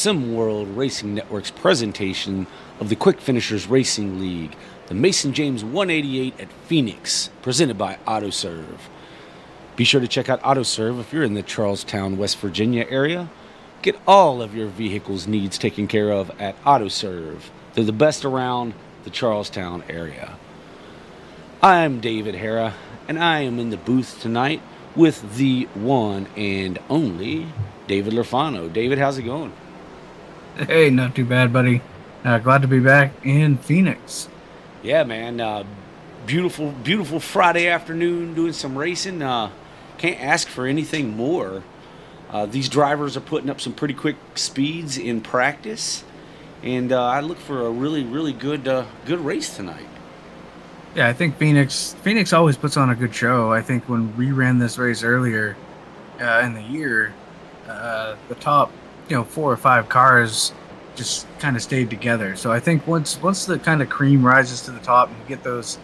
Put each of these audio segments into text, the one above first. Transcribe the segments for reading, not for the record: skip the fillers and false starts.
Sim World Racing Network's presentation of the Quick Finishers Racing League, the Mason James 188 at Phoenix, presented by AutoServ. Be sure to check out AutoServ if you're in the Charlestown, West Virginia area. Get all of your vehicle's needs taken care of at AutoServ. They're the best around the Charlestown area. I'm David Hara, and I am in the booth tonight with the one and only David Lurfano. David, how's it going? Hey, not too bad, buddy. Glad to be back in Phoenix. Yeah, man. Beautiful Friday afternoon doing some racing. Can't ask for anything more. These drivers are putting up some pretty quick speeds in practice, and I look for a really good race tonight. Yeah, I think Phoenix always puts on a good show. I think when we ran this race earlier in the year, the top 4 or 5 cars just kind of stayed together. So I think once the kind of cream rises to the top and you get those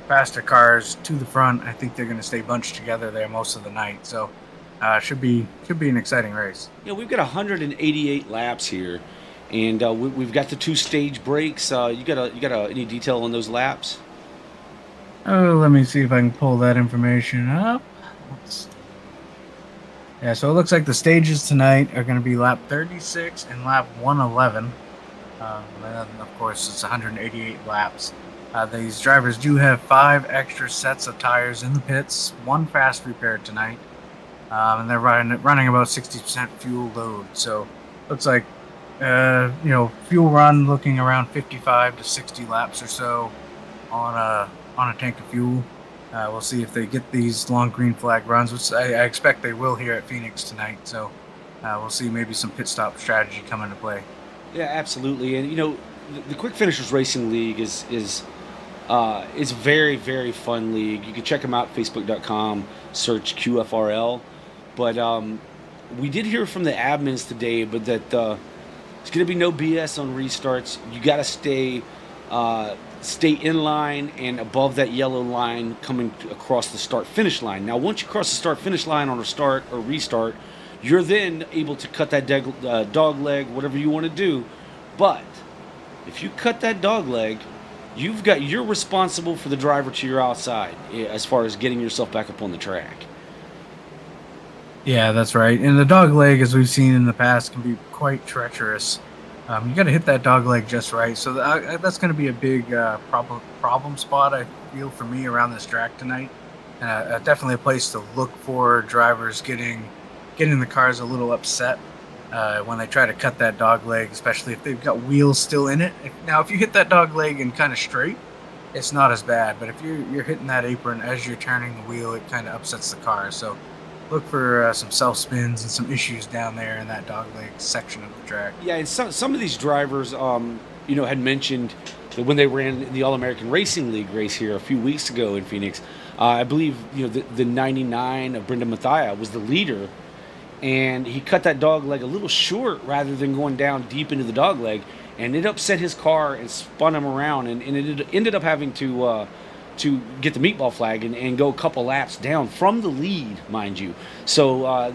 faster cars to the front, I think they're going to stay bunched together there most of the night. So should be an exciting race. Yeah, we've got 188 laps here, and we've got the 2 stage breaks. You got any detail on those laps? Oh, let me see if I can pull that information up. Yeah, so it looks like the stages tonight are going to be lap 36 and lap 111. And then, of course, it's 188 laps. These drivers do have 5 extra sets of tires in the pits, 1 fast repair tonight, and they're running about 60% fuel load. So looks like fuel run looking around 55 to 60 laps or so on a tank of fuel. We'll see if they get these long green flag runs, which I expect they will here at Phoenix tonight. So we'll see maybe some pit stop strategy come into play. Yeah, absolutely. And the Quick Finishers Racing League is a very fun league. You can check them out, facebook.com, search QFRL. But we did hear from the admins today, but that there's going to be no BS on restarts. You got to stay in line and above that yellow line coming across the start-finish line. Now, once you cross the start-finish line on a start or restart, you're then able to cut that dog leg, whatever you want to do. But if you cut that dog leg, you're responsible for the driver to your outside as far as getting yourself back up on the track. Yeah, that's right. And the dog leg, as we've seen in the past, can be quite treacherous. You got to hit that dog leg just right. So that's going to be a big problem spot, I feel, for me around this track tonight. Definitely a place to look for drivers getting the cars a little upset when they try to cut that dog leg, especially if they've got wheels still in it. Now, if you hit that dog leg and kind of straight, it's not as bad. But if you're hitting that apron as you're turning the wheel, it kind of upsets the car. So look for some self spins and some issues down there in that dog leg section of the track. Yeah, and some of these drivers, had mentioned that when they ran the All-American Racing League race here a few weeks ago in Phoenix, I believe the 99 of Brendan Mathia was the leader, and he cut that dog leg a little short rather than going down deep into the dog leg, and it upset his car and spun him around, and it ended up having to get the meatball flag and go a couple laps down from the lead, mind you. So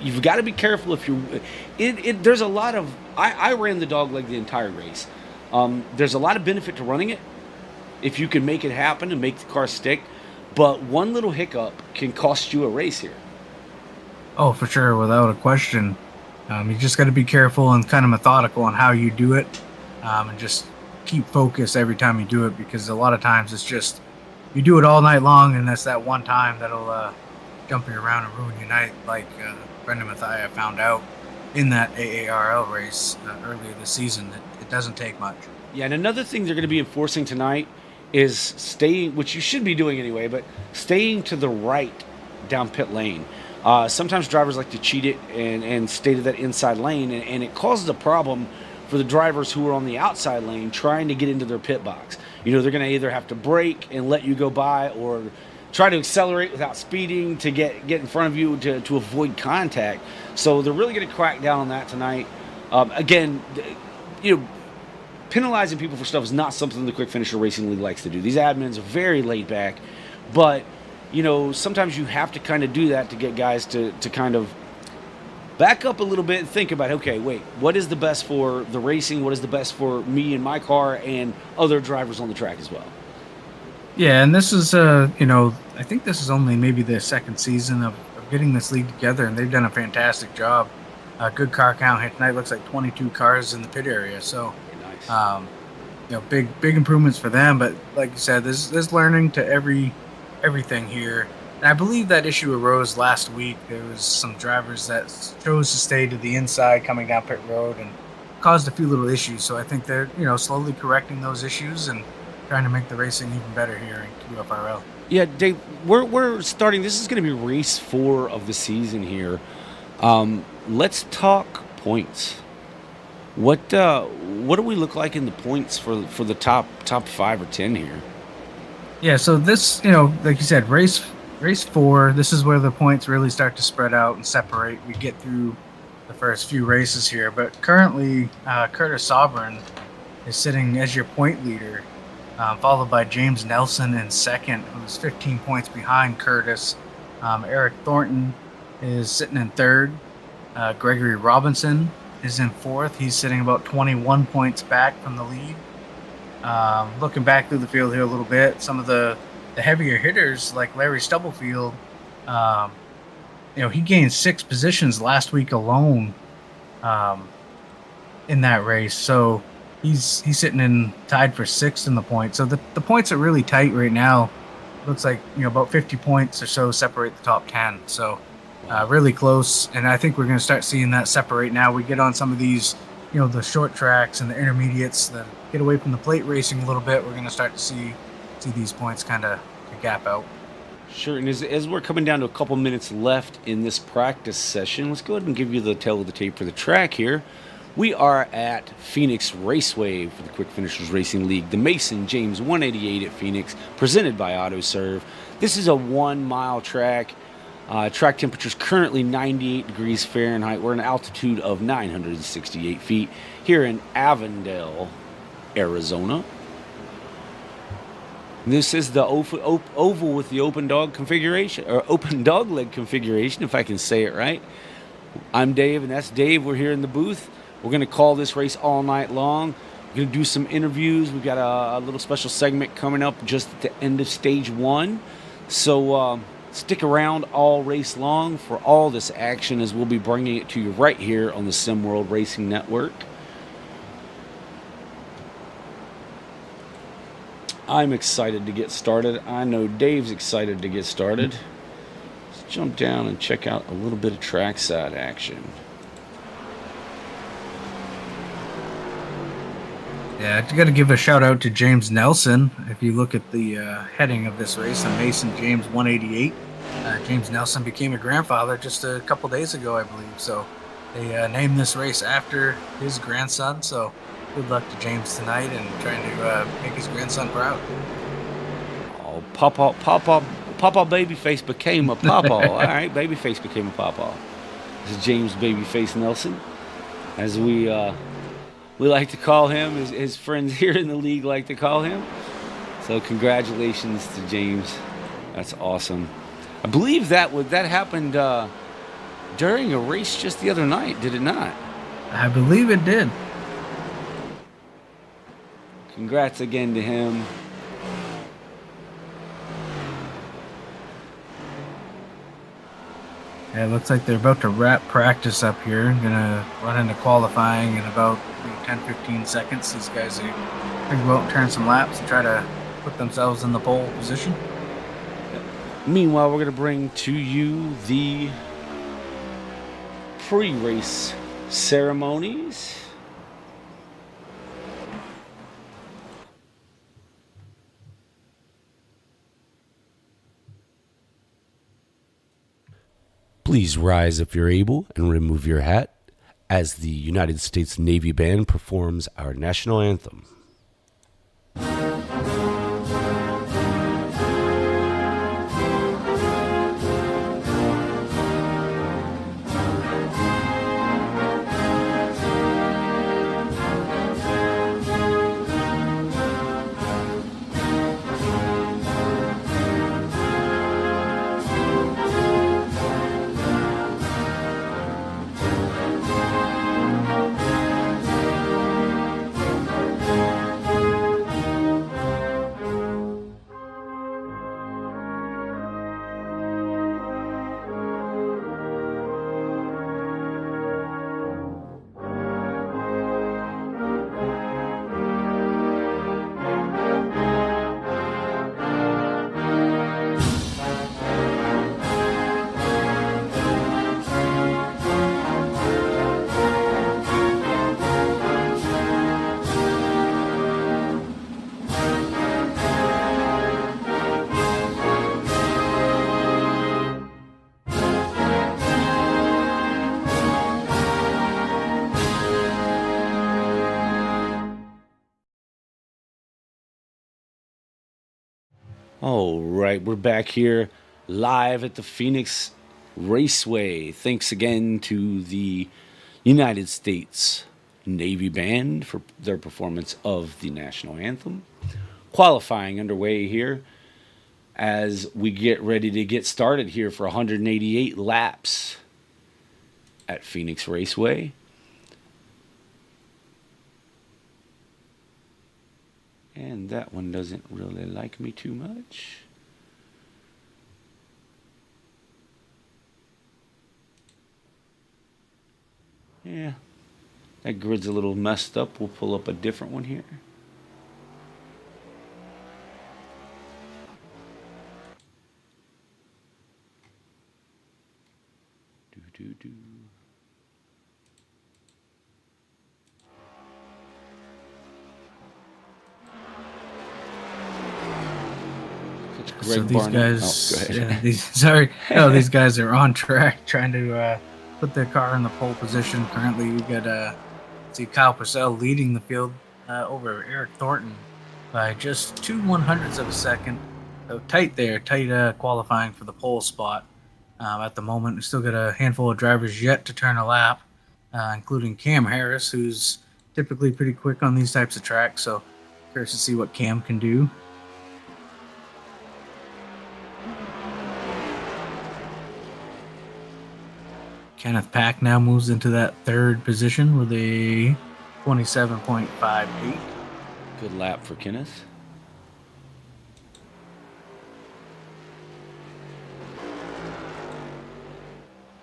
you've got to be careful if you. There's a lot of. I ran the dog leg the entire race. There's a lot of benefit to running it if you can make it happen and make the car stick. But one little hiccup can cost you a race here. Oh, for sure, without a question. You just got to be careful and kind of methodical on how you do it, and just keep focus every time you do it, because a lot of times it's just. You do it all night long, and that's that one time that'll jump you around and ruin your night, like Brendan Mathia found out in that AARL race earlier this season. It doesn't take much. Yeah, and another thing they're going to be enforcing tonight is staying, which you should be doing anyway, but staying to the right down pit lane. Sometimes drivers like to cheat it and stay to that inside lane, and it causes a problem for the drivers who are on the outside lane trying to get into their pit box. They're going to either have to brake and let you go by, or try to accelerate without speeding to get in front of you to avoid contact. So they're really going to crack down on that tonight. Again, penalizing people for stuff is not something the Quick Finisher Racing League likes to do. These admins are very laid back, but sometimes you have to kind of do that to get guys to kind of back up a little bit and think about, okay, wait, what is the best for the racing? What is the best for me and my car and other drivers on the track as well? Yeah, and this is, I think this is only maybe the second season of getting this league together, and they've done a fantastic job. Good car count here tonight. Looks like 22 cars in the pit area. So, Nice. big improvements for them. But like you said, there's learning to everything here. And I believe that issue arose last week. There was some drivers that chose to stay to the inside coming down pit road and caused a few little issues. So I think they're slowly correcting those issues and trying to make the racing even better here in QFRL. Yeah, Dave, we're starting. This is going to be race 4 of the season here. Let's talk points. What do we look like in the points for the top 5 or 10 here? Yeah, so this, like you said, race 4, this is where the points really start to spread out and separate. We get through the first few races here, but currently Curtis Sovereign is sitting as your point leader, followed by James Nelson in second, who's 15 points behind Curtis. Eric Thornton is sitting in third. Gregory Robinson is in fourth. He's sitting about 21 points back from the lead. Looking back through the field here a little bit, some of the heavier hitters like Larry Stubblefield, he gained 6 positions last week alone in that race. So he's sitting in tied for 6th in the points. So the points are really tight right now. Looks like about 50 points or so separate the top 10. So really close, and I think we're going to start seeing that separate now. We get on some of these, the short tracks and the intermediates that get away from the plate racing a little bit. We're going to start to see these points kind of gap out. Sure, and as we're coming down to a couple minutes left in this practice session, let's go ahead and give you the tail of the tape for the track here. We are at Phoenix Raceway for the Quick Finishers Racing League, the Mason James 188 at Phoenix, presented by AutoServ. This is a 1-mile track. Track temperature is currently 98 degrees Fahrenheit. We're at an altitude of 968 feet here in Avondale, Arizona. This is the oval with the open dog configuration, or open dog leg configuration, if I can say it right. I'm Dave, and that's Dave. We're here in the booth. We're going to call this race all night long. We're going to do some interviews. We've got a little special segment coming up just at the end of stage 1. So stick around all race long for all this action, as we'll be bringing it to you right here on the Sim World Racing Network. I'm excited to get started. I know Dave's excited to get started. Let's jump down and check out a little bit of trackside action. Yeah, I got to give a shout out to James Nelson. If you look at the heading of this race, the Mason James 188, James Nelson became a grandfather just a couple days ago, I believe. So they named this race after his grandson. So good luck to James tonight and trying to make his grandson proud. Oh, Papa Babyface became a Papa. All right, Babyface became a Papa. This is James Babyface Nelson, as we like to call him, his friends here in the league like to call him. So congratulations to James. That's awesome. I believe that happened during a race just the other night, did it not? I believe it did. Congrats again to him. Yeah, it looks like they're about to wrap practice up here. Gonna run into qualifying in about 10-15 seconds. These guys are going to go out and turn some laps and try to put themselves in the pole position. Meanwhile, we're going to bring to you the pre-race ceremonies. Please rise if you're able and remove your hat as the United States Navy Band performs our national anthem. All right, we're back here live at the Phoenix Raceway. Thanks again to the United States Navy Band for their performance of the national anthem. Qualifying underway here as we get ready to get started here for 188 laps at Phoenix Raceway. And that one doesn't really like me too much. Yeah, that grid's a little messed up. We'll pull up a different one here. Do. So these guys, these guys are on track trying to put their car in the pole position. Currently, we got see Kyle Purcell leading the field over Eric Thornton by just 2/100ths of a second. So tight there, tight qualifying for the pole spot. At the moment, we still got a handful of drivers yet to turn a lap, including Cam Harris, who's typically pretty quick on these types of tracks. So curious to see what Cam can do. Kenneth Pack now moves into that third position with a 27.58. Good lap for Kenneth.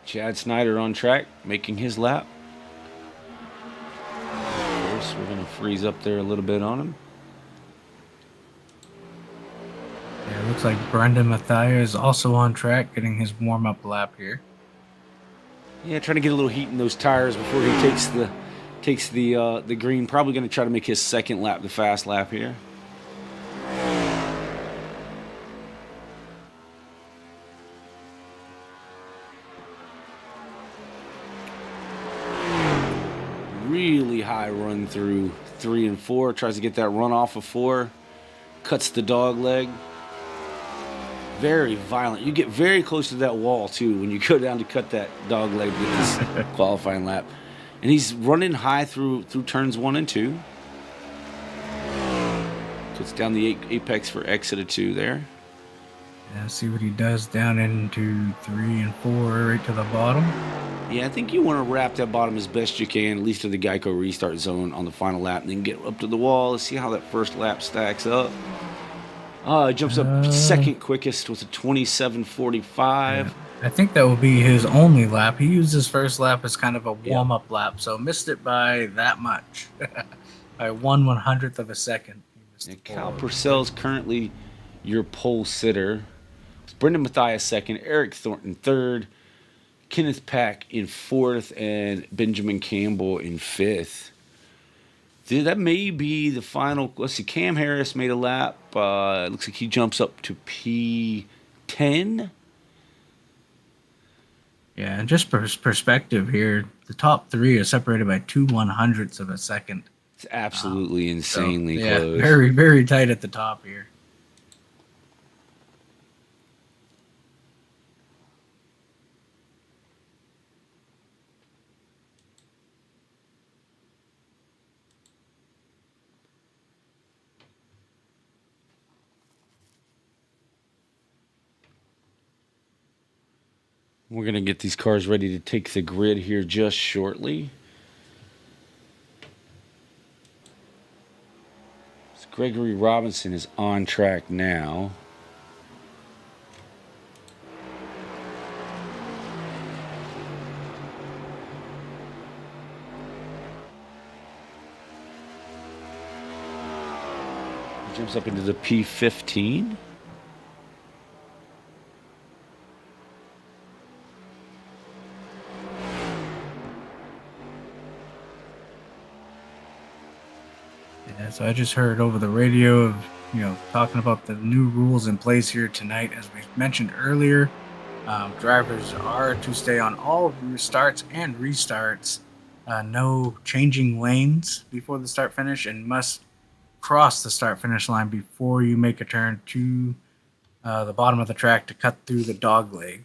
Chad Snyder on track, making his lap. Of course, we're going to freeze up there a little bit on him. Yeah, it looks like Brendan Mathia is also on track, getting his warm-up lap here. Yeah, trying to get a little heat in those tires before he takes the green. Probably going to try to make his second lap the fast lap here. Really high run through 3 and 4. Tries to get that run off of 4. Cuts the dog leg. Very violent. You get very close to that wall, too, when you go down to cut that dog leg with this qualifying lap. And he's running high through turns 1 and 2. Cuts down the apex for exit of 2 there. Yeah, see what he does down into 3 and 4, right to the bottom. Yeah, I think you want to wrap that bottom as best you can, at least to the Geico restart zone on the final lap, and then get up to the wall. Let's see how that first lap stacks up. Jumps up second quickest with a 27.45. Yeah. I think that will be his only lap. He used his first lap as kind of a warm-up lap, so missed it by that much. By 1/100th of a second. Kyle Purcell's currently your pole sitter. It's Brendan Mathia second, Eric Thornton third, Kenneth Pack in fourth, and Benjamin Campbell in fifth. That may be the final. Let's see. Cam Harris made a lap. It looks like he jumps up to P10. Yeah, and just perspective here, the top 3 are separated by 2/100ths of a second. It's absolutely insanely close. Very, very tight at the top here. We're going to get these cars ready to take the grid here just shortly. So Gregory Robinson is on track now. He jumps up into the P15. Yeah, so I just heard over the radio of, talking about the new rules in place here tonight. As we mentioned earlier, drivers are to stay on all starts and restarts. No changing lanes before the start finish, and must cross the start finish line before you make a turn to the bottom of the track to cut through the dog leg.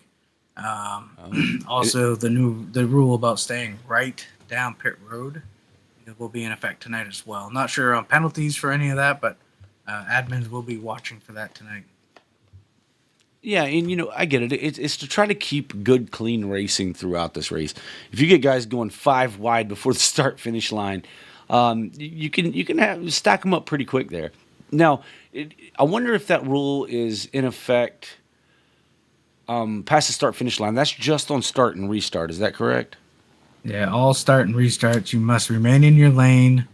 Also, the rule about staying right down pit road, it will be in effect tonight as well. Not sure on penalties for any of that, but admins will be watching for that tonight. Yeah, and I get it. It's to try to keep good, clean racing throughout this race. If you get guys going 5 wide before the start finish line, you can stack them up pretty quick there. Now, I wonder if that rule is in effect past the start finish line. That's just on start and restart. Is that correct? Yeah, all start and restarts. You must remain in your lane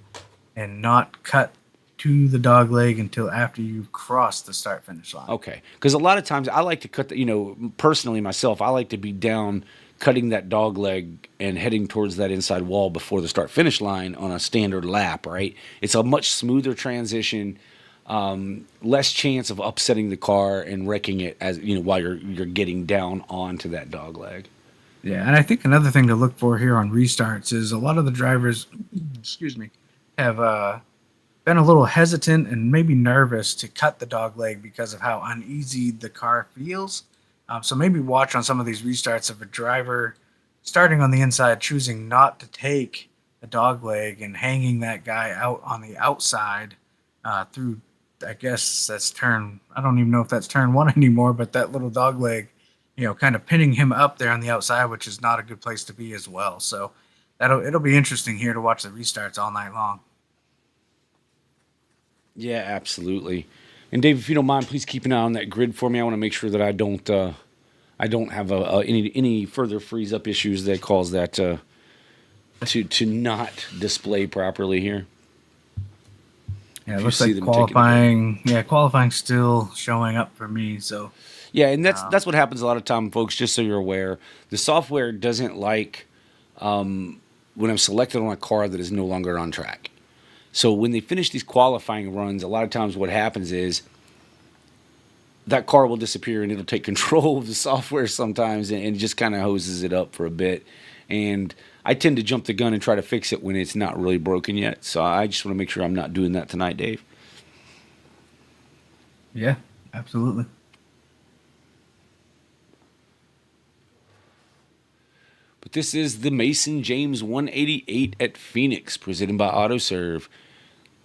and not cut to the dog leg until after you've crossed the start finish line. Okay, because a lot of times I like to cut personally myself, I like to be down cutting that dog leg and heading towards that inside wall before the start finish line on a standard lap, right? It's a much smoother transition, less chance of upsetting the car and wrecking it as while you're getting down onto that dog leg. Yeah, and I think another thing to look for here on restarts is a lot of the drivers, excuse me, have been a little hesitant and maybe nervous to cut the dog leg because of how uneasy the car feels. So maybe watch on some of these restarts of a driver starting on the inside, choosing not to take the dog leg and hanging that guy out on the outside through, I guess that's turn, I don't even know if that's turn 1 anymore, but that little dog leg, kind of pinning him up there on the outside, which is not a good place to be as well. So it'll be interesting here to watch the restarts all night long. Yeah, absolutely. And Dave, if you don't mind, please keep an eye on that grid for me. I want to make sure that I don't have any further freeze up issues that cause that to not display properly here. Yeah, it looks like qualifying. Yeah, qualifying still showing up for me. So yeah, and that's what happens a lot of time, folks. Just so you're aware, the software doesn't like when I'm selected on a car that is no longer on track. So when they finish these qualifying runs, a lot of times what happens is that car will disappear and it'll take control of the software sometimes and just kind of hoses it up for a bit. And I tend to jump the gun and try to fix it when it's not really broken yet. So I just want to make sure I'm not doing that tonight, Dave. Yeah, absolutely. But this is the Mason James 188 at Phoenix, presented by AutoServ.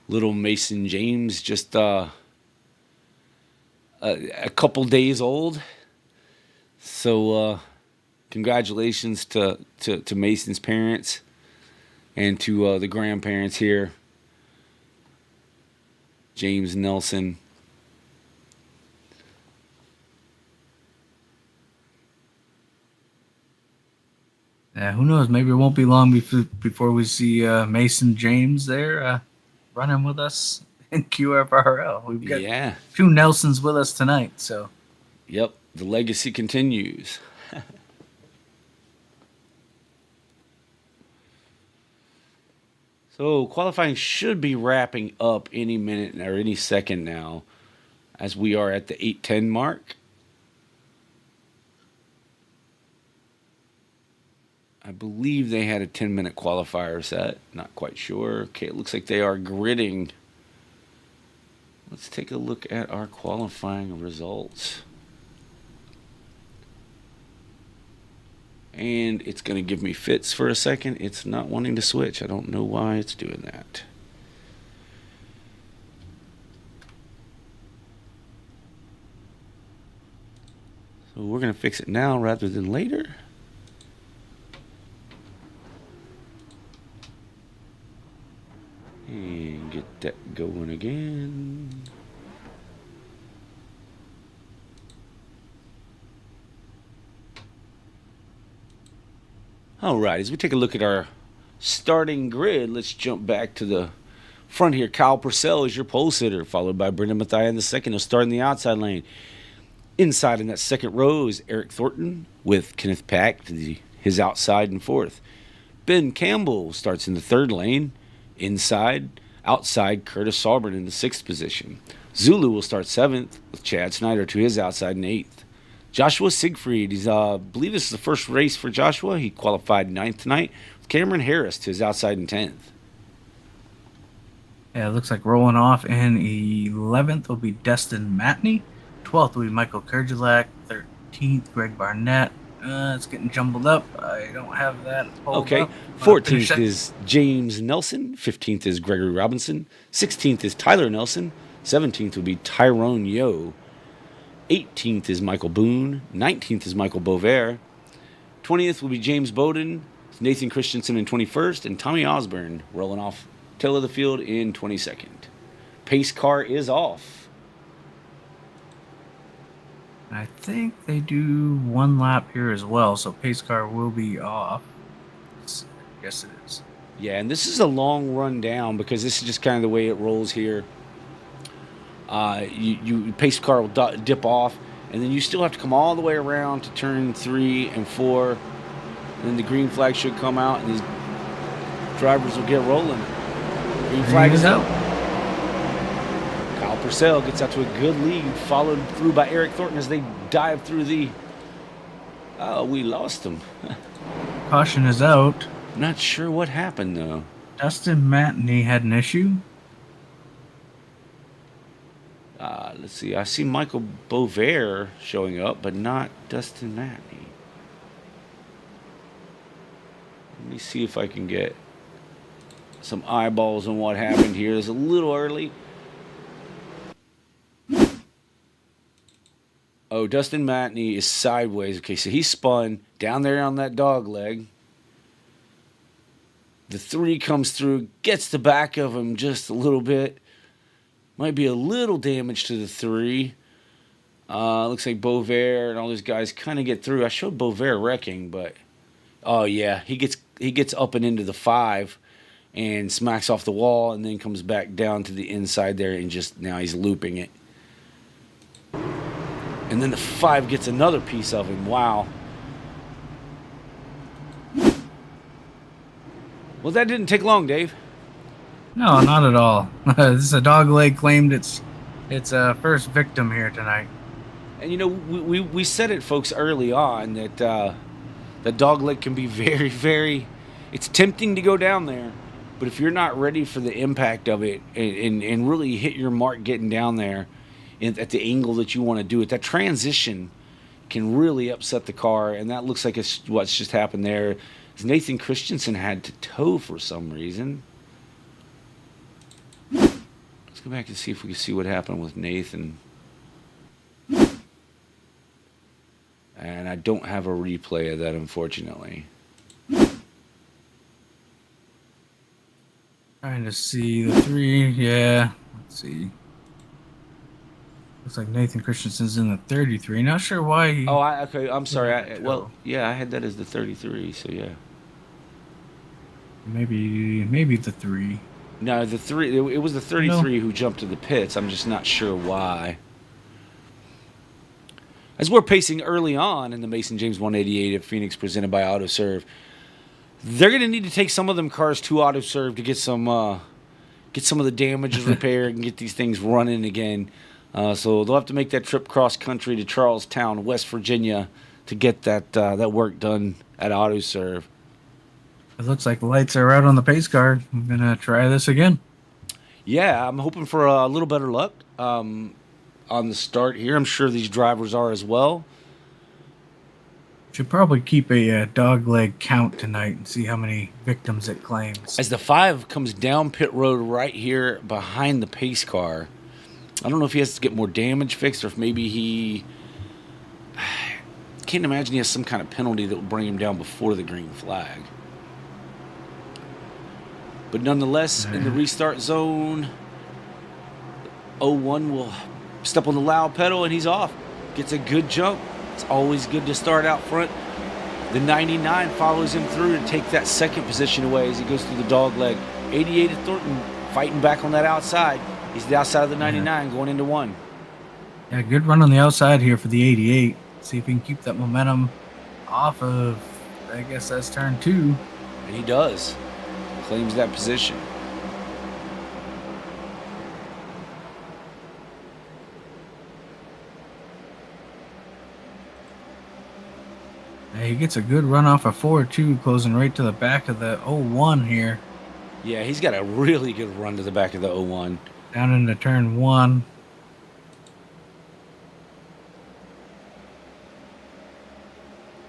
Little Mason James, just a couple days old. So congratulations to Mason's parents and to the grandparents here, James Nelson. Yeah, who knows? Maybe it won't be long before we see Mason James there running with us in QFRL. We've got 2 Nelsons with us tonight. So, yep, the legacy continues. So qualifying should be wrapping up any minute or any second now, as we are at the 8:10 mark. I believe they had a 10-minute qualifier set. Not quite sure. Okay, it looks like they are gridding. Let's take a look at our qualifying results. And it's going to give me fits for a second. It's not wanting to switch. I don't know why it's doing that. So we're going to fix it now rather than later. And get that going again. All right, as we take a look at our starting grid, let's jump back to the front here. Kyle Purcell is your pole sitter, followed by Brendan Mathia in the second. He'll start in the outside lane. Inside in that second row is Eric Thornton with Kenneth Pack to his outside and fourth. Ben Campbell starts in the third lane. Inside, outside, Curtis Sauber in the sixth position. Zulu will start seventh with Chad Snyder to his outside in eighth. Joshua Siegfried, I believe this is the first race for Joshua. He qualified ninth tonight with Cameron Harris to his outside in 10th. Yeah, it looks like rolling off in 11th will be Destin Matney. 12th will be Michael Kerjelak. 13th, Greg Barnett. It's getting jumbled up. I don't have that pulled Okay. up. 14th is James Nelson. 15th is Gregory Robinson. 16th is Tyler Nelson. 17th would be Tyrone Yo. 18th is Michael Boone. 19th is Michael Bovair. 20th will be James Bowden. Nathan Christensen in 21st. And Tommy Osborne rolling off tail of the field in 22nd. Pace car is off. I think they do one lap here as well, so pace car will be off. Yes, it is. Yeah, and this is a long run down because this is just kind of the way it rolls here. Pace car will dip off, and then you still have to come all the way around to turn 3 and 4. And then the green flag should come out, and these drivers will get rolling. Green flag is out. Kyle Purcell gets out to a good lead, followed through by Eric Thornton as they dive through the... Oh, we lost him. Caution is out. Not sure what happened, though. Dustin Matney had an issue. Let's see. I see Michael Bovair showing up, but not Dustin Matney. Let me see if I can get some eyeballs on what happened here. It's a little early. Oh, Dustin Matney is sideways. Okay, so he spun down there on that dog leg. The 3 comes through, gets the back of him just a little bit. Might be a little damage to the 3. Looks like Bovair and all these guys kind of get through. I showed Bovair wrecking, but oh yeah, he gets up and into the 5 and smacks off the wall and then comes back down to the inside there and just now he's looping it. And then the 5 gets another piece of him. Wow. Well, that didn't take long, Dave. No, not at all. This is a dog leg claimed its first victim here tonight. And you know, we said it, folks, early on that the dog leg can be very, very. It's tempting to go down there, but if you're not ready for the impact of it and really hit your mark getting down there at the angle that you want to do it, that transition can really upset the car, and that looks like it's what's just happened there. Nathan Christensen had to tow for some reason. Let's go back and see if we can see what happened with Nathan. And I don't have a replay of that, unfortunately. Trying to see the 3. Yeah, let's see. Looks like Nathan Christensen's in the 33. Not sure why he... Oh, okay. I'm sorry. Well, yeah, I had that as the 33. So yeah. Maybe the 3. No, the 3. It was the 33 who jumped to the pits. I'm just not sure why. As we're pacing early on in the Mason James 188 at Phoenix, presented by AutoServ, they're going to need to take some of them cars to AutoServ to get some of the damages repaired and get these things running again. So they'll have to make that trip cross country to Charlestown, West Virginia, to get that work done at AutoServ. It looks like the lights are out on the pace car. I'm gonna try this again. Yeah, I'm hoping for a little better luck on the start here. I'm sure these drivers are as well. Should probably keep a dog leg count tonight and see how many victims it claims. As the 5 comes down pit road right here behind the pace car, I don't know if he has to get more damage fixed or if maybe he... I can't imagine he has some kind of penalty that will bring him down before the green flag. But nonetheless, in the restart zone, 01 will step on the loud pedal and he's off. Gets a good jump. It's always good to start out front. The 99 follows him through to take that second position away as he goes through the dog leg. 88 at Thornton fighting back on that outside. He's the outside of the 99 going into 1. Yeah, good run on the outside here for the 88. See if he can keep that momentum off of, I guess that's turn 2. And he does. Claims that position. Yeah, he gets a good run off of 4-2, closing right to the back of the 01 here. Yeah, he's got a really good run to the back of the 01. Down into turn 1.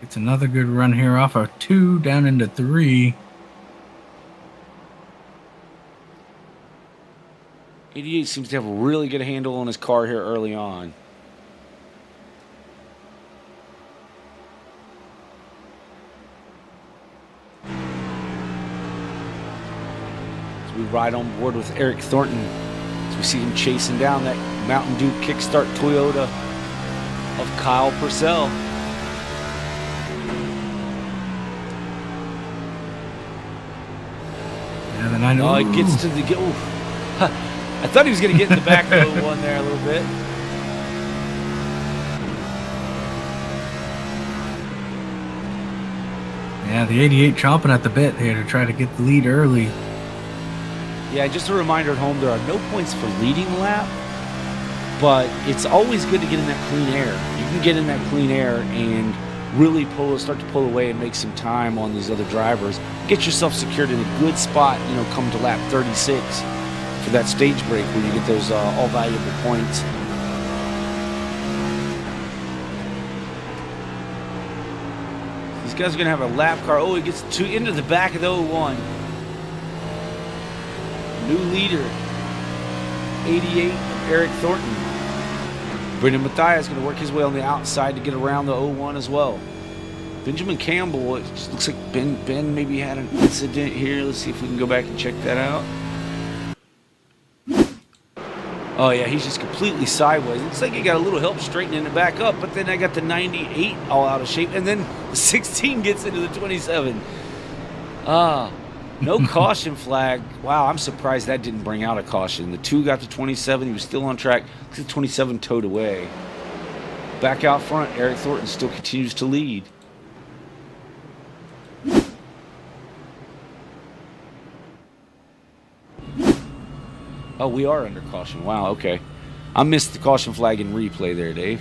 It's another good run here off of 2 down into 3. 88 seems to have a really good handle on his car here early on. So we ride on board with Eric Thornton as we see him chasing down that Mountain Dew Kickstart Toyota of Kyle Purcell. Oh, he gets to the... I thought he was going to get in the back of the one there a little bit. Yeah, the 88 chomping at the bit here to try to get the lead early. Yeah, just a reminder at home, there are no points for leading a lap, but it's always good to get in that clean air. You can get in that clean air and really start to pull away and make some time on these other drivers. Get yourself secured in a good spot, come to lap 36 for that stage break where you get those all valuable points. These guys are going to have a lap car. Oh, he gets into the back of the 01. New leader, 88, Eric Thornton. Brendan Mathias is going to work his way on the outside to get around the 01 as well. Benjamin Campbell, it just looks like Ben maybe had an incident here. Let's see if we can go back and check that out. Oh, yeah, he's just completely sideways. Looks like he got a little help straightening it back up, but then I got the 98 all out of shape, and then the 16 gets into the 27. No caution flag. Wow, I'm surprised that didn't bring out a caution. The 2 got to 27. He was still on track. The 27 towed away. Back out front, Eric Thornton still continues to lead. Oh, we are under caution. Wow, okay. I missed the caution flag in replay there, Dave.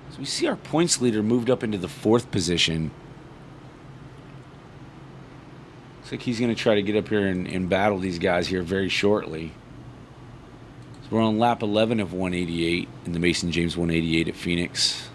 So we see our points leader moved up into the 4th position. Looks like he's going to try to get up here and battle these guys here very shortly. So we're on lap 11 of 188 in the Mason James 188 at Phoenix.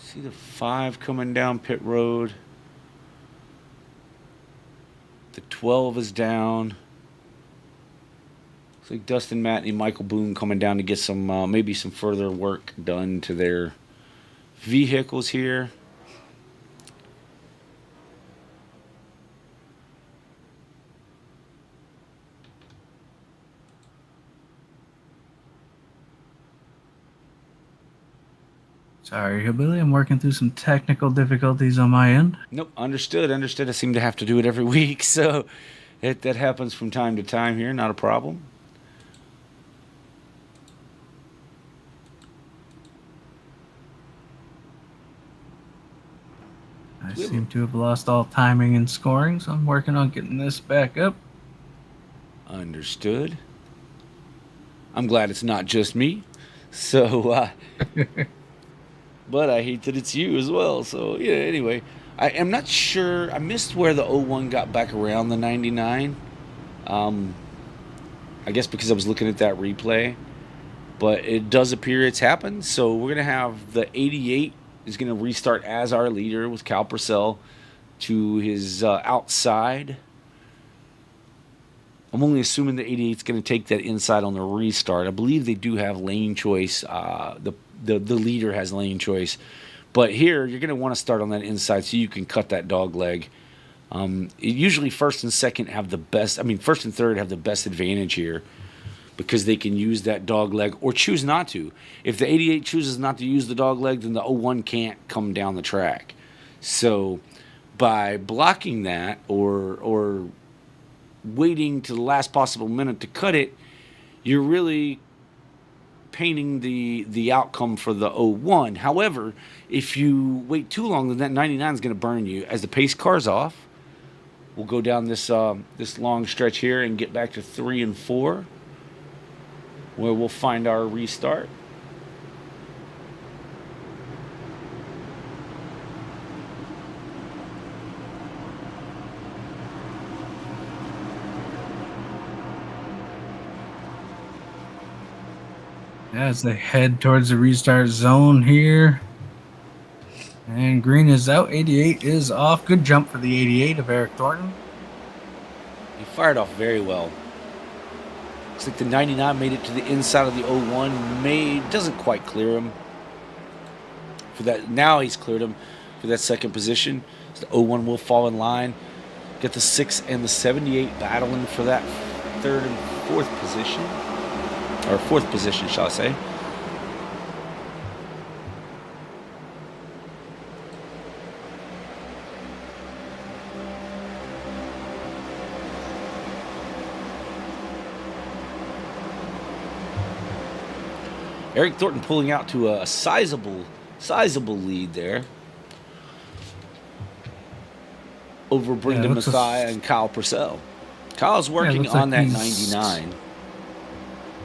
See the 5 coming down pit road. The 12 is down. Looks like Dustin Matney, Michael Boone coming down to get some maybe some further work done to their vehicles here. Sorry, Hillbilly, I'm working through some technical difficulties on my end. Nope, understood. I seem to have to do it every week, so that happens from time to time here. Not a problem. I seem to have lost all timing and scoring, so I'm working on getting this back up. Understood. I'm glad it's not just me. So, but I hate that it's you as well. So, yeah, anyway. I am not sure. I missed where the 01 got back around the 99. I guess because I was looking at that replay. But it does appear it's happened. So we're going to have the 88 is going to restart as our leader with Cal Purcell to his outside. I'm only assuming the 88 is going to take that inside on the restart. I believe they do have lane choice. The leader has lane choice. But here, you're going to want to start on that inside so you can cut that dog leg. Usually first and second have the best. I mean, first and third have the best advantage here. because they can use that dog leg or choose not to. If the 88 chooses not to use the dog leg, then the 01 can't come down the track. So by blocking that or waiting to the last possible minute to cut it, you're really painting the outcome for the 01. However, if you wait too long, then that 99 is going to burn you. As the pace car's off, we'll go down this long stretch here and get back to 3 and 4, where we'll find our restart. As they head towards the restart zone here. And green is out. 88 is off. Good jump for the 88 of Eric Thornton. He fired off very well. Looks like the 99 made it to the inside of the 01. Doesn't quite clear him for that. Now he's cleared him for that second position. So the 01 will fall in line. Get the 6 and the 78 battling for that third and fourth position. Or fourth position, shall I say. Eric Thornton pulling out to a sizable lead there over Brendan Mathia and Kyle Purcell. Kyle's working on that 99.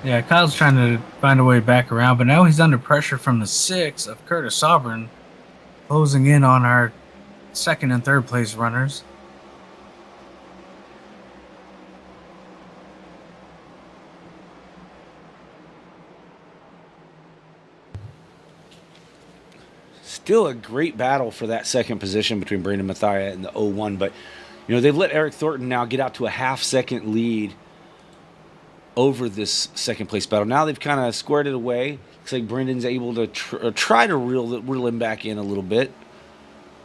Yeah, Kyle's trying to find a way back around, but now he's under pressure from the 6 of Curtis Auburn, closing in on our second and third place runners. Still a great battle for that second position between Brendan Mathia and the 01, but they've let Eric Thornton now get out to a half-second lead over this second place battle. Now they've kind of squared it away. Looks like Brendan's able to try to reel him back in a little bit.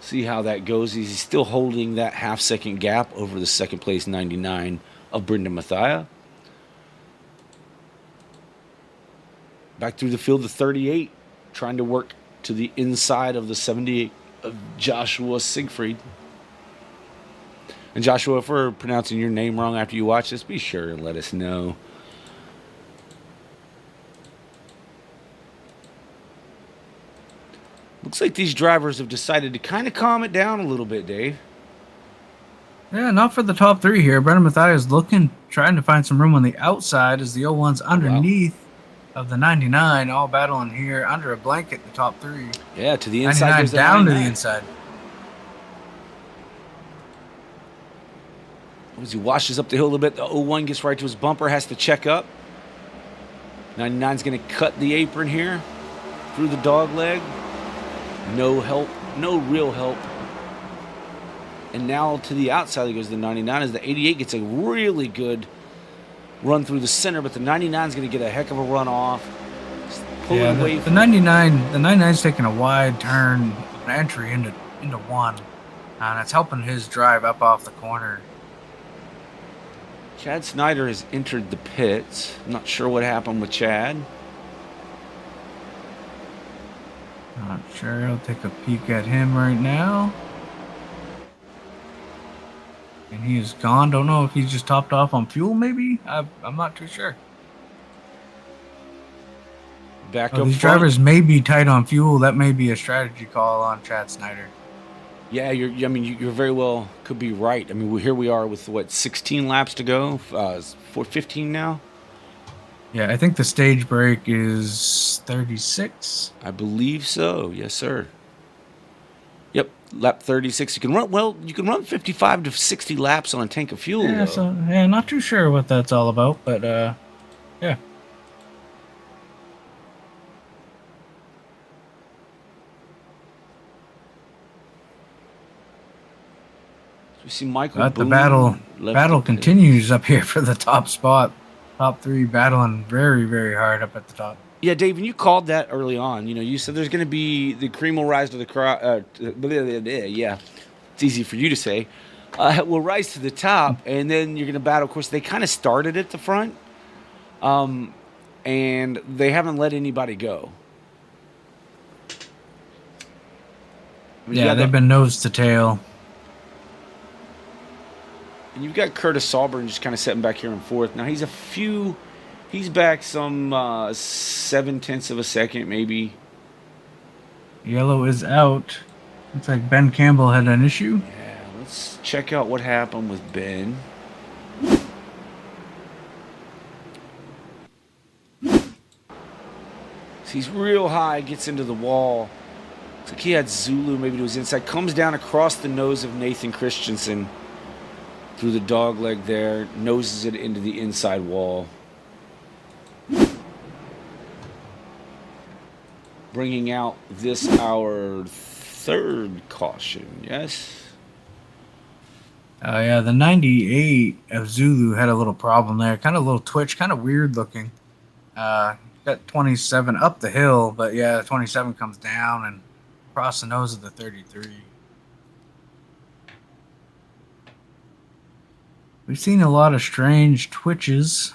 See how that goes. He's still holding that half-second gap over the second place 99 of Brendan Mathia. Back through the field, the 38 trying to work to the inside of the 78 of Joshua Siegfried. And Joshua, if we're pronouncing your name wrong after you watch this, be sure and let us know. Looks like these drivers have decided to kind of calm it down a little bit, Dave. Yeah, not for the top 3 here. Brendan Mathia is trying to find some room on the outside as the 01's underneath of the 99, all battling here under a blanket, the top 3. Yeah, to the inside. Down to the inside. As he washes up the hill a little bit, the 01 gets right to his bumper, has to check up. 99's going to cut the apron here through the dog leg. No help, no real help. And now to the outside goes the 99 as the 88 gets a really good run through the center, but the 99 is going to get a heck of a run off. Yeah, the 99's taking a wide turn, an entry into 1, and it's helping his drive up off the corner. Chad Snyder has entered the pits. I'm not sure what happened with Chad. Not sure. I'll take a peek at him right now. And he is gone. Don't know if he's just topped off on fuel, maybe? I'm not too sure. These drivers may be tight on fuel. That may be a strategy call on Chad Snyder. Yeah, you're very well could be right. I mean, here we are with 16 laps to go, 15 now. Yeah, I think the stage break is 36. I believe so. Yes, sir. Yep, lap 36. You can run 55 to 60 laps on a tank of fuel. Yeah, not too sure what that's all about, but yeah. We see Michael. But the battle continues up here for the top spot. Top 3 battling very, very hard up at the top. Yeah, Dave, and you called that early on. You said there's going to be the cream will rise to the crowd. Yeah, it's easy for you to say. Will rise to the top, and then you're going to battle. Of course, they kind of started at the front, And they haven't let anybody go. Yeah, they've been nose to tail. And you've got Curtis Sauber just kind of sitting back here in fourth. Now he's back some 7/10 of a second, maybe. Yellow is out. Looks like Ben Campbell had an issue. Yeah, let's check out what happened with Ben. So he's real high, gets into the wall. Looks like he had Zulu maybe to his inside. Comes down across the nose of Nathan Christensen through the dog leg there. Noses it into the inside wall. Bringing out our third caution, yes? Oh, yeah, the 98 of Zulu had a little problem there. Kind of a little twitch, kind of weird looking. Got 27 up the hill, but yeah, 27 comes down and across the nose of the 33. We've seen a lot of strange twitches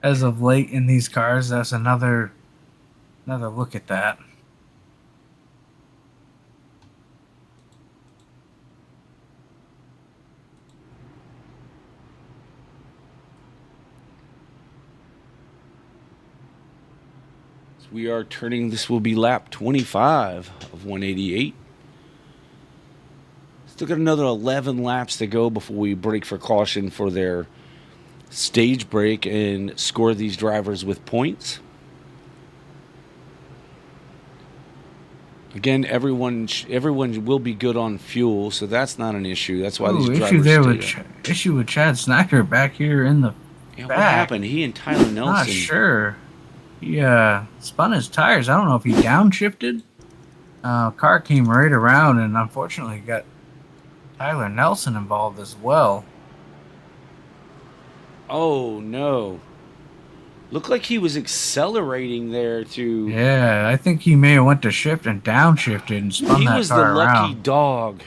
as of late in these cars. That's another look at that. We are turning, this will be lap 25 of 188. Still got another 11 laps to go before we break for caution for their stage break and score these drivers with points. Again, everyone will be good on fuel, so that's not an issue. That's why these drivers issue with Chad Snyder back here in the back. What happened? He and Tyler Nelson. Not sure. He spun his tires. I don't know if he downshifted. Car came right around and unfortunately got Tyler Nelson involved as well. Oh, no. Looked like he was accelerating there to... Yeah, I think he may have went to shift and downshifted and spun that car around. He was the lucky dog.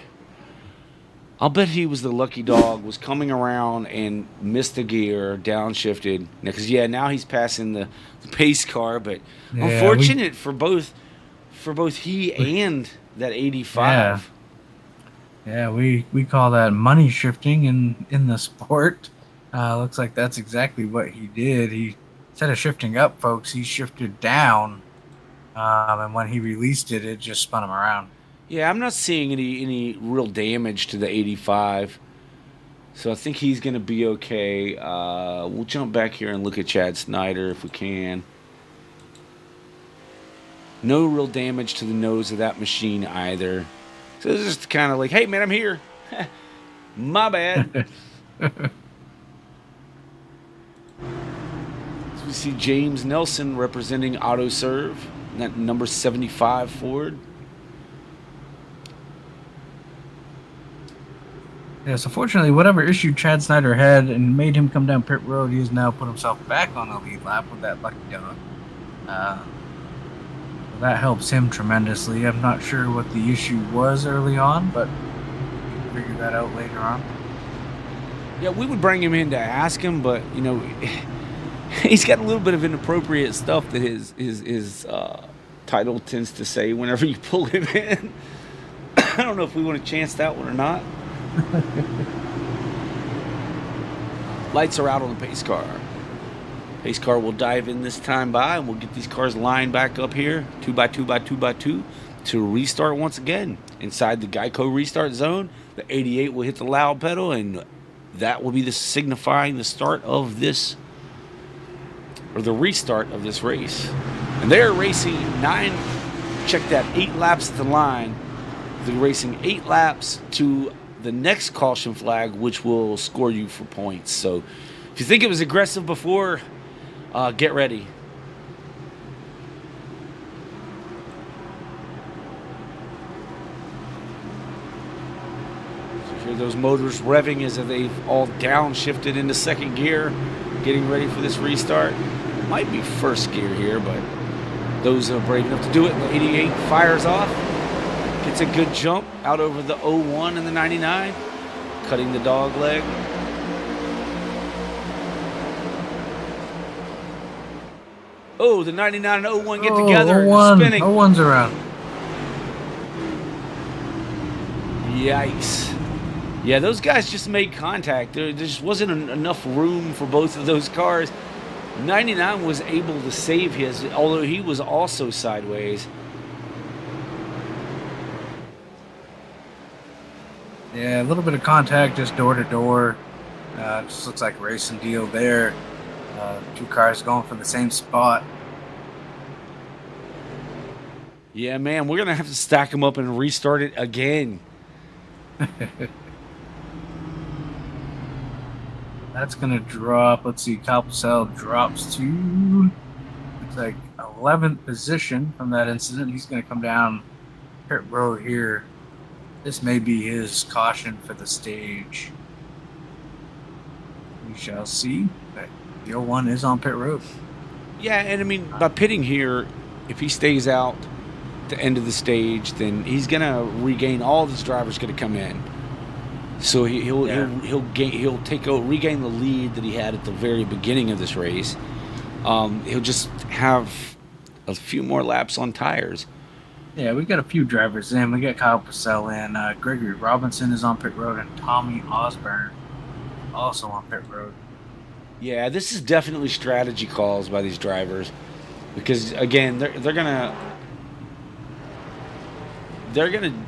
I'll bet he was the lucky dog, was coming around and missed the gear, downshifted. Because, now he's passing the pace car, but unfortunate for both he and that 85. Yeah, we call that money shifting in the sport. Looks like that's exactly what he did. He, instead of shifting up, folks, he shifted down. And when he released it, it just spun him around. Yeah, I'm not seeing any real damage to the 85. So I think he's going to be okay. We'll jump back here and look at Chad Snyder if we can. No real damage to the nose of that machine either. So it's just kind of like, hey, man, I'm here. My bad. So we see James Nelson representing AutoServ, that number 75 Ford. Yeah, so fortunately, whatever issue Chad Snyder had and made him come down pit road, he has now put himself back on the lead lap with that lucky dog. That helps him tremendously. I'm not sure what the issue was early on, but we'll figure that out later on. Yeah, we would bring him in to ask him, but, he's got a little bit of inappropriate stuff that his title tends to say whenever you pull him in. I don't know if we want to chance that one or not. Lights are out on the pace car. Pace car will dive in this time by, and we'll get these cars lined back up here, 2x2x2x2, to restart once again. Inside the Geico restart zone, the 88 will hit the loud pedal, and that will be signifying the start of this, or the restart of this race. And they're racing 8 laps at the line. They're racing 8 laps to the next caution flag, which will score you for points. So if you think it was aggressive before, get ready. So hear those motors revving as they've all downshifted into second gear, getting ready for this restart. Might be first gear here, but those are brave enough to do it. The 88 fires off, gets a good jump out over the 01 and the 99, cutting the dog leg. Oh, the 99 and 01 get Oh, together. 01. Spinning. 01's around. Yikes. Yeah, those guys just made contact. There just wasn't enough room for both of those cars. 99 was able to save his, although he was also sideways. Yeah, a little bit of contact just door to door. Just looks like a racing deal there. Two cars going for the same spot. Yeah, man, we're going to have to stack them up and restart it again. That's going to drop. Let's see. Calpsel drops to, looks like 11th position from that incident. He's going to come down pit road here. This may be his caution for the stage. We shall see. But the 01 is on pit road. Yeah, and I mean, by pitting here, if he stays out the end of the stage, then he's going to regain, all of his drivers going to come in. So he'll regain the lead that he had at the very beginning of this race. He'll just have a few more laps on tires. Yeah, we got a few drivers in. We got Kyle Purcell in. Gregory Robinson is on pit road, and Tommy Osborne also on pit road. Yeah, this is definitely strategy calls by these drivers, because again, they're gonna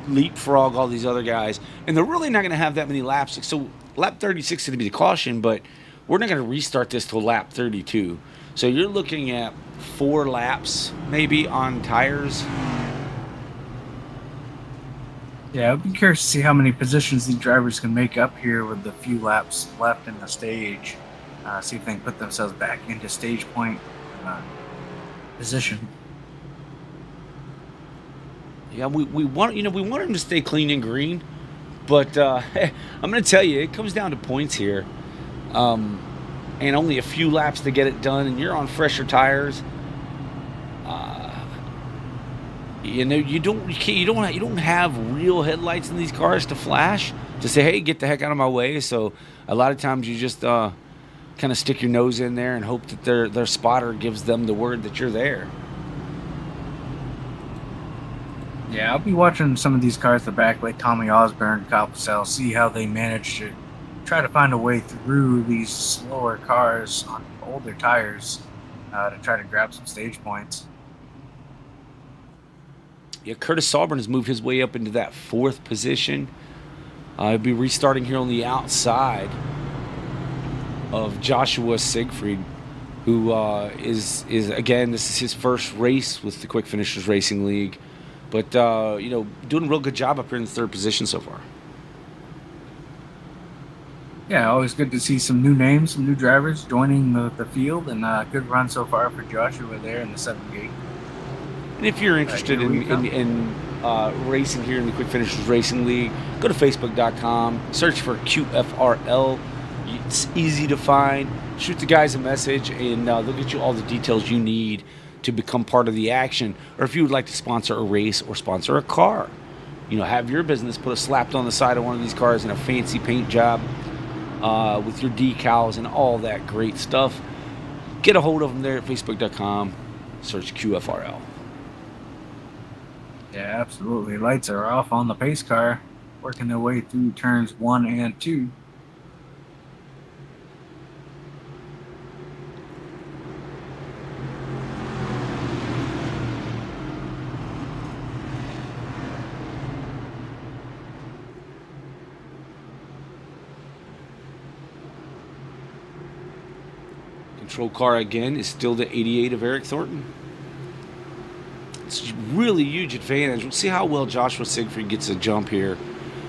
leapfrog all these other guys, and they're really not gonna have that many laps. So lap 36 is gonna be the caution, but we're not gonna restart this till lap 32. So you're looking at 4 laps maybe on tires. Yeah, I'd be curious to see how many positions these drivers can make up here with the few laps left in the stage. See if they can put themselves back into stage point position. Yeah, we want him to stay clean and green, but I'm going to tell you, it comes down to points here, and only a few laps to get it done, and you're on fresher tires. You don't have real headlights in these cars to flash to say, hey, get the heck out of my way. So a lot of times you just kind of stick your nose in there and hope that their spotter gives them the word that you're there. Yeah, I'll be watching some of these cars at the back, like Tommy Osborne, Kyle Purcell, see how they manage to try to find a way through these slower cars on older tires to try to grab some stage points. Yeah, Curtis Sauber has moved his way up into that 4th position. He'll be restarting here on the outside of Joshua Siegfried, who is again, this is his first race with the Quick Finishers Racing League, but doing a real good job up here in the 3rd position so far. Yeah, always good to see some new names, some new drivers joining the field, and good run so far for Joshua there in the 78. And if you're interested in racing here in the Quick Finishers Racing League, go to Facebook.com, search for QFRL. It's easy to find. Shoot the guys a message, and they'll get you all the details you need to become part of the action. Or if you would like to sponsor a race or sponsor a car, have your business put a slapped on the side of one of these cars in a fancy paint job with your decals and all that great stuff, get a hold of them there at Facebook.com. Search QFRL. Yeah, absolutely. Lights are off on the pace car, working their way through turns 1 and 2. Control car again is still the 88 of Eric Thornton. It's really huge advantage. We'll see how well Joshua Siegfried gets a jump here.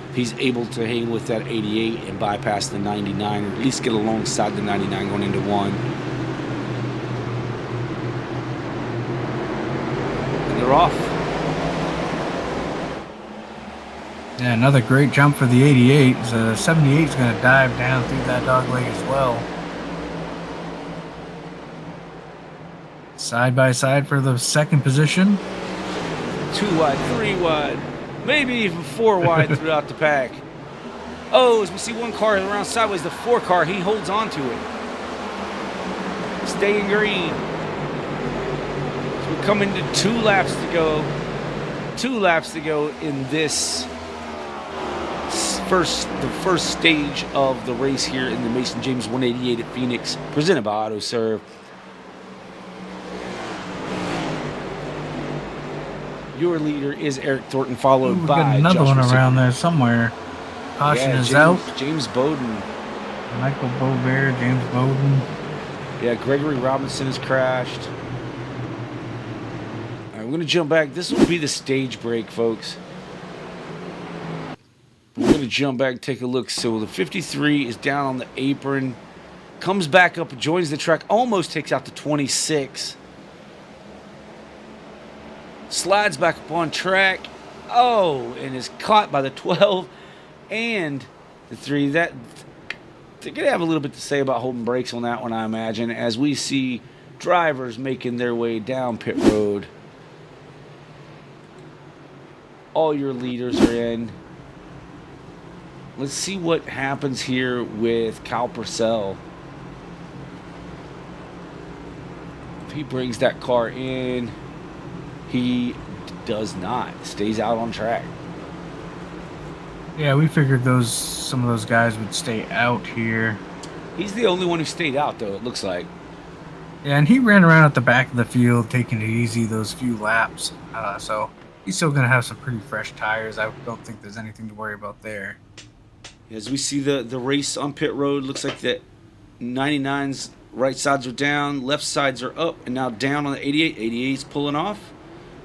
If he's able to hang with that 88 and bypass the 99, or at least get alongside the 99 going into 1. And they're off. Yeah, another great jump for the 88. The 78 is going to dive down through that dog leg as well. Side by side for the 2nd position. 2 wide, 3 wide, maybe even 4 wide throughout the pack. Oh, as we see one car around sideways, the 4 car, he holds on to it. Staying green. So we're coming to 2 laps to go. 2 laps to go in this the first stage of the race here in the Mason James 188 at Phoenix, presented by AutoServ. Your leader is Eric Thornton, followed by got another Joshua one around Sigmund. there somewhere. Caution is James, out. James Bowden. Michael Bovair, James Bowden. Yeah, Gregory Robinson has crashed. All right, we're going to jump back. This will be the stage break, folks. We're going to jump back and take a look. So the 53 is down on the apron. Comes back up, joins the track. Almost takes out the 26. Slides back up on track. Oh, and is caught by the 12 and the 3. They're going to have a little bit to say about holding brakes on that one, I imagine, as we see drivers making their way down pit road. All your leaders are in. Let's see what happens here with Kyle Purcell. If he brings that car in, he does not. Stays out on track. Yeah, we figured some of those guys would stay out here. He's the only one who stayed out, though, it looks like. Yeah, and he ran around at the back of the field, taking it easy those few laps. So he's still going to have some pretty fresh tires. I don't think there's anything to worry about there. As we see the race on pit road, looks like the 99's right sides are down, left sides are up, and now down on the 88. 88's pulling off.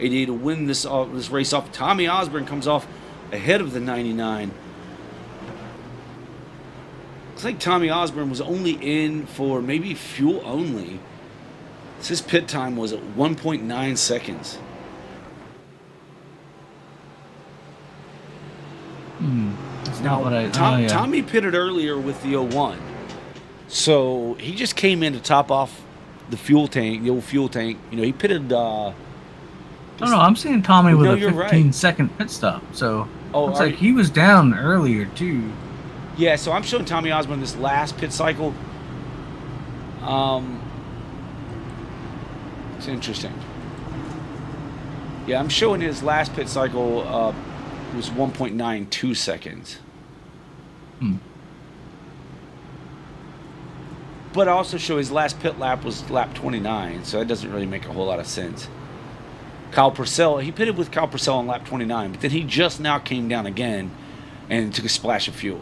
88 will win this race off. Tommy Osborne comes off ahead of the 99. Looks like Tommy Osborne was only in for maybe fuel only. His pit time was at 1.9 seconds. That's not what I... Tommy pitted earlier with the 01. So he just came in to top off the fuel tank, the old fuel tank. You know, he pitted... No, I'm seeing Tommy with a 15-second pit stop. So looks like he was down earlier, too. Yeah, so I'm showing Tommy Osborne this last pit cycle. It's interesting. Yeah, I'm showing his last pit cycle was 1.92 seconds. But I also show his last pit lap was lap 29, so that doesn't really make a whole lot of sense. Kyle Purcell, he pitted with Kyle Purcell on lap 29, but then he just now came down again and took a splash of fuel.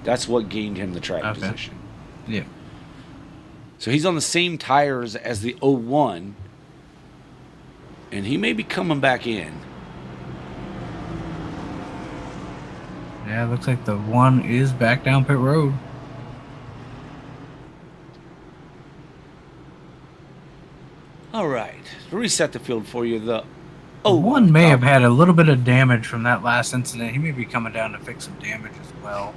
That's what gained him the track position. Yeah. So he's on the same tires as the 01, and he may be coming back in. Yeah, looks like the 1 is back down pit road. All right, to reset the field for you, the 01 may have had a little bit of damage from that last incident. He may be coming down to fix some damage as well.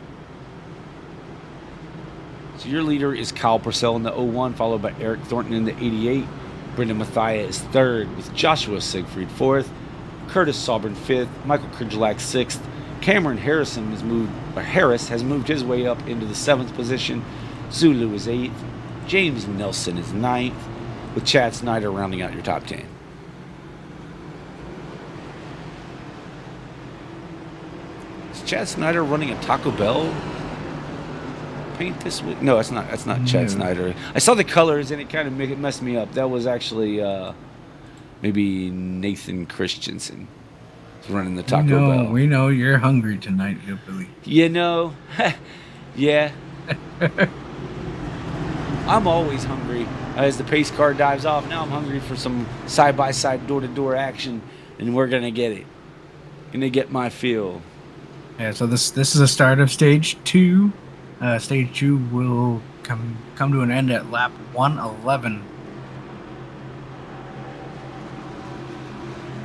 So your leader is Kyle Purcell in the 01, followed by Eric Thornton in the 88. Brendan Mathia is third, with Joshua Siegfried fourth, Curtis Sauber fifth, Michael Kridulak sixth. Cameron Harris has moved his way up into the 7th position. Zulu is 8th. James Nelson is 9th, with Chad Snyder rounding out your top 10. Is Chad Snyder running a Taco Bell paint this week? No, that's not Chad Snyder. I saw the colors and it kind of messed me up. That was actually maybe Nathan Christensen running the Taco Bell. We know you're hungry tonight, Billy. You know, yeah. I'm always hungry. As the pace car dives off, now I'm hungry for some side-by-side, door-to-door action, and we're going to get it. Going to get my fill. Yeah, so this is the start of Stage 2. Stage 2 will come to an end at lap 111.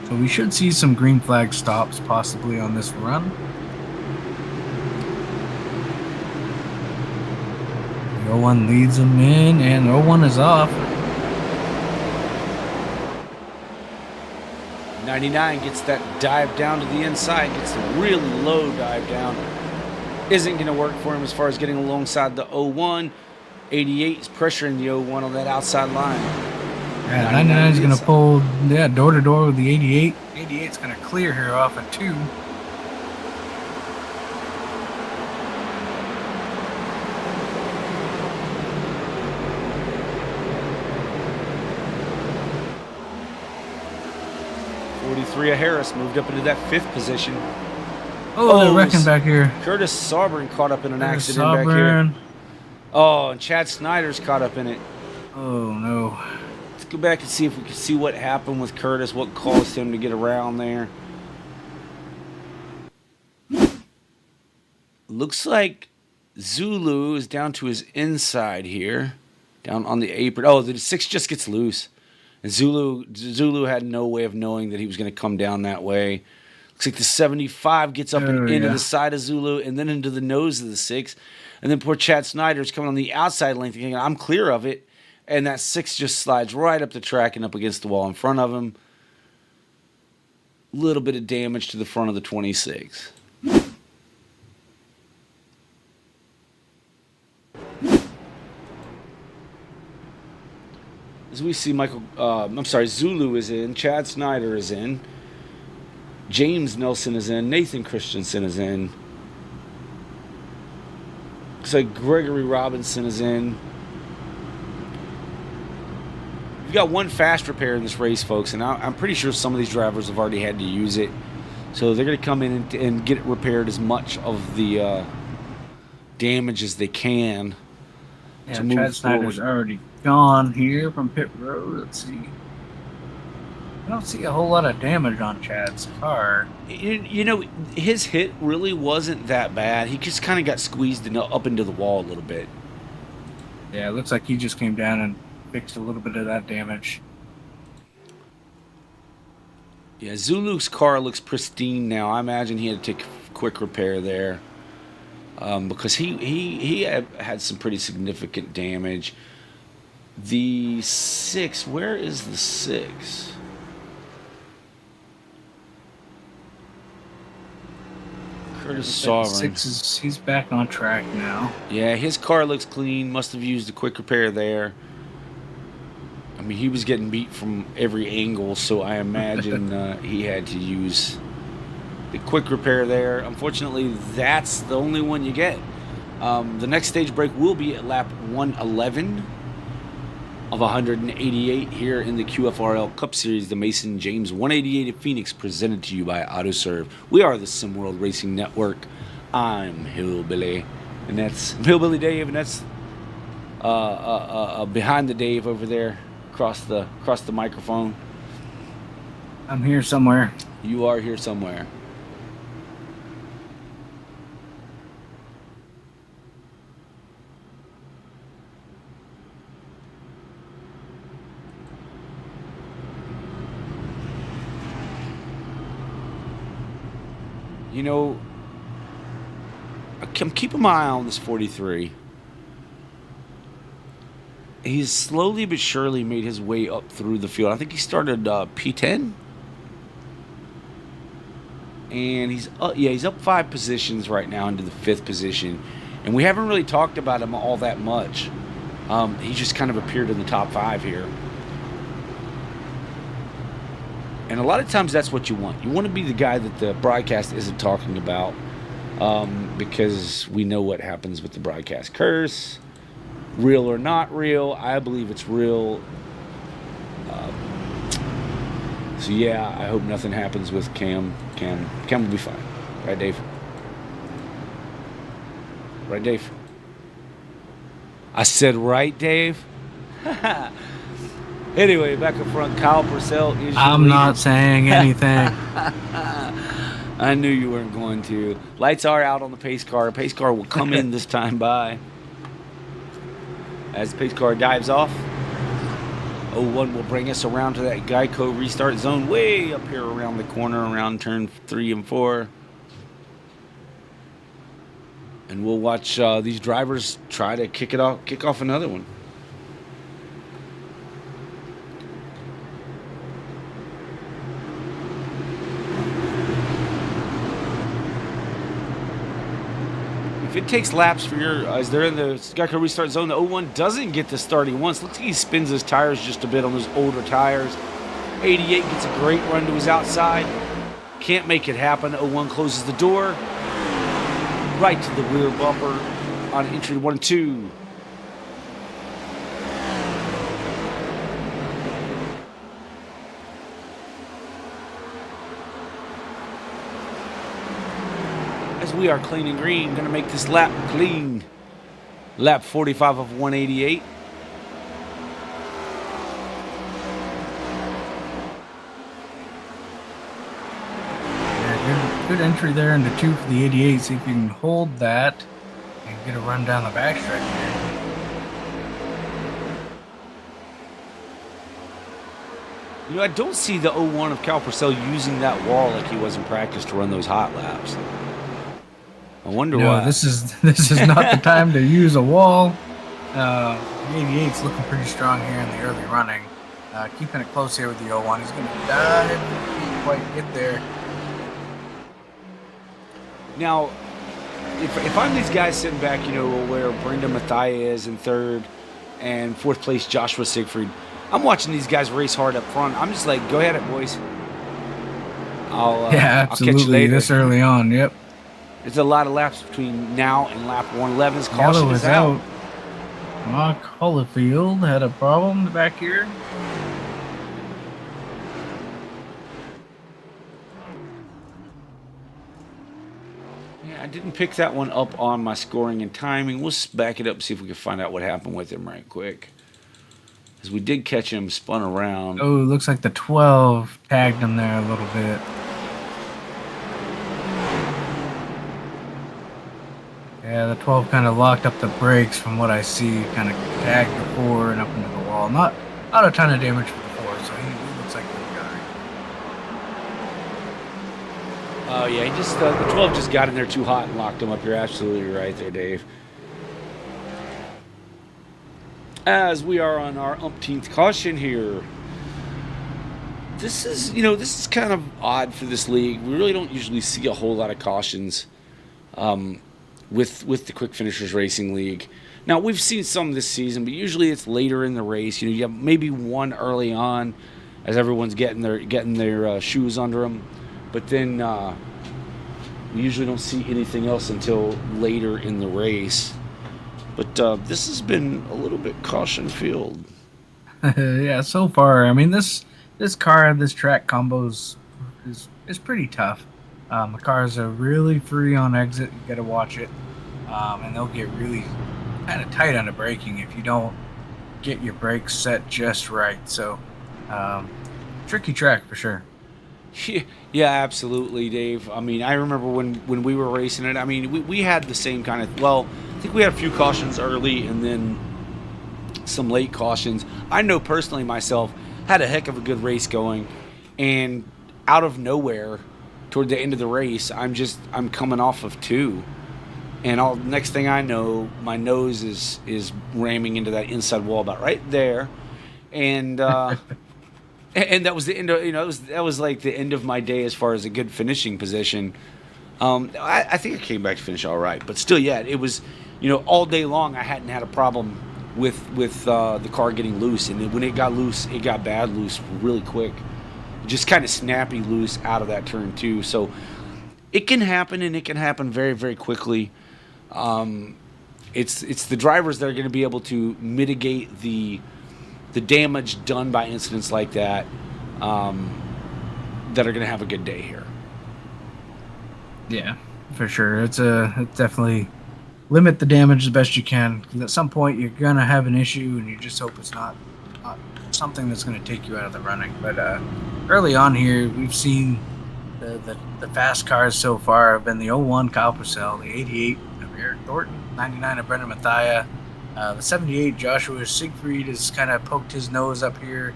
So we should see some green flag stops possibly on this run. The 01 leads them in, and 01 is off. 99 gets that dive down to the inside, gets a really low dive down. Isn't going to work for him as far as getting alongside the 01. 88 is pressuring the 01 on that outside line. Yeah, 99 99 is on the going to inside. pull, door to door with the 88. 88 is going to clear here off of 2. '43 of Harris moved up into that 5th position. Oh, they're wrecking back here. Curtis Sauber caught up in an There's accident back here. Sovereign. Oh, and Chad Snyder's caught up in it. Oh, no. Let's go back and see if we can see what happened with Curtis, what caused him to get around there. Looks like Zulu is down to his inside here, down on the apron. Oh, the 6 just gets loose. And Zulu had no way of knowing that he was going to come down that way. Looks like the 75 gets up and into the side of Zulu and then into the nose of the 6. And then poor Chad Snyder's coming on the outside lane thinking, I'm clear of it. And that 6 just slides right up the track and up against the wall in front of him. Little bit of damage to the front of the 26. As we see, Zulu is in, Chad Snyder is in, James Nelson is in, Nathan Christensen is in. Looks like Gregory Robinson is in. We've got one fast repair in this race, folks, and I'm pretty sure some of these drivers have already had to use it. So they're going to come in and get it repaired as much of the damage as they can. Yeah, Chad Snyder's already gone here from pit road. Let's see. I don't see a whole lot of damage on Chad's car. You know, his hit really wasn't that bad. He just kind of got squeezed up into the wall a little bit. Yeah, it looks like he just came down and fixed a little bit of that damage. Yeah, Zulu's car looks pristine now. I imagine he had to take a quick repair there. Because he had some pretty significant damage. The 6, where is the 6? Curtis Sovereign. 6 he's back on track now. Yeah, his car looks clean. Must have used a quick repair there. I mean, he was getting beat from every angle, so I imagine he had to use the quick repair there. Unfortunately, that's the only one you get. The next stage break will be at lap 111 of 188 here in the QFRL Cup Series, the Mason James 188 at Phoenix, presented to you by AutoServ. We are the SimWorld Racing Network. I'm Hillbilly, and that's Hillbilly Dave, and that's behind the Dave over there, across the microphone. I'm here somewhere. You are here somewhere. You know, I'm keeping my eye on this 43. He's slowly but surely made his way up through the field. I think he started P10. And he's up 5 positions right now into the 5th position. And we haven't really talked about him all that much. He just kind of appeared in the top 5 here. And a lot of times that's what you want. You want to be the guy that the broadcast isn't talking about, because we know what happens with the broadcast curse. Real or not real, I believe it's real. So yeah, I hope nothing happens with Cam. Cam will be fine. Right, Dave? Right, Dave? I said right, Dave? Anyway, back up front, Kyle Purcell is. I'm not saying anything. I knew you weren't going to. Lights are out on the pace car. Pace car will come in this time by. As the pace car dives off, 01 will bring us around to that Geico restart zone way up here around the corner, around turn 3 and 4. And we'll watch these drivers try to kick off another one. if it takes laps for your, as they're in the Geico restart zone, the 01 doesn't get to starting once. Looks like he spins his tires just a bit on those older tires. 88 gets a great run to his outside. Can't make it happen. 01 closes the door. Right to the rear bumper on entry 1 and 2. As we are clean and green, going to make this lap clean. Lap 45 of 188. Yeah, good entry there into 2 for the 88. See if you can hold that and get a run down the backstretch here. You know, I don't see the 01 of Cal Purcell using that wall like he was in practice to run those hot laps. I wonder why. This is not the time to use a wall. The 88's looking pretty strong here in the early running. Keeping it close here with the 01. He's going to dive. Can't quite get there. Now, if I'm these guys sitting back, you know, where Brendan Mathia is in third and fourth place Joshua Siegfried, I'm watching these guys race hard up front. I'm just like, go ahead, boys. I'll catch you later. This early on, yep. There's a lot of laps between now and lap 111's caution Yellow is out. Mark Hollifield had a problem back here. Yeah, I didn't pick that one up on my scoring and timing. We'll back it up and see if we can find out what happened with him right quick. Because we did catch him spun around. Oh, it looks like the 12 tagged him there a little bit. Yeah, the 12 kind of locked up the brakes from what I see. Kind of tagged the 4 and up into the wall. Not a ton of damage for the 4, so he looks like a good guy. Oh, yeah, he just the 12 just got in there too hot and locked him up. You're absolutely right there, Dave. As we are on our umpteenth caution here. This is kind of odd for this league. We really don't usually see a whole lot of cautions with the Quick Finishers Racing League. Now, we've seen some this season, but usually it's later in the race. You know, you have maybe one early on as everyone's getting their shoes under them. But then we usually don't see anything else until later in the race. But this has been a little bit caution-filled. Yeah, so far. I mean, this track combos is pretty tough. The cars are really free on exit. You got to watch it, and they'll get really kind of tight on the braking if you don't get your brakes set just right. So, tricky track for sure. Yeah, absolutely, Dave. I mean, I remember when we were racing it. I mean, we had the same kind of. Well, I think we had a few cautions early, and then some late cautions. I know personally myself had a heck of a good race going, and out of nowhere, toward the end of the race, I'm coming off of 2, and next thing I know, my nose is ramming into that inside wall about right there, and and that was the end of that was like the end of my day as far as a good finishing position. I think I came back to finish all right, but still, yeah, it was all day long I hadn't had a problem with the car getting loose, and when it got loose, it got bad loose really quick. Just kind of snappy loose out of that turn too. So it can happen, and it can happen very, very quickly. It's the drivers that are going to be able to mitigate the damage done by incidents like that that are going to have a good day here. Yeah, for sure. It's definitely limit the damage the best you can, because at some point you're going to have an issue, and you just hope it's not something that's going to take you out of the running. But early on here, we've seen the fast cars so far have been the 01 Kyle Purcell, the 88 of Eric Thornton, 99 of Brendan Mathia, the 78 Joshua Siegfried has kind of poked his nose up here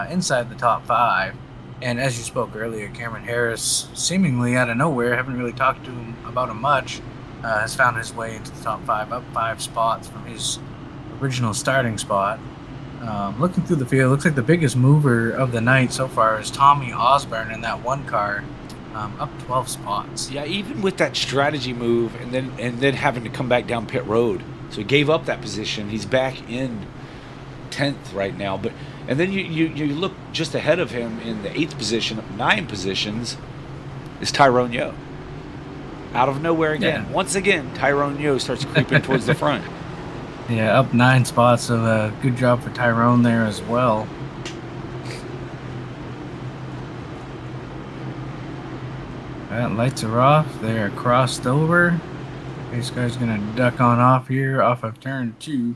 inside the top 5. And as you spoke earlier, Cameron Harris, seemingly out of nowhere, haven't really talked to him about him much, has found his way into the top 5, up 5 spots from his original starting spot. Looking through the field, looks like the biggest mover of the night so far is Tommy Osborne in that one car. up 12 spots. Yeah, even with that strategy move, and then having to come back down pit road, so he gave up that position. He's back in 10th right now, and then you look just ahead of him in the 8th position, up 9 positions, is Tyrone Yo. Out of nowhere again. Yeah. Once again, Tyrone Yo starts creeping towards the front. Yeah, up 9 spots, so good job for Tyrone there as well. Lights are off. They're crossed over. This guy's going to duck on off here off of turn 2.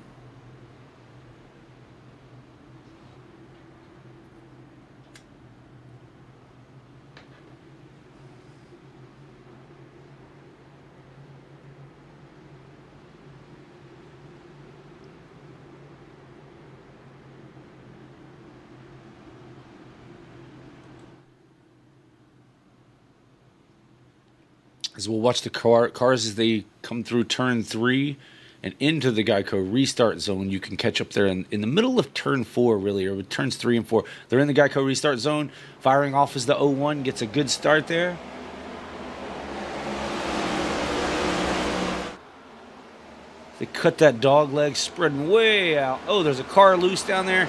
As we'll watch the cars as they come through turn 3 and into the Geico restart zone. You can catch up there in the middle of turn 4, really, or with turns 3 and 4. They're in the Geico restart zone. Firing off as the 01 gets a good start there. They cut that dog leg, spreading way out. Oh, there's a car loose down there.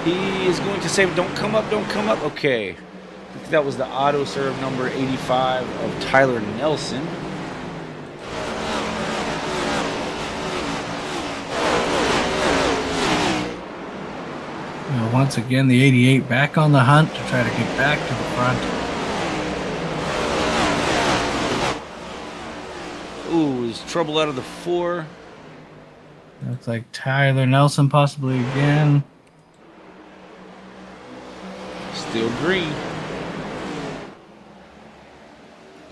He is going to say, don't come up, don't come up. Okay. I think that was the AutoServ number 85 of Tyler Nelson. Once again, the 88 back on the hunt to try to get back to the front. Ooh, there's trouble out of the 4. Looks like Tyler Nelson possibly again. Still green.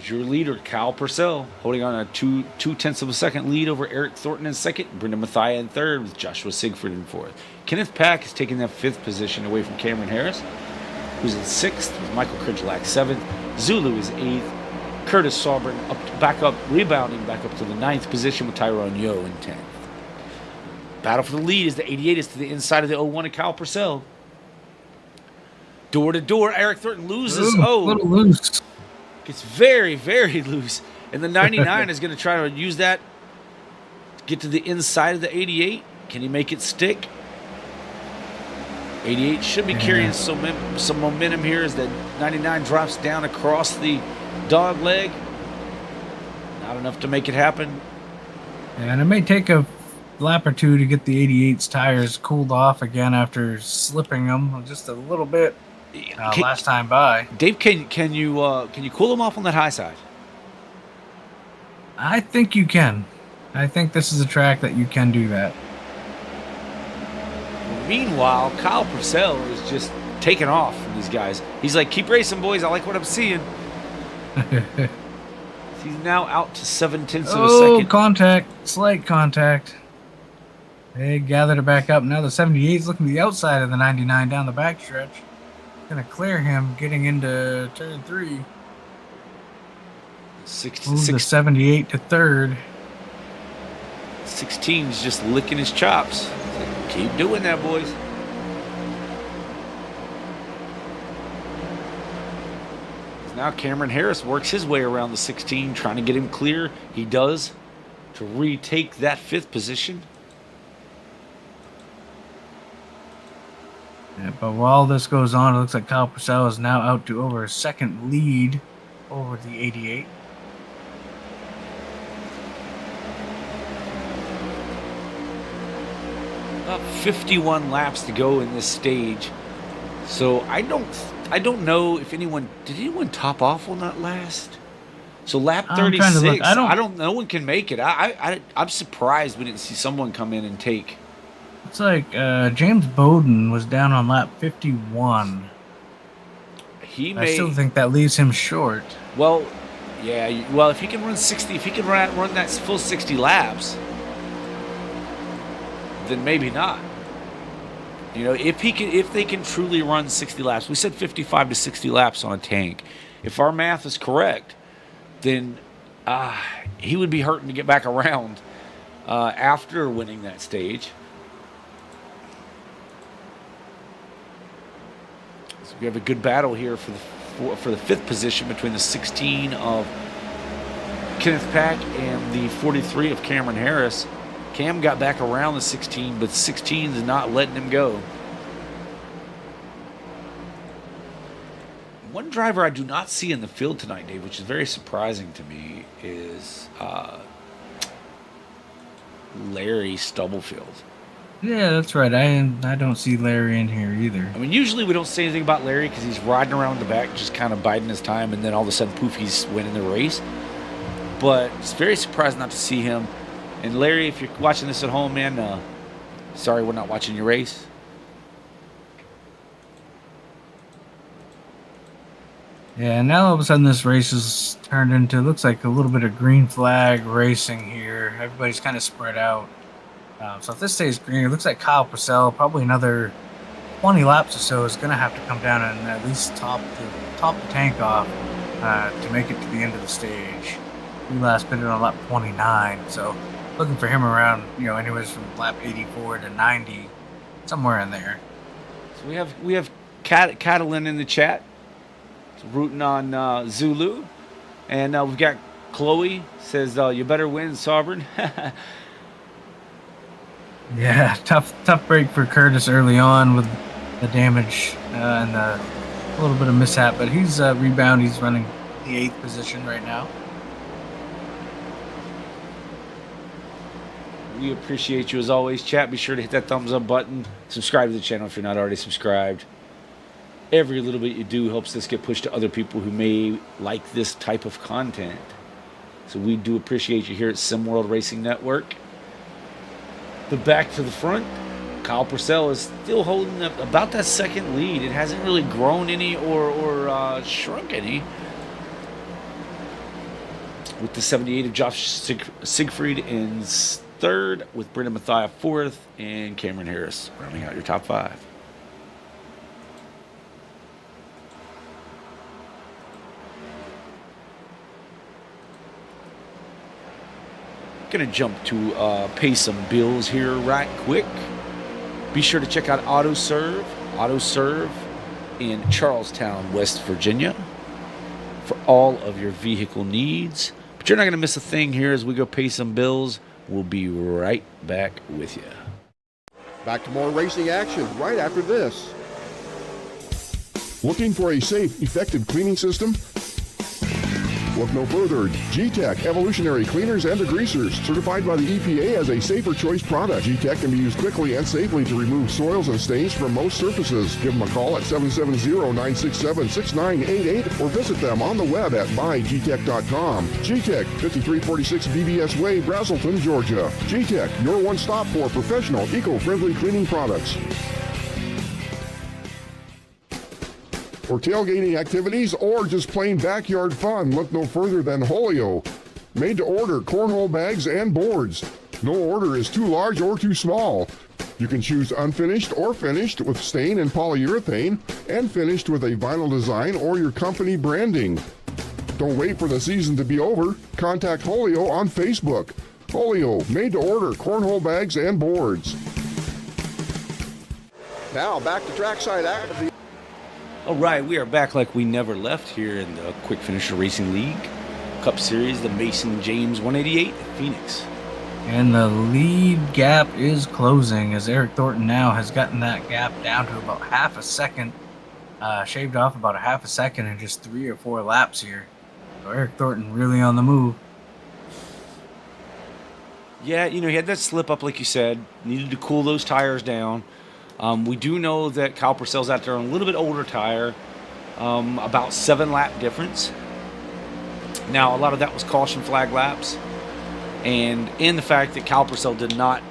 Your leader, Kyle Purcell, holding on a 2/10 of a second lead over Eric Thornton in second, Brendan Mathia in third, with Joshua Sigford in fourth. Kenneth Pack is taking that 5th position away from Cameron Harris, who's in 6th, with Michael Kridgelak 7th. Zulu is 8th. Curtis Saubrin rebounding back up to the 9th position with Tyrone Yo in 10th. Battle for the lead as the 88 is to the inside of the 01 of Kyle Purcell. Door to door, Eric Thornton loses. A little loose. Gets very, very loose. And the 99 is going to try to use that to get to the inside of the 88. Can he make it stick? 88 should be carrying some momentum here as the 99 drops down across the dog leg. Not enough to make it happen. And it may take a lap or two to get the 88's tires cooled off again after slipping them just a little bit. Last time by. Dave, can you cool them off on that high side? I think you can. I think this is a track that you can do that. Meanwhile, Kyle Purcell is just taking off from these guys. He's like, keep racing, boys. I like what I'm seeing. He's now out to 7/10 of a second. Contact. Slight contact. They gathered it back up. Now the 78 is looking to the outside of the 99 down the backstretch. Going to clear him getting into turn 3. Move the 78 to 3rd. 16 is just licking his chops. Like, keep doing that, boys. Now Cameron Harris works his way around the 16, trying to get him clear. He does, to retake that 5th position. Yeah, but while this goes on, it looks like Kyle Purcell is now out to over a second lead over the 88. About 51 laps to go in this stage. So I don't know if anyone top off on that last. So lap 36. No one can make it. I'm surprised we didn't see someone come in and take. It's like James Bowden was down on lap 51. I still think that leaves him short. Well, yeah. Well, if he can run 60, if he can run that full 60 laps, then maybe not. You know, if they can truly run 60 laps. We said 55 to 60 laps on a tank. If our math is correct, then he would be hurting to get back around after winning that stage. So we have a good battle here for for the 5th position between the 16 of Kenneth Pack and the 43 of Cameron Harris. Cam got back around the 16, but 16 is not letting him go. One driver I do not see in the field tonight, Dave, which is very surprising to me, is Larry Stubblefield. Yeah, that's right. I don't see Larry in here either. I mean, usually we don't say anything about Larry because he's riding around the back, just kind of biding his time, and then all of a sudden, poof, he's winning the race. But it's very surprising not to see him. And Larry, if you're watching this at home, man, sorry we're not watching your race. Yeah, now all of a sudden this race has turned into, looks like a little bit of green flag racing here. Everybody's kind of spread out. So if this stays green, it looks like Kyle Purcell, probably another 20 laps or so, is going to have to come down and at least top the tank off to make it to the end of the stage. He last pitted on lap 29, so looking for him around, anyways from lap 84 to 90, somewhere in there. So we have Catalin in the chat, rooting on Zulu, and we've got Chloe says you better win, Sovereign. Yeah, tough break for Curtis early on with the damage and a little bit of mishap, but he's rebound. He's running the 8th position right now. We appreciate you as always, chat. Be sure to hit that thumbs up button. Subscribe to the channel if you're not already subscribed. Every little bit you do helps this get pushed to other people who may like this type of content. So we do appreciate you here at SimWorld Racing Network. The back to the front, Kyle Purcell is still holding up about that second lead. It hasn't really grown any or shrunk any. With the 78 of Josh Siegfried in 3rd, with Brendan Mathia 4th, and Cameron Harris rounding out your top 5. Gonna jump to pay some bills here right quick. Be sure to check out AutoServ in Charlestown, West Virginia, for all of your vehicle needs. But you're not gonna miss a thing here as we go pay some bills. We'll be right back with you. Back to more racing action right after this. Looking for a safe, effective cleaning system? Look no further. G-Tech Evolutionary Cleaners and Degreasers, certified by the EPA as a safer choice product. G-Tech can be used quickly and safely to remove soils and stains from most surfaces. Give them a call at 770-967-6988 or visit them on the web at mygtech.com. G-Tech, 5346 BBS Way, Brazelton, Georgia. G-Tech, your one stop for professional, eco-friendly cleaning products. For tailgating activities or just plain backyard fun, look no further than Holio. Made to order cornhole bags and boards. No order is too large or too small. You can choose unfinished or finished with stain and polyurethane, and finished with a vinyl design or your company branding. Don't wait for the season to be over. Contact Holio on Facebook. Holio, made to order cornhole bags and boards. Now back to trackside activity. All right, we are back like we never left here in the Quick Finisher Racing League Cup Series, the Mason James 188 Phoenix. And the lead gap is closing as Eric Thornton now has gotten that gap down to about half a second, shaved off about a half a second in just 3 or 4 laps here. So Eric Thornton really on the move. Yeah, he had that slip up like you said, needed to cool those tires down. We do know that Kyle Purcell's out there on a little bit older tire, about 7 lap difference. Now, a lot of that was caution flag laps, and in the fact that Kyle Purcell did not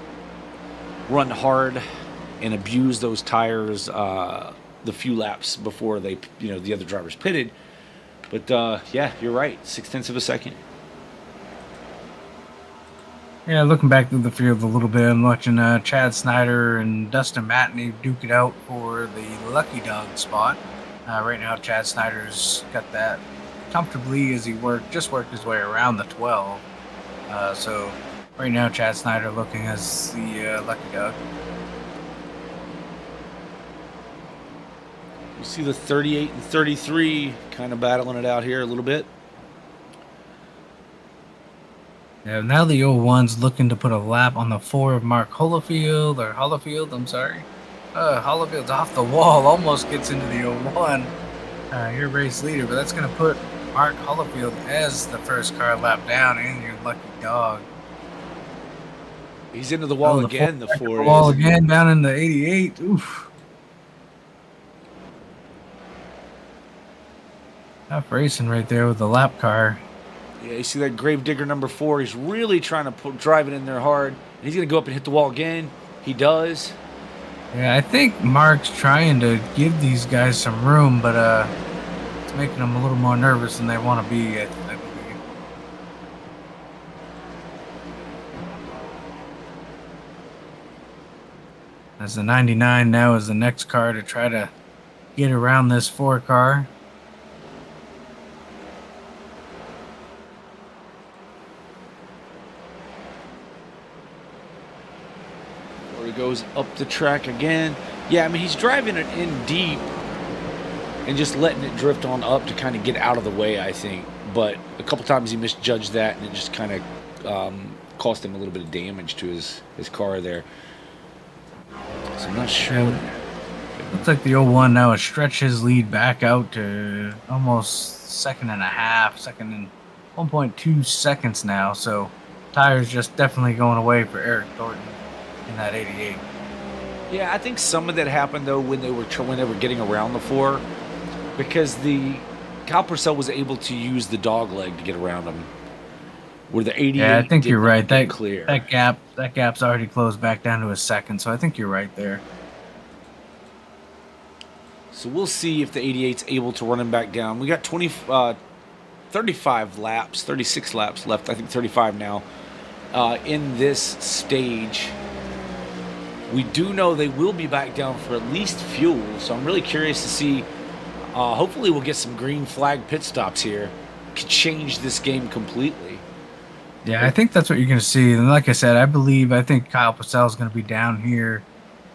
run hard and abuse those tires the few laps before they, the other drivers pitted. But yeah, you're right, 0.6 of a second. Yeah, looking back through the field a little bit, I'm watching Chad Snyder and Dustin Matney duke it out for the Lucky Dog spot. Right now, Chad Snyder's got that comfortably as he just worked his way around the 12. So right now, Chad Snyder looking as the Lucky Dog. You see the 38 and 33 kind of battling it out here a little bit. Yeah, now the 01's looking to put a lap on the 4 of Mark Holofield, I'm sorry. Holofield's off the wall, almost gets into the 01. Your race leader, but that's going to put Mark Holofield as the first car lap down and your lucky dog. He's into the wall again, the 4 is. Wall again, down in the 88. Oof. Tough racing right there with the lap car. Yeah, you see that Gravedigger number 4. He's really trying to drive it in there hard. And he's going to go up and hit the wall again. He does. Yeah, I think Mark's trying to give these guys some room, but it's making them a little more nervous than they want to be, I believe. As the 99 now is the next car to try to get around this 4 car. Goes up the track again. Yeah, I mean, he's driving it in deep and just letting it drift on up to kind of get out of the way, I think. But a couple times he misjudged that, and it just kind of cost him a little bit of damage to his car there. So I'm not sure. Looks like the 01 now has stretched his lead back out to almost second and 1.2 seconds now. So tires just definitely going away for Eric Thornton in that 88. Yeah, I think some of that happened though when they were getting around the 4, because the Kyle Purcell was able to use the dog leg to get around him, where the 88. Yeah, I think you're right. That gap's already closed back down to a second, so I think you're right there. So we'll see if the 88's able to run him back down. We got 36 laps left. I think 35 now in this stage. We do know they will be back down for at least fuel, so I'm really curious to see. Hopefully we'll get some green flag pit stops here. Could change this game completely. Yeah, I think that's what you're going to see. And like I said, I think Kyle Purcell is going to be down here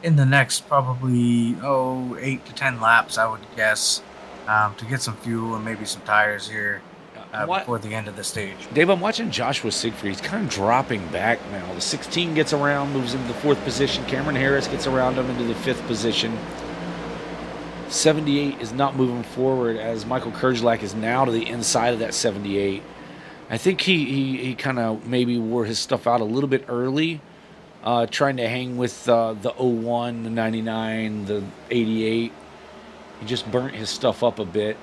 in the next probably 8 to 10 laps, I would guess, to get some fuel and maybe some tires here before the end of the stage. Dave, I'm watching Joshua Siegfried. He's kind of dropping back now. The 16 gets around, moves into the 4th position. Cameron Harris gets around him into the 5th position. 78 is not moving forward, as Michael Kerjlak is now to the inside of that 78. I think he kind of maybe wore his stuff out a little bit early, trying to hang with the 01, the 99, the 88. He just burnt his stuff up a bit.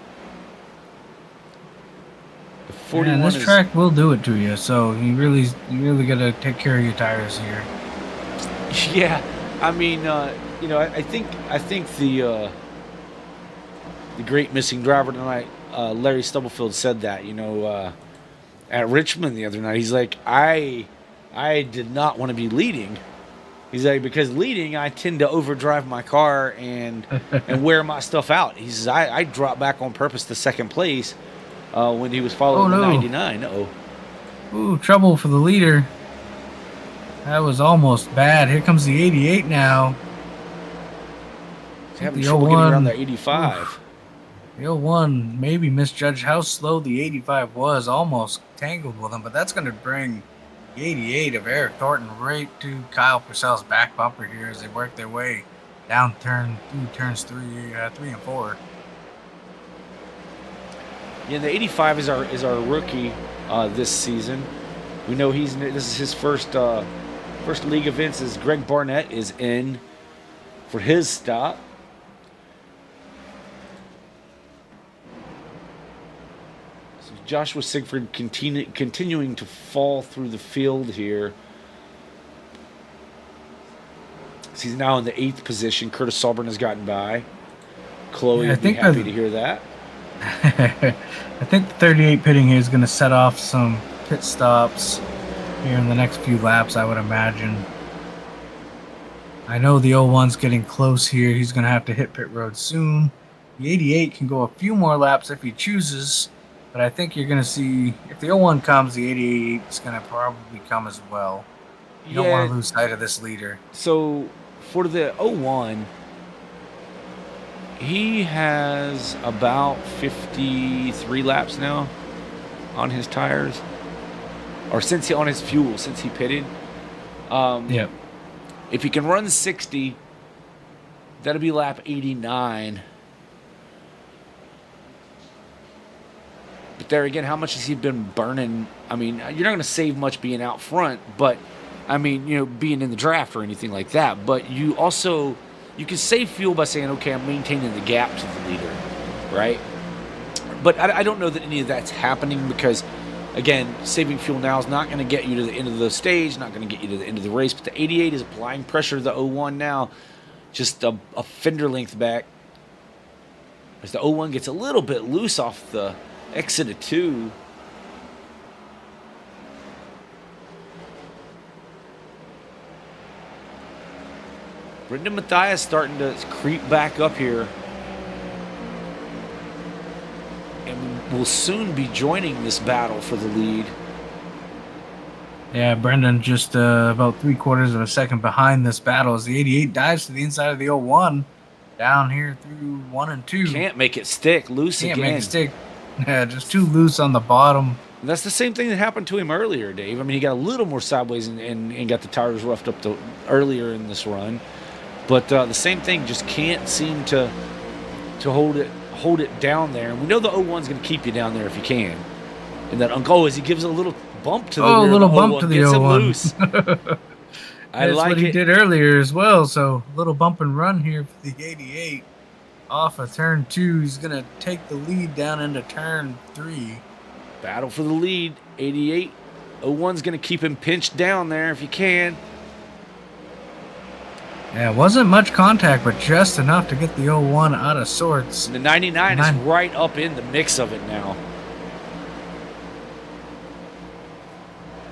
Yeah, this track will do it to you, so you really got to take care of your tires here. Yeah, I mean, I think the great missing driver tonight, Larry Stubblefield, said that, at Richmond the other night. He's like, I did not want to be leading. He's like, because leading, I tend to overdrive my car and wear my stuff out. He says, I dropped back on purpose to second place when he was following the 99. Uh-oh. Ooh, trouble for the leader. That was almost bad. Here comes the 88 now. He's having trouble getting around the 85. Oof. The 01 maybe misjudged how slow the 85 was, almost tangled with him, but that's going to bring the 88 of Eric Thornton right to Kyle Purcell's back bumper here as they work their way down turns 3 and 4. Yeah, the 85 is our rookie this season. We know this is his first league events, as Greg Barnett is in for his stop. So Joshua Siegfried continuing to fall through the field here. So he's now in the 8th position. Curtis Salburn has gotten by. Chloe would be happy to hear that. I think the 38 pitting here is going to set off some pit stops here in the next few laps, I would imagine. I know the 01's getting close here. He's going to have to hit pit road soon. The 88 can go a few more laps if he chooses, but I think you're going to see, if the 01 comes, the 88 is going to probably come as well. You don't want to lose sight of this leader. So for the 01, He has about 53 laps now on his tires, or on his fuel since he pitted. Yep. If he can run 60, that'll be lap 89. But there again, how much has he been burning? I mean, you're not going to save much being out front, but I mean, being in the draft or anything like that. But you can save fuel by saying, okay, I'm maintaining the gap to the leader, right? But I don't know that any of that's happening because, again, saving fuel now is not going to get you to the end of the stage, not going to get you to the end of the race. But the 88 is applying pressure to the 01 now, just a fender length back. As the 01 gets a little bit loose off the exit of 2. Brendan Mathias starting to creep back up here. And will soon be joining this battle for the lead. Yeah, Brendan just about 3/4 of a second behind this battle as the 88 dives to the inside of the 01. Down here through 1 and 2. Can't make it stick. Loose Can't again. make it stick. Yeah, just too loose on the bottom. And that's the same thing that happened to him earlier, Dave. I mean, he got a little more sideways and got the tires roughed up earlier in this run. But the same thing, just can't seem to hold it down there. And we know the 01's going to keep you down there if you can. And that as he gives a little bump to the rear, a little the bump 01 to the gets him 01. loose. I That's like what he it. did earlier as well. So a little bump and run here for the 88. Off of turn 2, he's going to take the lead down into turn 3. Battle for the lead. 88. 01's going to keep him pinched down there if you can. Yeah, it wasn't much contact, but just enough to get the 01 out of sorts. And the 99 is right up in the mix of it now.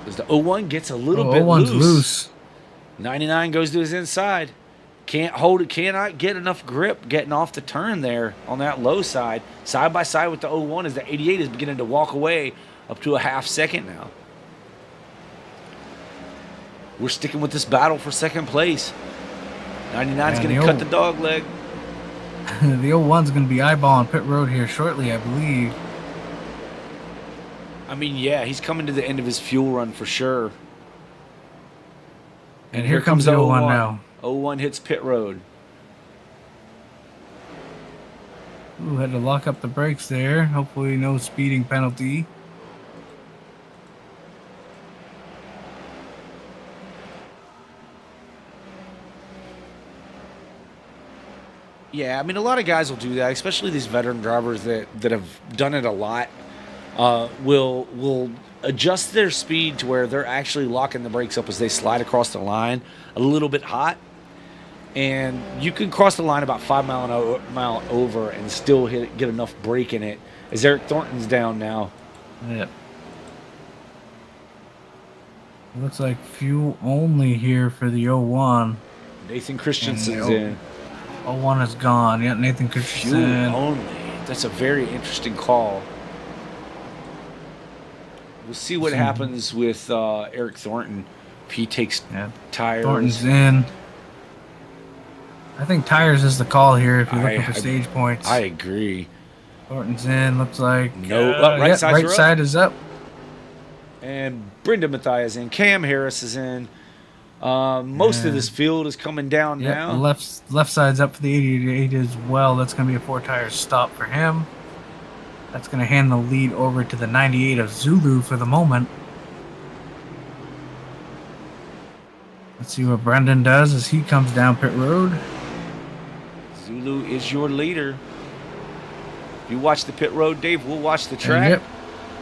As the 01 gets a little bit 01's loose. 99 goes to his inside. Can't hold it, cannot get enough grip getting off the turn there on that low side. Side by side with the 01 as the 88 is beginning to walk away up to a half second now. We're sticking with this battle for second place. 99's going to cut the dog leg. The 01's going to be eyeballing pit road here shortly, I believe. I mean, yeah, he's coming to the end of his fuel run for sure. And here comes the 01 now. 01 hits pit road. Ooh, had to lock up the brakes there. Hopefully no speeding penalty. Yeah, I mean, a lot of guys will do that, especially these veteran drivers that have done it a lot. Will adjust their speed to where they're actually locking the brakes up as they slide across the line a little bit hot. And you can cross the line about 5 mile over and still get enough brake in it. As Eric Thornton's down now. Yep. Looks like fuel only here for the 01. Nathan Christensen's in. 01 is gone. Yeah, Nathan Christensen. Fuel only. That's a very interesting call. We'll see what happens with Eric Thornton if he takes tires. Thornton's in. I think tires is the call here if you're looking for stage points. I agree. Thornton's in. Looks like right side is up. And Brendan Mathias in. Cam Harris is in. Most of this field is coming down now. Left side's up for the 88 as well. That's going to be a 4-tire stop for him. That's going to hand the lead over to the 98 of Zulu for the moment. Let's see what Brendan does as he comes down pit road. Zulu is your leader. If you watch the pit road, Dave, we'll watch the track. Yep.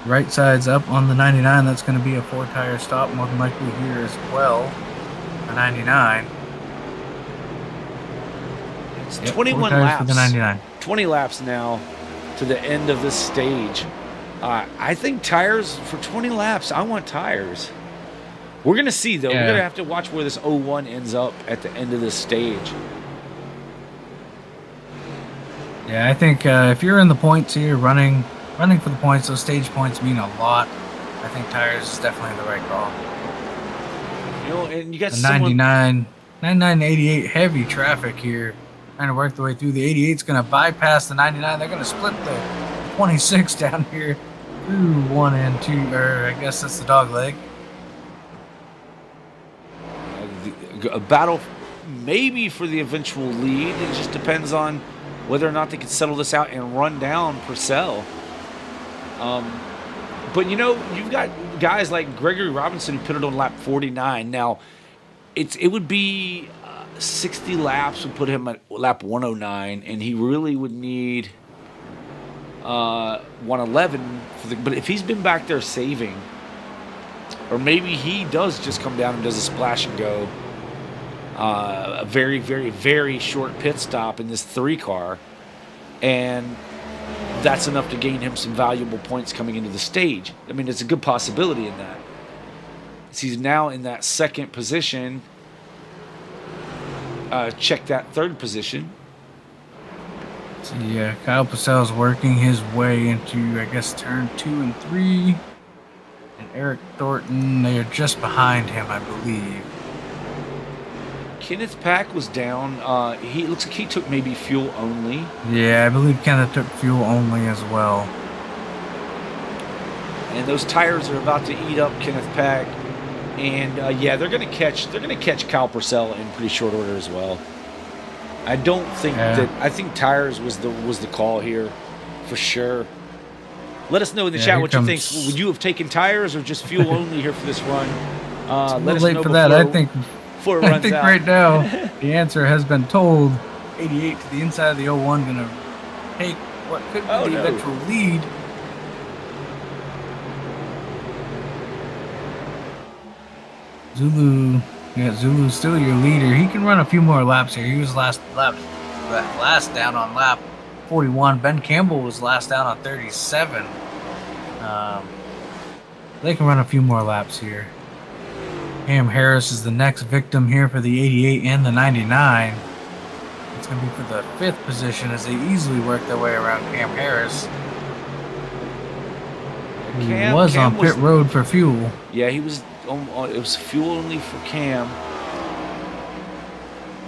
Right side's up on the 99. That's going to be a 4-tire stop, more than likely here as well. The 99. It's 21 laps. For the 99. 20 laps now to the end of this stage. I think tires for 20 laps. I want tires. We're going to see, though. We're going to have to watch where this 01 ends up at the end of this stage. Yeah, I think if you're in the points here, running for the points, those stage points mean a lot. I think tires is definitely the right call. You know, and you got the 99, 88 heavy traffic here. trying to work their way through. The 88's going to bypass the 99. They're going to split the 26 down here through 1 and 2, or I guess that's the dog leg. A battle maybe for the eventual lead. It just depends on whether or not they can settle this out and run down Purcell. But you know, you've got guys like Gregory Robinson who pitted on lap 49. Now, it would be 60 laps would put him at lap 109, and he really would need 111 but if he's been back there saving, or maybe he does just come down and does a splash and go, a very, very, very short pit stop in this 3 car, and that's enough to gain him some valuable points coming into the stage. I mean, it's a good possibility in that. So he's now in that 2nd position. Check that 3rd position. So yeah, Kyle Purcell's working his way into, I guess, turn 2 and 3. And Eric Thornton, they are just behind him, I believe. Kenneth Pack was down. He looks like he took maybe fuel only. Yeah, I believe Kenneth took fuel only as well. And those tires are about to eat up Kenneth Pack. And yeah, they're gonna catch Kyle Purcell in pretty short order as well. I don't think I think tires was the call here for sure. Let us know in the chat what you think. Would you have taken tires or just fuel only here for this run? Let us know for that. I think out. Right now the answer has been told. 88 to the inside of the 01, going to take what could be the eventual lead. Zulu's still your leader. He can run a few more laps here. He was last down on lap 41. Ben Campbell was last down on 37. They can run a few more laps here. Cam Harris is the next victim here for the 88 and the 99. It's going to be for the 5th position as they easily work their way around Cam Harris. He was on pit road for fuel. Yeah, he was. It was fuel only for Cam.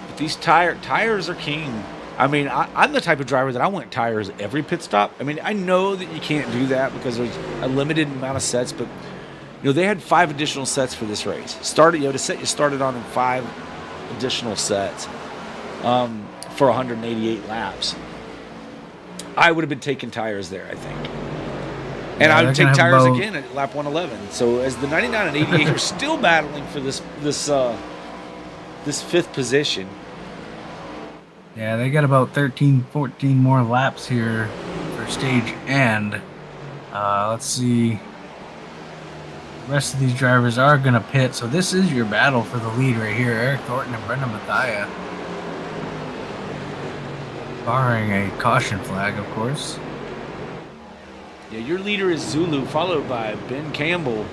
But these tires are king. I mean, I'm the type of driver that I want tires every pit stop. I mean, I know that you can't do that because there's a limited amount of sets, but you know, they had 5 additional sets for this race. To set you started on in 5 additional sets for 188 laps. I would have been taking tires there, I think. And I would take tires again at lap 111. So as the 99 and 88 are still battling for this 5th position. Yeah, they got about 13, 14 more laps here for stage end. Let's see. The rest of these drivers are going to pit, so this is your battle for the lead right here. Eric Thornton and Brendan Mathia. Barring a caution flag, of course. Yeah, your leader is Zulu, followed by Ben Campbell.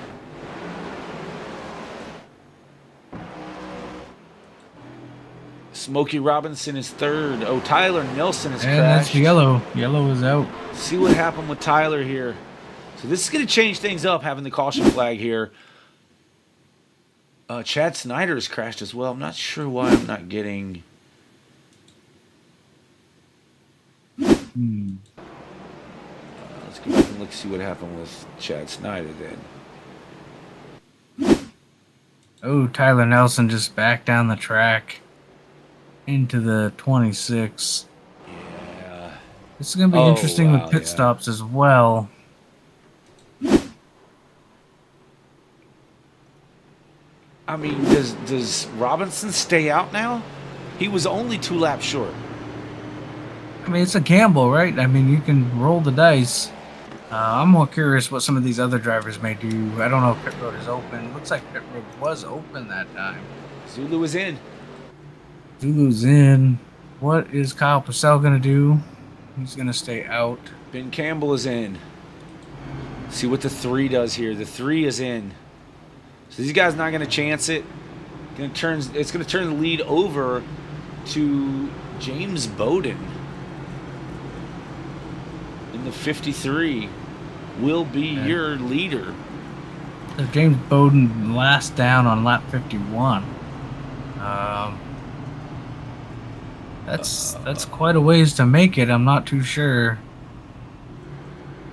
Smokey Robinson is 3rd. Oh, Tyler Nelson is crashed. That's yellow. Yellow is out. See what happened with Tyler here. So this is going to change things up, having the caution flag here. Chad Snyder has crashed as well. I'm not sure why I'm not getting... Let's go back and look, see what happened with Chad Snyder then. Oh, Tyler Nelson just back down the track into the 26. Yeah. This is going to be interesting with pit stops as well. I mean, does Robinson stay out now? He was only 2 laps short. I mean, it's a gamble, right? I mean, you can roll the dice. I'm more curious what some of these other drivers may do. I don't know if pit road is open. Looks like pit road was open that time. Zulu is in. Zulu's in. What is Kyle Purcell going to do? He's going to stay out. Ben Campbell is in. See what the 3 does here. The 3 is in. So these guys not going to chance it. It's going to turn the lead over to James Bowden. In the 53 will be your leader. So James Bowden last down on lap 51. That's quite a ways to make it. I'm not too sure.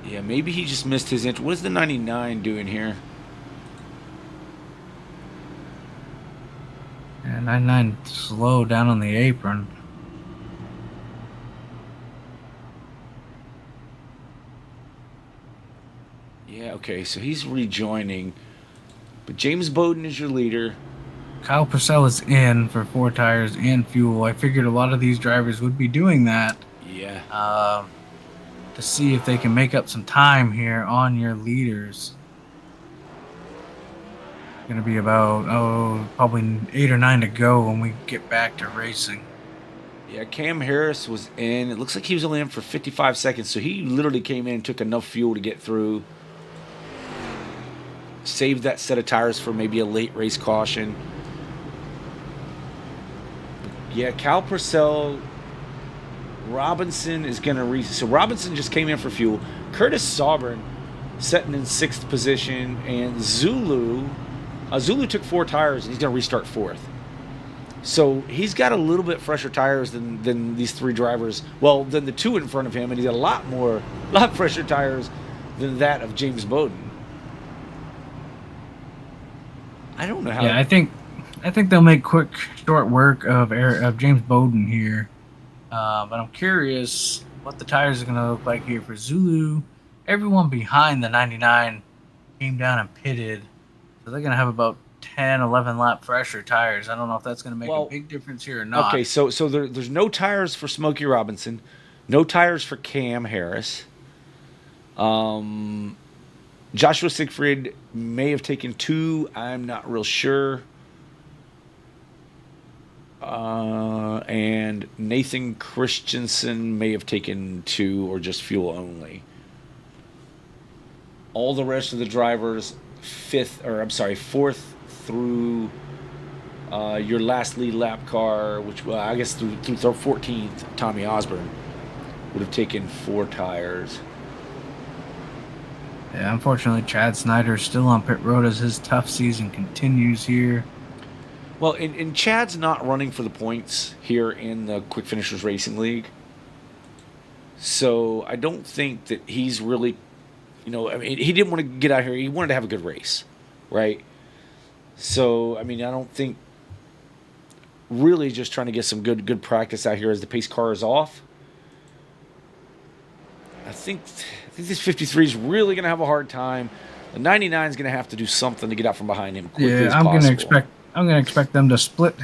Yeah, maybe he just missed his entry. What is the 99 doing here? Yeah, 99 slow down on the apron. Yeah, okay, so he's rejoining. But James Bowden is your leader. Kyle Purcell is in for 4 tires and fuel. I figured a lot of these drivers would be doing that. Yeah. To see if they can make up some time here on your leaders. Going to be about, probably 8 or 9 to go when we get back to racing. Yeah, Cam Harris was in. It looks like he was only in for 55 seconds, so he literally came in and took enough fuel to get through. Saved that set of tires for maybe a late race caution. Yeah, Cal Purcell, Robinson is going to so Robinson just came in for fuel. Curtis Sauber sitting in 6th position, and Zulu took 4 tires and he's going to restart 4th. So he's got a little bit fresher tires than these 3 drivers. Well, than the 2 in front of him, and he's got a lot fresher tires than that of James Bowden. I don't know how. Yeah, I think they'll make quick, short work of James Bowden here. But I'm curious what the tires are going to look like here for Zulu. Everyone behind the 99 came down and pitted. So they're going to have about 10, 11 lap fresher tires. I don't know if that's going to make a big difference here or not. Okay, so there's no tires for Smokey Robinson. No tires for Cam Harris. Joshua Siegfried may have taken 2. I'm not real sure. And Nathan Christensen may have taken 2 or just fuel only. All the rest of the drivers, 4th through your last lead lap car, which I guess through 14th, Tommy Osborne would have taken 4 tires. Yeah, unfortunately, Chad Snyder is still on pit road as his tough season continues here. Well, and Chad's not running for the points here in the Quick Finishers Racing League. So I don't think that he's really, I mean, he didn't want to get out here. He wanted to have a good race, right? So, I mean, I don't think really just trying to get some good practice out here as the pace car is off. I think this 53 is really going to have a hard time. The 99 is going to have to do something to get out from behind him quickly as possible. I'm going to expect them to split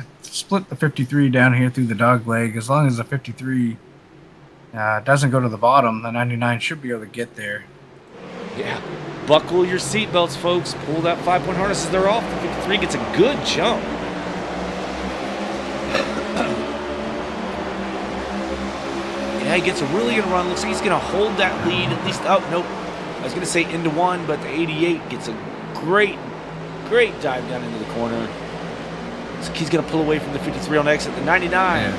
the 53 down here through the dog leg. As long as the 53 doesn't go to the bottom, the 99 should be able to get there. Yeah. Buckle your seatbelts, folks. Pull that 5-point harness as they're off. The 53 gets a good jump. Yeah, he gets a really good run. Looks like he's going to hold that lead at least. Oh, nope. I was going to say into 1, but the 88 gets a great dive down into the corner. So he's going to pull away from the 53 on exit. The 99,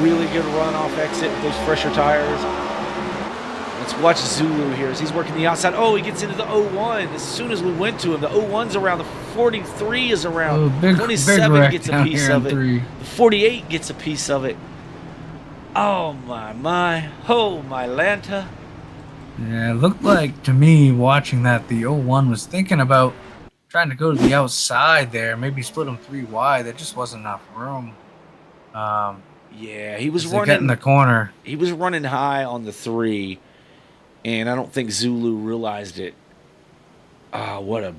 really good run off exit with those fresher tires. Let's watch Zulu here as he's working the outside. Oh, he gets into the 01 as soon as we went to him. The 01's around. The 43 is around. 27 gets a piece of it. The 48 gets a piece of it. Oh, my. Oh, my Lanta. Yeah, it looked like to me watching that the 01 was thinking about trying to go to the outside there, maybe split them 3 wide. There just wasn't enough room. Yeah, he was running in the corner. He was running high on the 3, and I don't think Zulu realized it. Ah, what a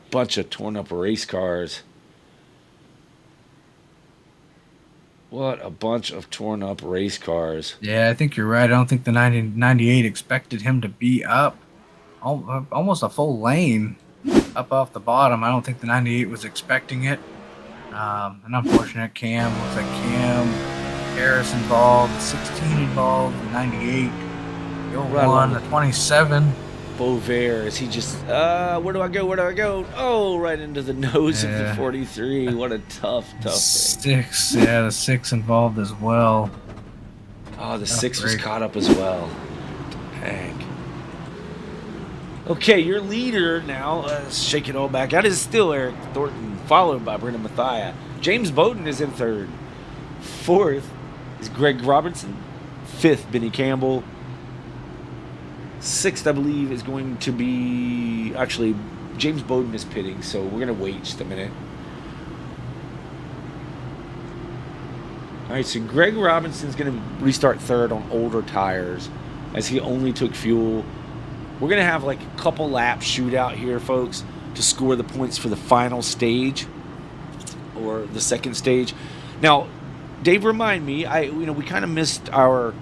bunch of torn up race cars. What a bunch of torn up race cars. Yeah, I think you're right. I don't think the 98 expected him to be up almost a full lane up off the bottom. I don't think the 98 was expecting it. An unfortunate Cam. Looks like Cam Harris involved, 16 involved, the 98, the 01, the 27. Beauvais, as he just, where do I go? Oh, right into the nose of the 43. What a tough race. 6, the 6 involved as well. Oh, the 6 was caught up as well. Dang. Okay, your leader now, let's shake it all back out, is still Eric Thornton, followed by Brendan Mathia. James Bowden is in 3rd. 4th is Greg Robinson. 5th, Benny Campbell. 6th, I believe, is going to be... Actually, James Bowden is pitting, so we're going to wait just a minute. All right, so Greg Robinson's going to restart 3rd on older tires as he only took fuel. We're going to have like a couple lap shootout here, folks, to score the points for the final stage or the second stage. Now, Dave, remind me, we kind of missed our...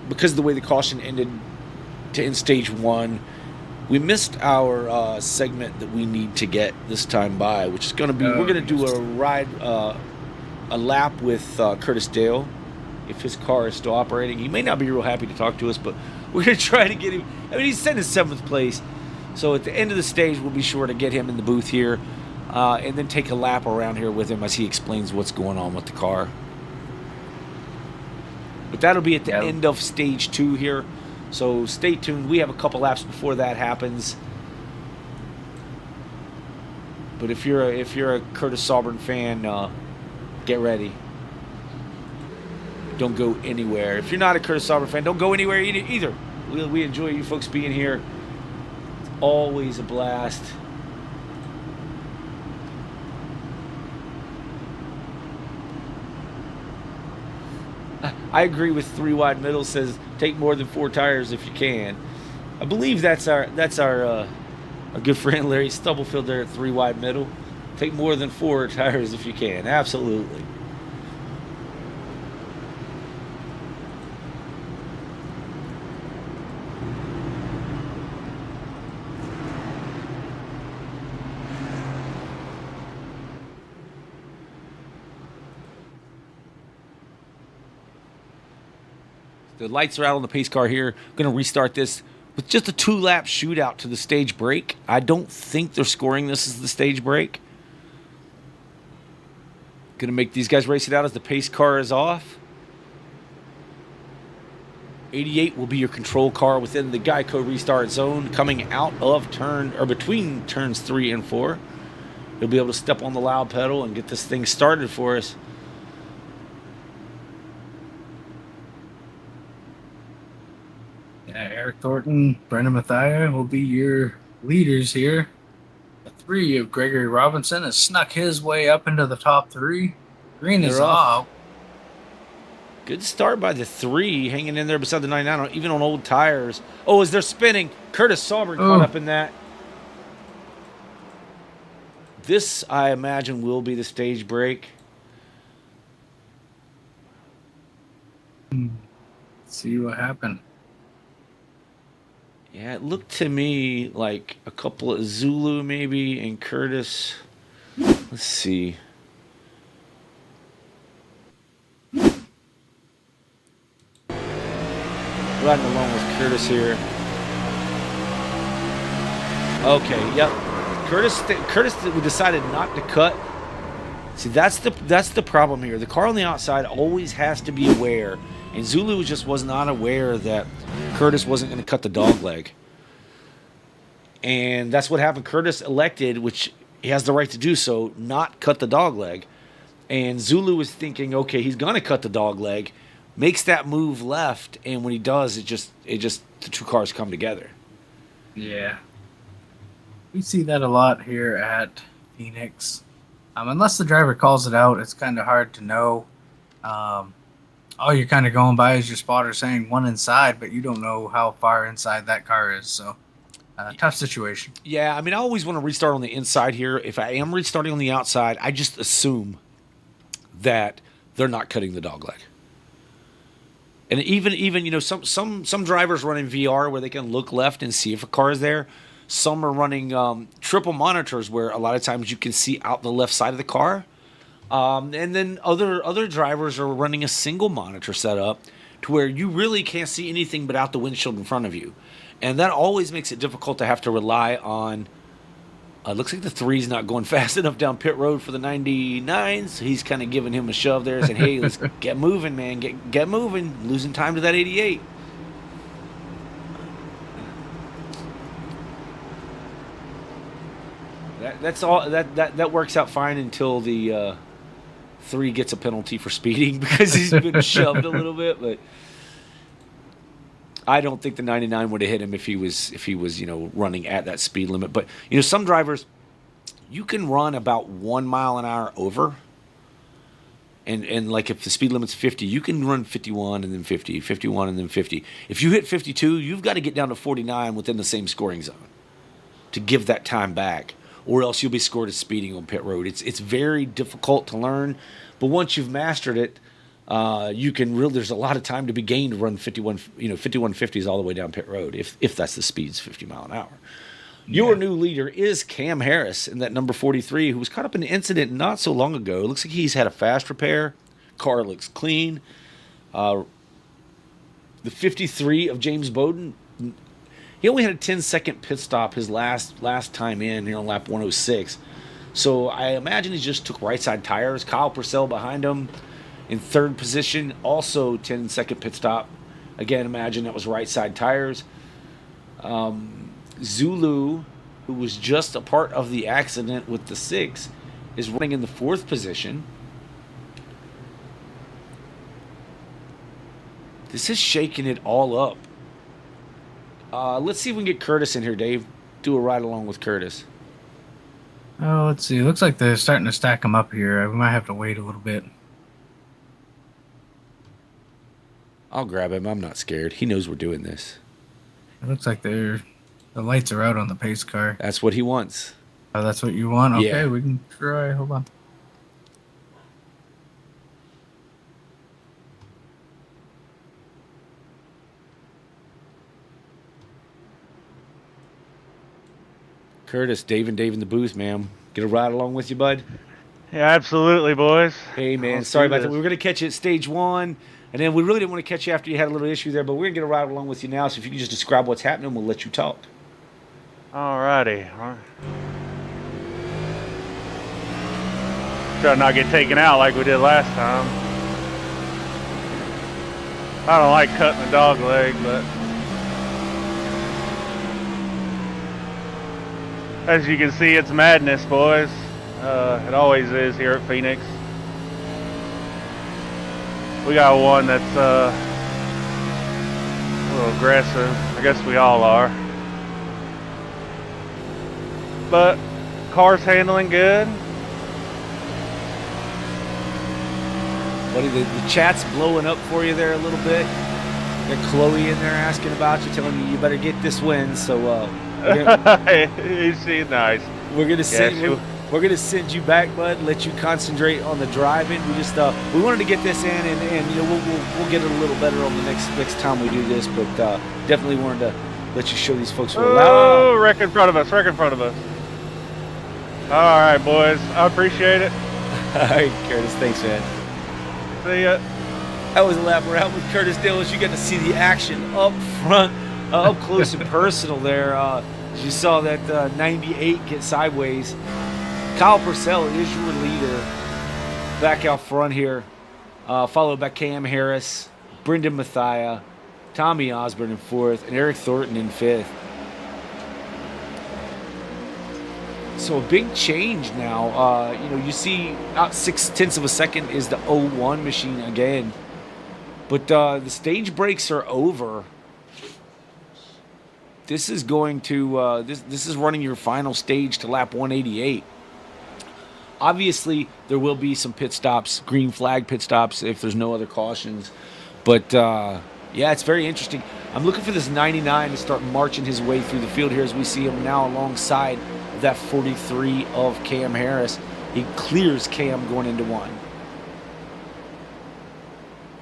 because of the way the caution ended to end stage 1, we missed our segment that we need to get this time by, which is going to be, we're going to do a ride, a lap with Curtis Dale, if his car is still operating. He may not be real happy to talk to us, but we're going to try to get him. I mean, he's set in 7th place, so at the end of the stage, we'll be sure to get him in the booth here, and then take a lap around here with him as he explains what's going on with the car. But that'll be at the end of stage 2 here. So stay tuned. We have a couple laps before that happens. But if you're a Curtis Sauber fan, get ready. Don't go anywhere. If you're not a Curtis Sauber fan, don't go anywhere either. We enjoy you folks being here. It's always a blast. I agree with 3 Wide Middle says take more than 4 tires if you can. I believe that's our good friend Larry Stubblefield there at 3 Wide Middle. Take more than 4 tires if you can. Absolutely. The lights are out on the pace car here. I'm going to restart this with just a 2-lap shootout to the stage break. I don't think they're scoring this as the stage break. Going to make these guys race it out as the pace car is off. 88 will be your control car within the Geico restart zone, coming out of between turns 3 and 4. You'll be able to step on the loud pedal and get this thing started for us. Eric Thornton, Brendan Mathia will be your leaders here. The 3 of Gregory Robinson has snuck his way up into the top 3. Green is off. Good start by the 3, hanging in there beside the 99, even on old tires. Oh, as they're spinning, Curtis Sauber caught up in that. This, I imagine, will be the stage break. Let's see what happened. Yeah, it looked to me like a couple of Zulu maybe and Curtis. Let's see. Riding along with Curtis here. Okay, yep. Curtis decided not to cut. See, that's the problem here. The car on the outside always has to be aware. And Zulu just was not aware that Curtis wasn't going to cut the dog leg. And that's what happened. Curtis elected, which he has the right to do so, not cut the dog leg. And Zulu was thinking, okay, he's going to cut the dog leg, makes that move left, and when he does, it just the 2 cars come together. Yeah. We see that a lot here at Phoenix. Unless the driver calls it out, it's kind of hard to know. All you're kind of going by is your spotter saying 1 inside, but you don't know how far inside that car is. So, tough situation. Yeah, I mean, I always want to restart on the inside here. If I am restarting on the outside, I just assume that they're not cutting the dog leg. And even some drivers running VR where they can look left and see if a car is there. Some are running triple monitors where a lot of times you can see out the left side of the car. And then other drivers are running a single monitor setup to where you really can't see anything but out the windshield in front of you. And that always makes it difficult to have to rely on. Looks like the 3's not going fast enough down pit road for the 99. So he's kind of giving him a shove there, saying, hey, let's get moving, man. Get moving. Losing time to that 88. That's all. That works out fine until the 3 gets a penalty for speeding because he's been shoved a little bit, but I don't think the 99 would have hit him if he was running at that speed limit. But some drivers, you can run about 1 mile an hour over, and like if the speed limit's 50, you can run 51 and then 50, 51 and then 50. If you hit 52, you've got to get down to 49 within the same scoring zone to give that time back, or else you'll be scored as speeding on pit road. It's very difficult to learn, but once you've mastered it, you can really. There's a lot of time to be gained to run 51 50s all the way down pit road if that's the speed's 50 mile an hour. Your new leader is Cam Harris in that number 43, who was caught up in an incident not so long ago. It looks like he's had a fast repair. Car looks clean. The 53 of James Bowden, he only had a 10-second pit stop his last time in here on lap 106. So I imagine he just took right side tires. Kyle Purcell behind him in third position, also 10-second pit stop. Again, imagine that was right side tires. Zulu, who was just a part of the accident with the 6, is running in the 4th position. This is shaking it all up. Let's see if we can get Curtis in here, Dave. Do a ride along with Curtis. Oh, let's see. Looks like they're starting to stack them up here. We might have to wait a little bit. I'll grab him. I'm not scared. He knows we're doing this. It looks like the lights are out on the pace car. That's what he wants. Oh, that's what you want? Okay, Yeah. we can try. Hold on. Curtis, Dave and Dave in the booth, man. Get a ride along with you, bud? Yeah, absolutely, boys. Hey, man. Let's Sorry do about that. this. We were going to catch you at stage 1, and then we really didn't want to catch you after you had a little issue there, but we're going to get a ride along with you now, so if you can just describe what's happening, we'll let you talk. Alrighty. Try to not get taken out like we did last time. I don't like cutting the dog leg, but as you can see, it's madness, boys. It always is here at Phoenix. We got one that's a little aggressive. I guess we all are. But car's handling good. Buddy, the chat's blowing up for you there a little bit. Got Chloe in there asking about you, telling you better get this win. So She's nice. we're gonna send you back, bud. Let you concentrate on the driving. We just we wanted to get this in, and we'll get it a little better on the next time we do this. But definitely wanted to let you show these folks what we're Oh, wreck in front of us. All right, boys. I appreciate it. All right, Curtis. Thanks, man. See ya. That was a lap we're out with Curtis Dillon. You got to see the action up front, up close and personal there. You saw that 98 get sideways. Kyle Purcell is your leader back out front here, followed by Cam Harris, Brendan Mathia, Tommy Osborne in 4th, and Eric Thornton in 5th. So a big change now. You see out 0.6 of a second is the 01 machine again. But the stage breaks are over. This is going to this is running your final stage to lap 188. Obviously, there will be some pit stops, green flag pit stops, if there's no other cautions. But yeah, it's very interesting. I'm looking for this 99 to start marching his way through the field here as we see him now alongside that 43 of Cam Harris. He clears Cam going into 1.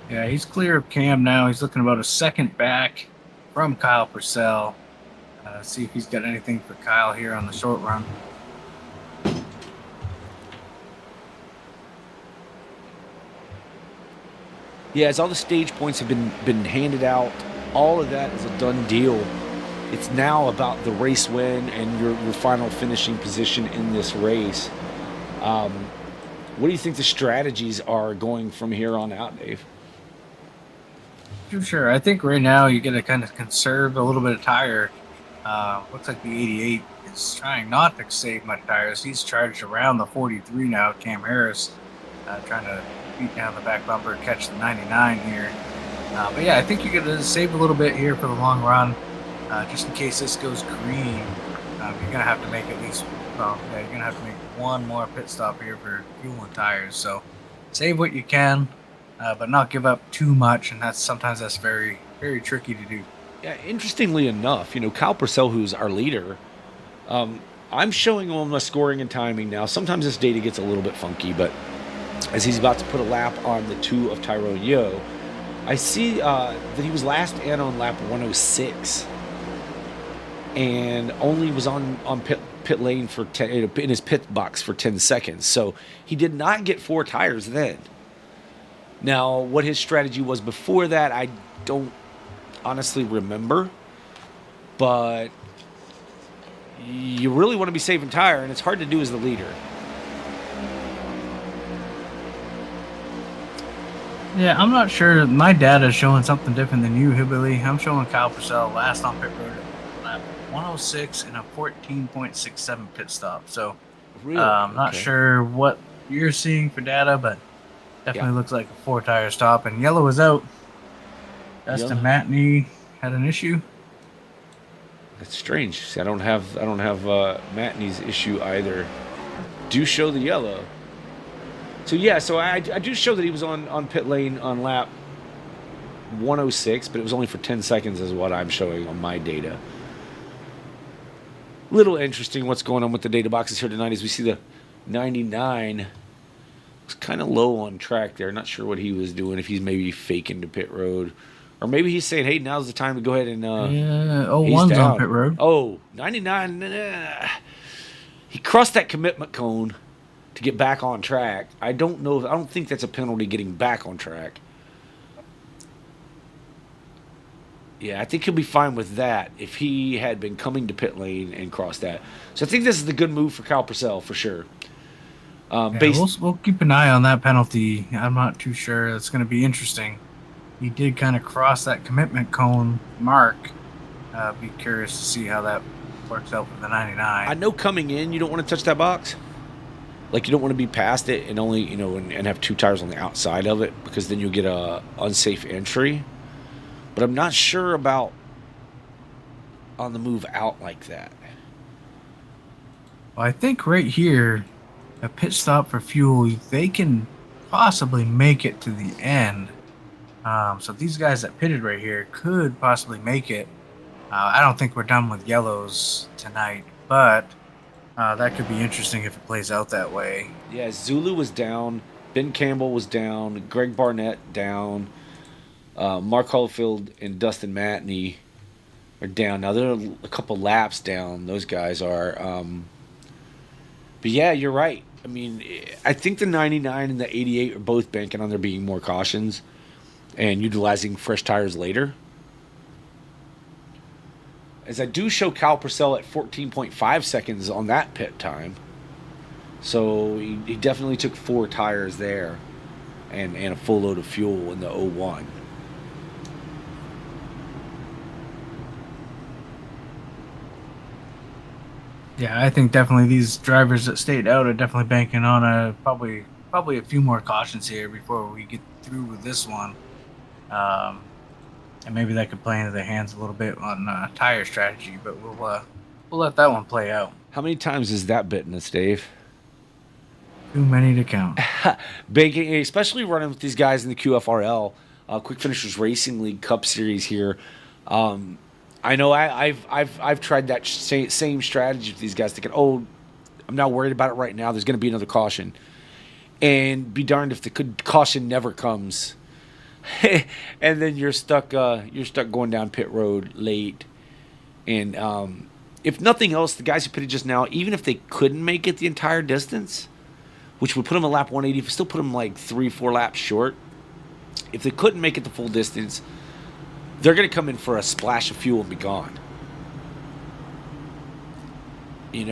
Yeah, he's clear of Cam now. He's looking about a second back from Kyle Purcell. See if he's got anything for Kyle here on the short run. Yeah, as all the stage points have been handed out, all of that is a done deal. It's now about the race win and your final finishing position in this race. What do you think the strategies are going from here on out, Dave? Sure. I think right now you got to kind of conserve a little bit of tire. Looks like the 88 is trying not to save much tires. He's charged around the 43 now, Cam Harris. trying to beat down the back bumper, catch the 99 here. But yeah, I think you're going to save a little bit here for the long run, just in case this goes green. You're going to have to make at least, you're going to have to make one more pit stop here for fuel and tires. So save what you can, but not give up too much, and sometimes that's very, very tricky to do. Yeah, interestingly enough, Kyle Purcell, who's our leader, I'm showing him the scoring and timing now. Sometimes this data gets a little bit funky, but as he's about to put a lap on the 2 of Tyrone Yo, I see that he was last in on lap 106 and only was on pit lane for 10, in his pit box for 10 seconds. So he did not get 4 tires then. Now, what his strategy was before that, I don't honestly remember, but you really want to be saving tire, and it's hard to do as the leader. Yeah, I'm not sure. My data is showing something different than you, Hibberly. I'm showing Kyle Purcell last on pit road at lap 106 and a 14.67 pit stop. So Really? I'm not sure what you're seeing for data, but definitely looks like a 4-tire stop. And yellow is out. Dustin Matney had an issue. That's strange. See, I don't have Matney's issue either. Do show the yellow. So yeah, so I do show that he was on pit lane on lap 106, but it was only for 10 seconds is what I'm showing on my data. Little interesting what's going on with the data boxes here tonight as we see the 99 was kind of low on track there. Not sure what he was doing, if he's maybe faking to pit road. Or maybe he's saying, hey, now's the time to go ahead and... yeah, 01's on pit road. Oh, 99. He crossed that commitment cone to get back on track. I don't think that's a penalty getting back on track. Yeah, I think he'll be fine with that if he had been coming to pit lane and crossed that. So I think this is the good move for Kyle Purcell for sure. We'll keep an eye on that penalty. I'm not too sure. It's going to be interesting. He did kind of cross that commitment cone mark. Be curious to see how that works out for the 99. I know coming in, you don't want to touch that box. Like, you don't want to be past it and only, and have 2 tires on the outside of it, because then you'll get a unsafe entry. But I'm not sure about on the move out like that. Well, I think right here, a pit stop for fuel, they can possibly make it to the end. So these guys that pitted right here could possibly make it. I don't think we're done with yellows tonight, but that could be interesting if it plays out that way. Yeah, Zulu was down. Ben Campbell was down. Greg Barnett down. Mark Hollifield and Dustin Matney are down. Now, they're a couple laps down. Those guys are. But yeah, you're right. I mean, I think the 99 and the 88 are both banking on there being more cautions and utilizing fresh tires later. As I do show Kyle Purcell at 14.5 seconds on that pit time. So he definitely took 4 tires there and a full load of fuel in the 01. Yeah, I think definitely these drivers that stayed out are definitely banking on probably a few more cautions here before we get through with this one. And maybe that could play into their hands a little bit on tire strategy, but we'll let that one play out. How many times has that bitten us, Dave? Too many to count. Banking, especially running with these guys in the QFRL, Quick Finishers Racing League Cup Series here. I know I've tried that same strategy with these guys, thinking, oh, I'm not worried about it right now. There's going to be another caution, and be darned if the caution never comes, and then you're stuck going down pit road late. And if nothing else, the guys who pitted just now, even if they couldn't make it the entire distance, which would put them a lap 180, still put them like 3-4 laps short. If they couldn't make it the full distance, they're going to come in for a splash of fuel and be gone.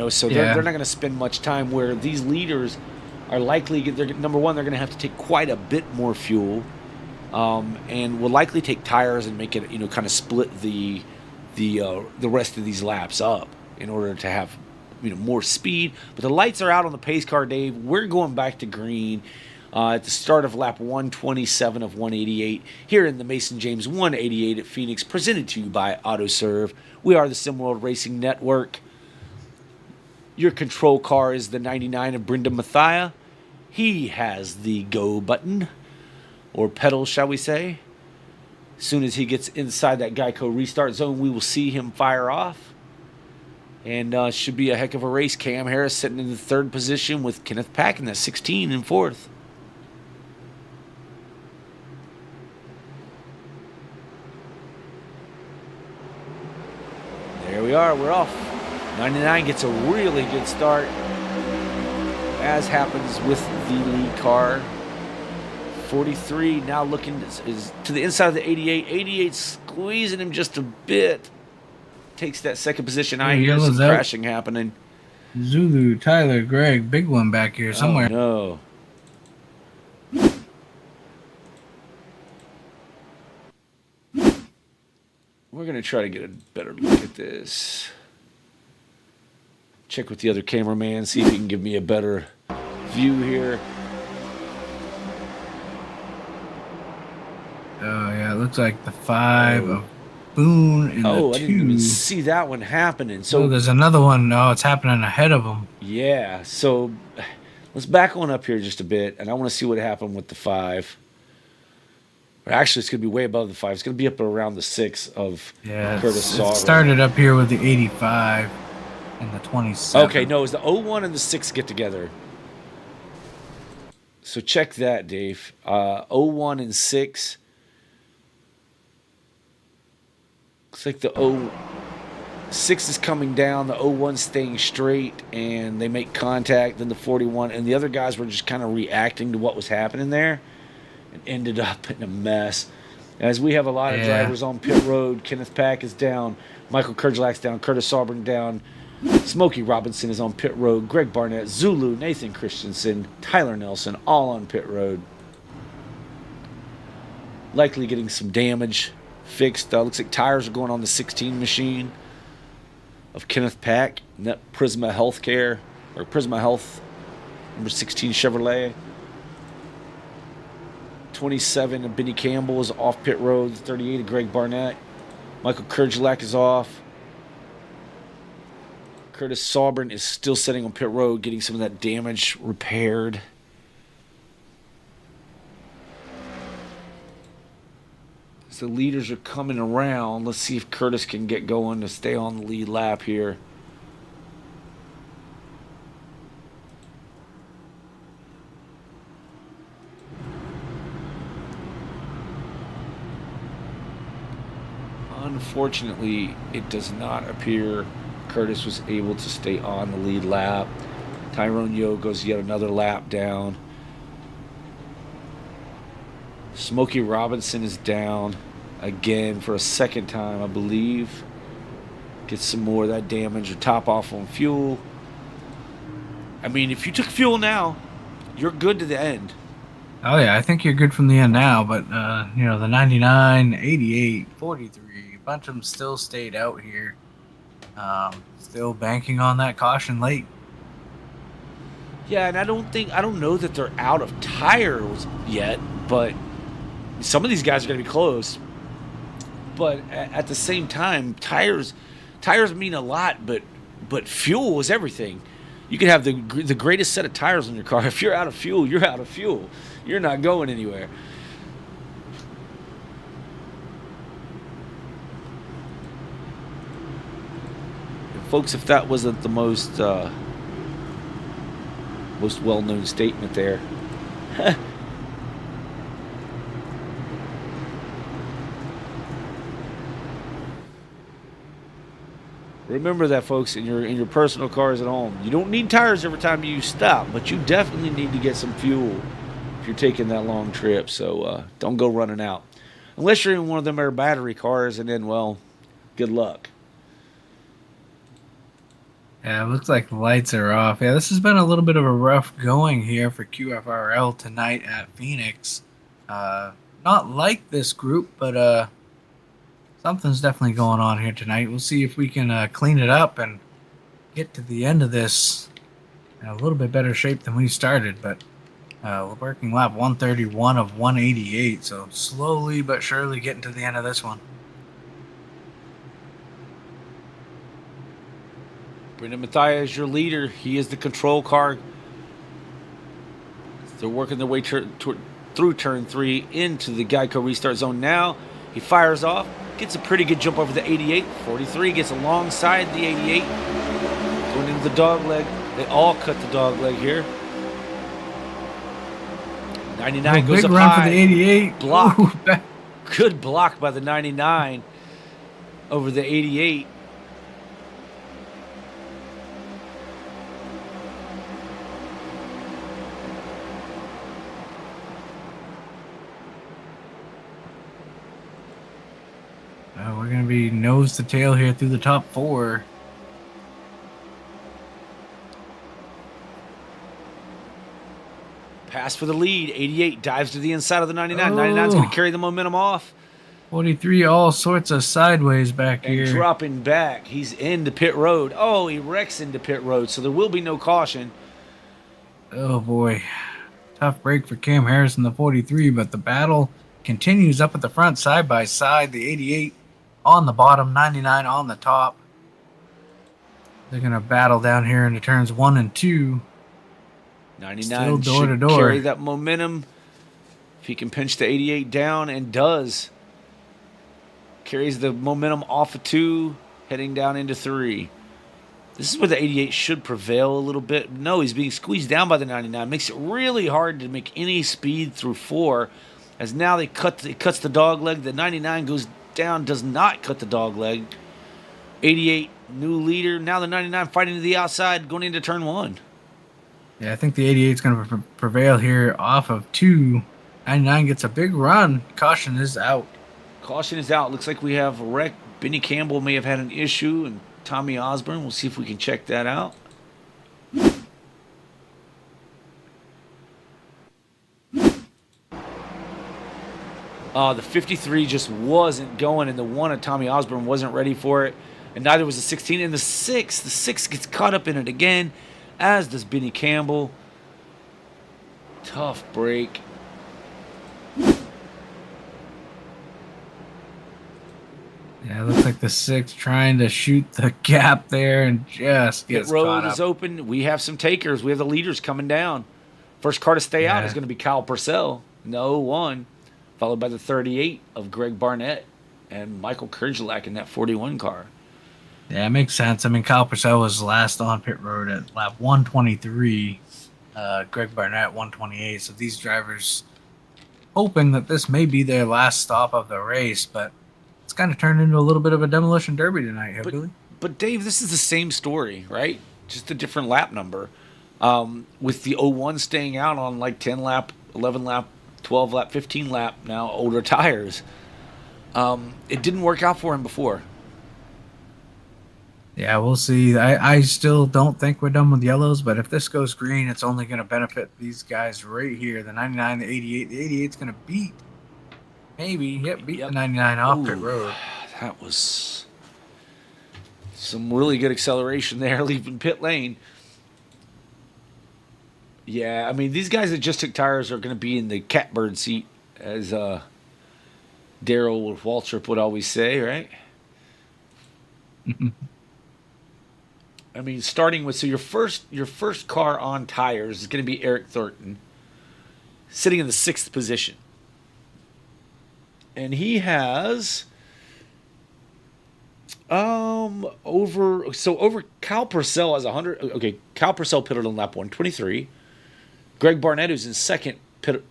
So they're not going to spend much time, where these leaders are likely, number one, they're going to have to take quite a bit more fuel, and will likely take tires and make it, kind of split the rest of these laps up in order to have, more speed. But the lights are out on the pace car, Dave. We're going back to green. at the start of lap 127 of 188 here in the Mason James 188 at Phoenix, presented to you by AutoServ. We are the SimWorld Racing Network. Your control car is the 99 of Brendan Mathia. He has the go button, or pedal, shall we say. As soon as he gets inside that Geico restart zone, we will see him fire off. And should be a heck of a race. Cam Harris sitting in the third position with Kenneth Pack in that 16 in fourth. There we are. We're off. 99 gets a really good start, as happens with the lead car. 43 now looking is to the inside of the 88. 88 squeezing him just a bit. Takes that second position. I hear some crashing happening. Zulu, Tyler, Greg, big one back here somewhere. Oh, no. We're going to try to get a better look at this. Check with the other cameraman, see if he can give me a better view here. Oh, yeah, it looks like the 5 of Boone and the 2. I didn't even see that one happening. So there's another one. No, it's happening ahead of them. Yeah, so let's back on up here just a bit, and I want to see what happened with the 5. Or actually, it's going to be way above the 5. It's going to be up around the 6 of Curtis Sauber. It started up here with the 85 and the 27. Okay, no, it was the 01 and the 6 get together. So check that, Dave. 01 and 6. Looks like the 06 is coming down, the 01 staying straight, and they make contact. Then the 41, and the other guys were just kind of reacting to what was happening there, and ended up in a mess. As we have a lot of drivers on pit road, Kenneth Pack is down, Michael Kerjlak's down, Curtis Sauber down, Smokey Robinson is on pit road, Greg Barnett, Zulu, Nathan Christensen, Tyler Nelson, all on pit road. Likely getting some damage fixed. Looks like tires are going on the 16 machine of Kenneth Pack, and that Prisma Healthcare, or Prisma Health, number 16 Chevrolet. 27 of Benny Campbell is off pit road. 38 of Greg Barnett. Michael Kerjlak is off. Curtis Sauber is still sitting on pit road, getting some of that damage repaired. As the leaders are coming around, let's see if Curtis can get going to stay on the lead lap here. Unfortunately, it does not appear Curtis was able to stay on the lead lap. Tyrone Yo goes yet another lap down. Smokey Robinson is down again for a second time, I believe. Gets some more of that damage or top off on fuel. I mean, if you took fuel now, you're good to the end. Oh, yeah, I think you're good from the end now, but, the 99, 88, 43, a bunch of them still stayed out here. Still banking on that caution late. Yeah, and I don't know that they're out of tires yet, but some of these guys are going to be close. But at the same time, tires mean a lot, but fuel is everything. You can have the greatest set of tires on your car. If you're out of fuel, you're out of fuel. You're not going anywhere. And folks, if that wasn't the most well-known statement there. Remember that, folks, in your personal cars at home. You don't need tires every time you stop, but you definitely need to get some fuel if you're taking that long trip. So don't go running out. Unless you're in one of them air battery cars, and then, well, good luck. Yeah, it looks like the lights are off. Yeah, this has been a little bit of a rough going here for QFRL tonight at Phoenix. Not like this group, but something's definitely going on here tonight. We'll see if we can clean it up and get to the end of this in a little bit better shape than we started. But We're working lap 131 of 188, so slowly but surely getting to the end of this one. Brendan Matthias is your leader. He is the control car. They're working their way through turn 3 into the Geico restart zone now. He fires off, gets a pretty good jump over the 88. 43 gets alongside the 88. Going into the dog leg. They all cut the dog leg here. 99 goes big up run high. for the 88. Block. Ooh, Good block by the 99 over the 88. We're going to be nose to tail here through the top 4. Pass for the lead. 88 dives to the inside of the 99. 99 is going to carry the momentum off. 43 all sorts of sideways back And here. dropping back. He's into pit road. Oh, he wrecks into pit road, so there will be no caution. Oh boy. Tough break for Cam Harrison, the 43, but the battle continues up at the front side by side. The 88 on the bottom, 99 on the top. They're going to battle down here into turns 1 and 2. 99 Still door should to door. carry that momentum. If he can pinch the 88 down, and does. Carries the momentum off of 2, heading down into 3. This is where the 88 should prevail a little bit. No, he's being squeezed down by the 99. Makes it really hard to make any speed through 4. As now it cuts the dog leg. The 99 goes down, does not cut the dog leg. 88, new leader. Now the 99 fighting to the outside, going into turn 1. Yeah, I think the 88 is going to prevail here off of 2. 99 gets a big run. Caution is out. Caution is out. Looks like we have a wreck. Benny Campbell may have had an issue, and Tommy Osborne. We'll see if we can check that out. The 53 just wasn't going, and the one at Tommy Osborne wasn't ready for it, and neither was the 16. And the 6 gets caught up in it again, as does Benny Campbell. Tough break. Yeah, it looks like the 6 trying to shoot the gap there and just Pit gets road caught is up. open. We have some takers. We have the leaders coming down. First car to stay out Yeah. is going to be Kyle Purcell, no 01, followed by the 38 of Greg Barnett and Michael Kerjelak in that 41 car. Yeah, it makes sense. I mean, Kyle Purcell was last on pit road at lap 123. Greg Barnett 128. So these drivers hoping that this may be their last stop of the race, but it's kind of turned into a little bit of a demolition derby tonight, Billy. But Dave, this is the same story, right? Just a different lap number. With the 01 staying out on like 10 lap, 11 lap, 12 lap, 15 lap now, older tires. It didn't work out for him before. Yeah, we'll see. I still don't think we're done with yellows, but if this goes green, it's only going to benefit these guys right here. The 99, the 88. The 88's going to beat, beat the 99 off pit road. That was some really good acceleration there, leaving pit lane. Yeah, I mean, these guys that just took tires are going to be in the catbird seat, as Daryl Waltrip would always say, right? I mean, starting with, so your first car on tires is going to be Eric Thornton, sitting in the 6th position. And he has over Kyle Purcell has 100. Okay, Kyle Purcell pitted on lap 123. Greg Barnett, who's in second,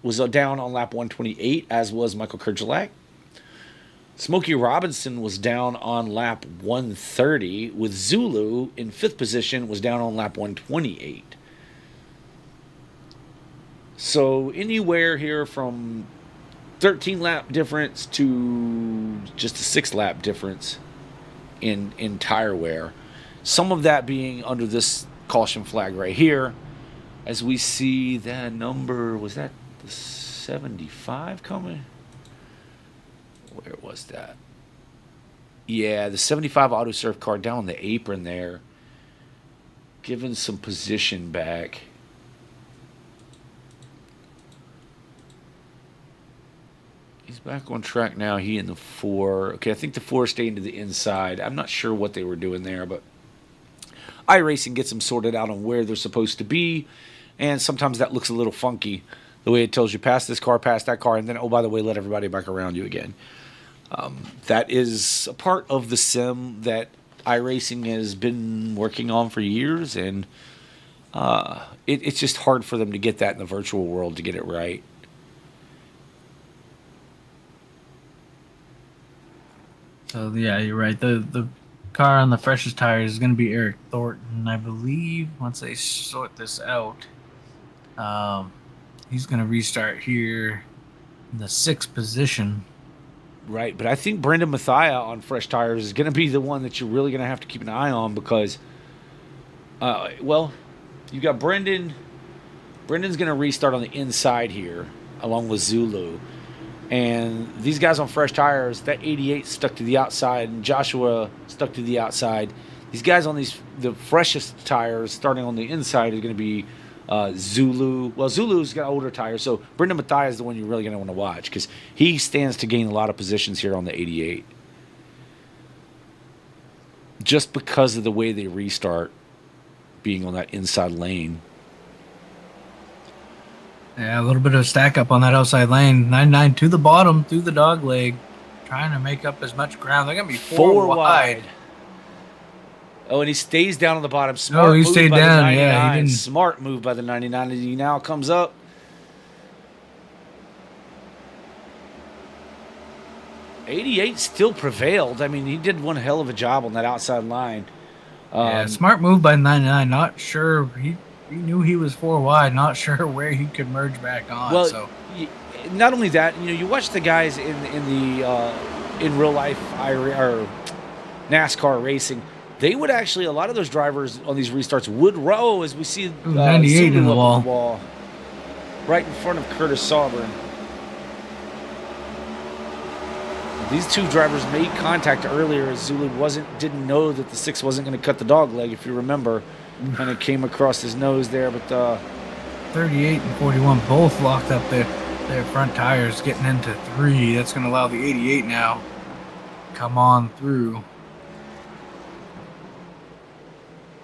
was down on lap 128, as was Michael Kerjelak. Smokey Robinson was down on lap 130, with Zulu in 5th position was down on lap 128. So anywhere here from 13 lap difference to just a 6 lap difference in tire wear. Some of that being under this caution flag right here, as we see that number, was that the 75 coming? Where was that? Yeah, the 75 AutoServ car down on the apron there, giving some position back. He's back on track now. He and the 4. Okay, I think the 4 staying to the inside. I'm not sure what they were doing there, but iRacing gets them sorted out on where they're supposed to be, and sometimes that looks a little funky, the way it tells you pass this car, pass that car, and then, oh, by the way, let everybody back around you again. That is a part of the sim that iRacing has been working on for years, and it's just hard for them to get that in the virtual world to get it right. So yeah, you're right. The car on the freshest tires is going to be Eric Thornton, I believe. Once they sort this out, he's going to restart here in the 6th position. Right, but I think Brendan Mathia on fresh tires is going to be the one that you're really going to have to keep an eye on because, well, you got Brendan. Brendan's going to restart on the inside here, along with Zulu. And these guys on fresh tires, that 88 stuck to the outside, and Joshua stuck to the outside. These guys on the freshest tires, starting on the inside, is going to be Zulu. Well, Zulu's got older tires, so Brendan Mathia is the one you're really going to want to watch because he stands to gain a lot of positions here on the 88. Just because of the way they restart being on that inside lane. Yeah, a little bit of a stack up on that outside lane. 99 to the bottom, through the dog leg, trying to make up as much ground. They're going to be four wide. Oh, and he stays down on the bottom. Smart he move stayed by down. the 99. Yeah, he didn't. Smart move by the 99. And he now comes up. '88 still prevailed. I mean, he did one hell of a job on that outside line. Yeah, smart move by 99. Not sure. He knew he was 4 wide. Not sure where he could merge back on. Well, so. Not only that, you watch the guys in real life or NASCAR racing. They would actually, a lot of those drivers on these restarts would row, as we see 98 in the wall, right in front of Curtis Sauber. These two drivers made contact earlier as Zulu didn't know that the 6 wasn't going to cut the dog leg, if you remember. Kind of came across his nose there, but 38 and 41 both locked up their front tires, getting into 3. That's going to allow the 88 now come on through.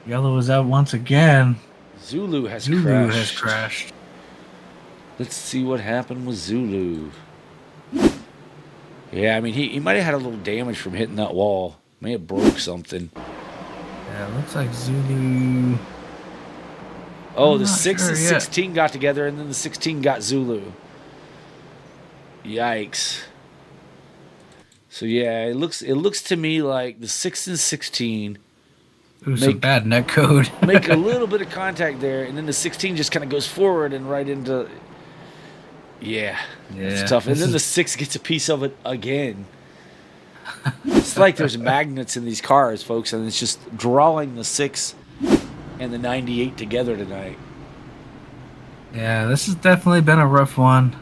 Yellow is out once again. Zulu has crashed. Let's see what happened with Zulu. Yeah, I mean, he might have had a little damage from hitting that wall. May have broke something. Yeah, it looks like Zulu. Oh, the 6 and 16 got together, and then the 16 got Zulu. Yikes. So yeah, it looks to me like the 6 and 16 some bad net code. make a little bit of contact there, and then the 16 just kind of goes forward and right into. Yeah, it's tough. And then the 6 gets a piece of it again. It's like there's magnets in these cars, folks, and it's just drawing the 6 and the 98 together tonight. Yeah, this has definitely been a rough one.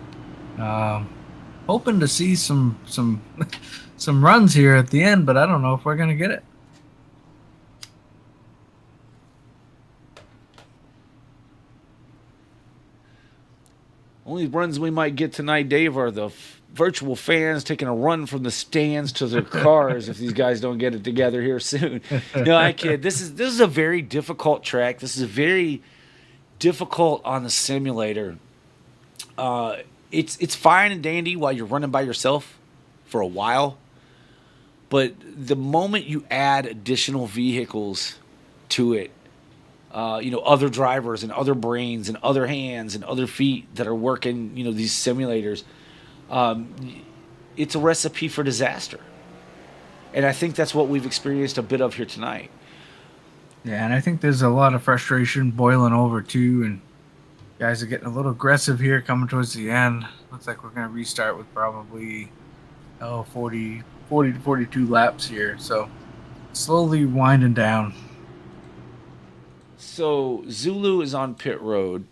Hoping to see some runs here at the end, but I don't know if we're gonna get it. Only runs we might get tonight, Dave, are the virtual fans taking a run from the stands to their cars if these guys don't get it together here soon. No, I kid. This is a very difficult track. This is very difficult on the simulator. It's fine and dandy while you're running by yourself for a while, but the moment you add additional vehicles to it, other drivers and other brains and other hands and other feet that are working, these simulators, it's a recipe for disaster. And I think that's what we've experienced a bit of here tonight. Yeah, and I think there's a lot of frustration boiling over too, and guys are getting a little aggressive here coming towards the end. Looks like we're going to restart with probably 40 to 42 laps here. So slowly winding down. So Zulu is on pit road.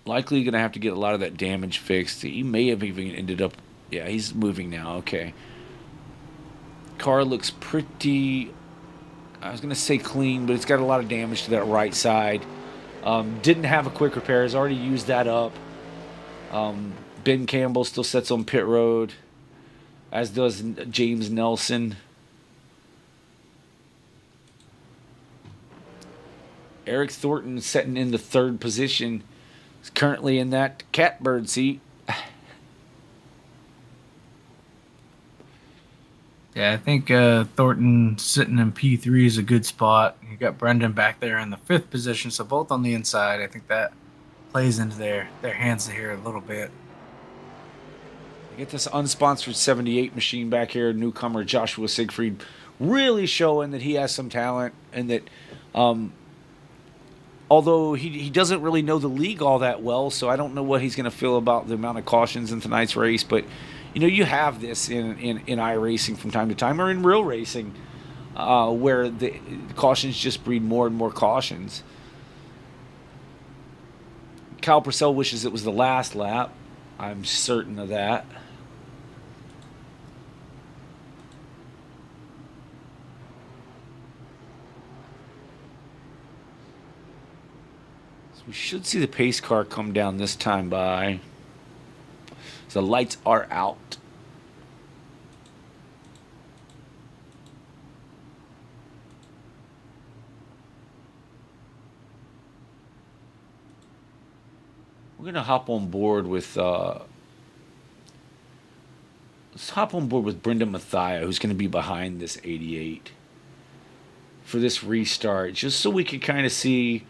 Likely going to have to get a lot of that damage fixed. He may have even ended up... Yeah, he's moving now. Okay. Car looks pretty... I was going to say clean, but it's got a lot of damage to that right side. Didn't have a quick repair. Has already used that up. Ben Campbell still sits on pit road. as does James Nelson. Eric Thornton sitting in the third position. He's currently in that catbird seat. Yeah, I think Thornton sitting in P3 is a good spot. You got Brendan back there in the 5th position, so both on the inside. I think that plays into their hands here a little bit. You get this unsponsored 78 machine back here, newcomer Joshua Siegfried, really showing that he has some talent, and that although he doesn't really know the league all that well, so I don't know what he's going to feel about the amount of cautions in tonight's race, but you have this in iRacing from time to time, or in real racing, where the cautions just breed more and more cautions. Kyle Purcell wishes it was the last lap. I'm certain of that. So we should see the pace car come down this time by. So the lights are out. We're gonna hop on board with let's hop on board with Brenda Mathia, who's gonna be behind this 88 for this restart, just so we can kind of see,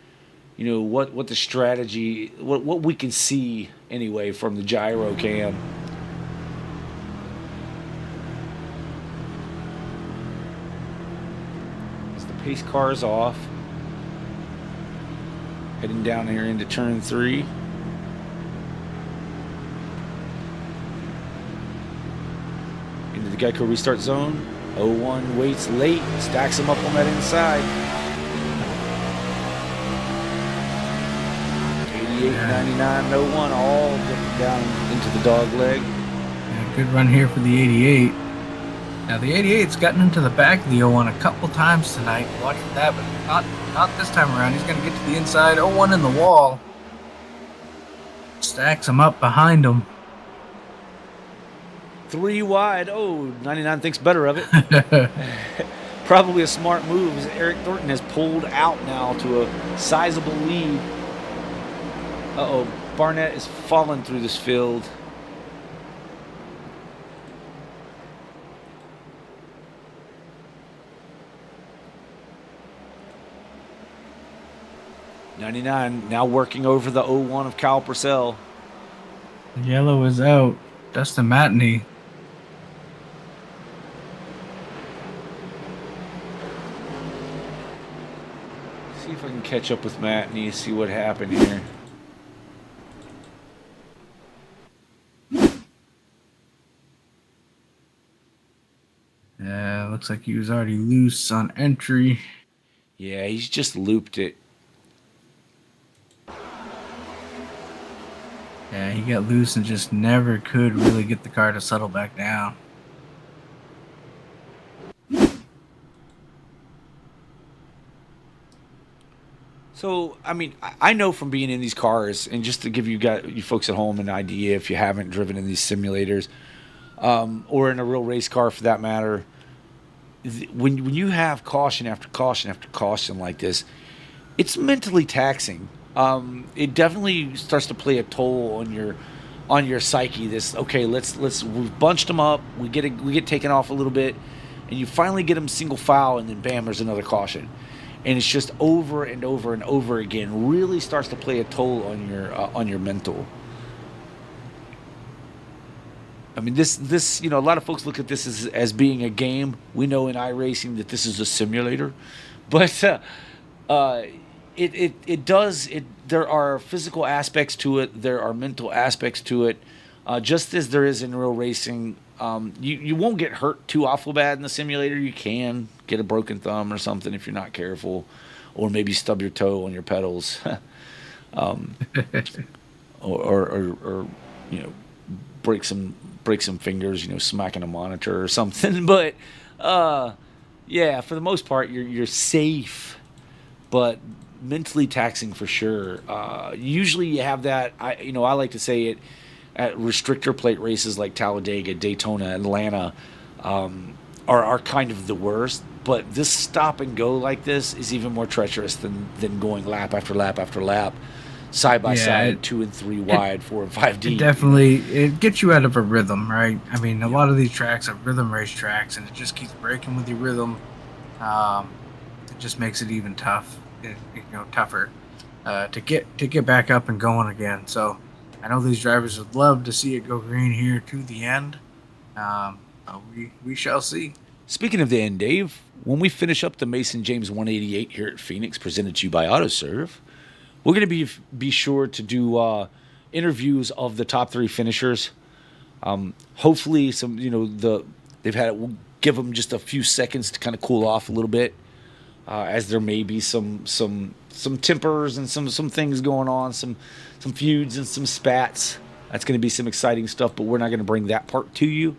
what the strategy, what we can see anyway from the gyro cam. As the pace car is off, heading down here into turn 3. Into the Geico restart zone. 01 waits late, stacks him up on that inside. 88, 99, 01, all getting down into the dog leg. Yeah, good run here for the 88. Now the 88's gotten into the back of the 01 a couple times tonight. Watch for that, but not this time around. He's going to get to the inside. 01 in the wall. Stacks him up behind him. 3 wide. Oh, 99 thinks better of it. Probably a smart move, as Eric Thornton has pulled out now to a sizable lead. Uh-oh, Barnett is falling through this field. '99 now working over the 01 of Kyle Purcell. Yellow is out. Dustin Matney. See if I can catch up with Matney, see what happened here. Yeah, looks like he was already loose on entry. Yeah, he's just looped it. Yeah, he got loose and just never could really get the car to settle back down. So, I mean, I know from being in these cars, and just to give you folks at home an idea, if you haven't driven in these simulators, or in a real race car for that matter, when you have caution after caution after caution like this, it's mentally taxing. It definitely starts to play a toll on your psyche. This, okay, we've bunched them up, we get taken off a little bit, and you finally get them single file, and then bam, there's another caution, and it's just over and over and over again. Really starts to play a toll on your mental. I mean, this a lot of folks look at this as being a game. We know in iRacing that this is a simulator, but there are physical aspects to it, there are mental aspects to it, just as there is in real racing. You won't get hurt too awful bad in the simulator. You can get a broken thumb or something if you're not careful, or maybe stub your toe on your pedals, or break some fingers, smacking a monitor or something. But yeah, for the most part, you're safe, but mentally taxing for sure. Usually you have that. I like to say it. at restrictor plate races like Talladega, Daytona, Atlanta are kind of the worst. But this stop and go like this is even more treacherous than going lap after lap after lap, side by side, 2 and 3 wide, 4 and 5 deep. It gets you out of a rhythm, right? I mean, a lot of these tracks are rhythm race tracks, and it just keeps breaking with your rhythm. It just makes it even tougher to get back up and going again. So I know these drivers would love to see it go green here to the end. We shall see. Speaking of the end, Dave, when we finish up the Mason James 188 here at Phoenix, presented to you by AutoServ, we're going to be sure to do interviews of the top 3 finishers. Hopefully, we'll give them just a few seconds to kind of cool off a little bit, as there may be some tempers and some things going on, some feuds and some spats. That's going to be some exciting stuff, but we're not going to bring that part to you.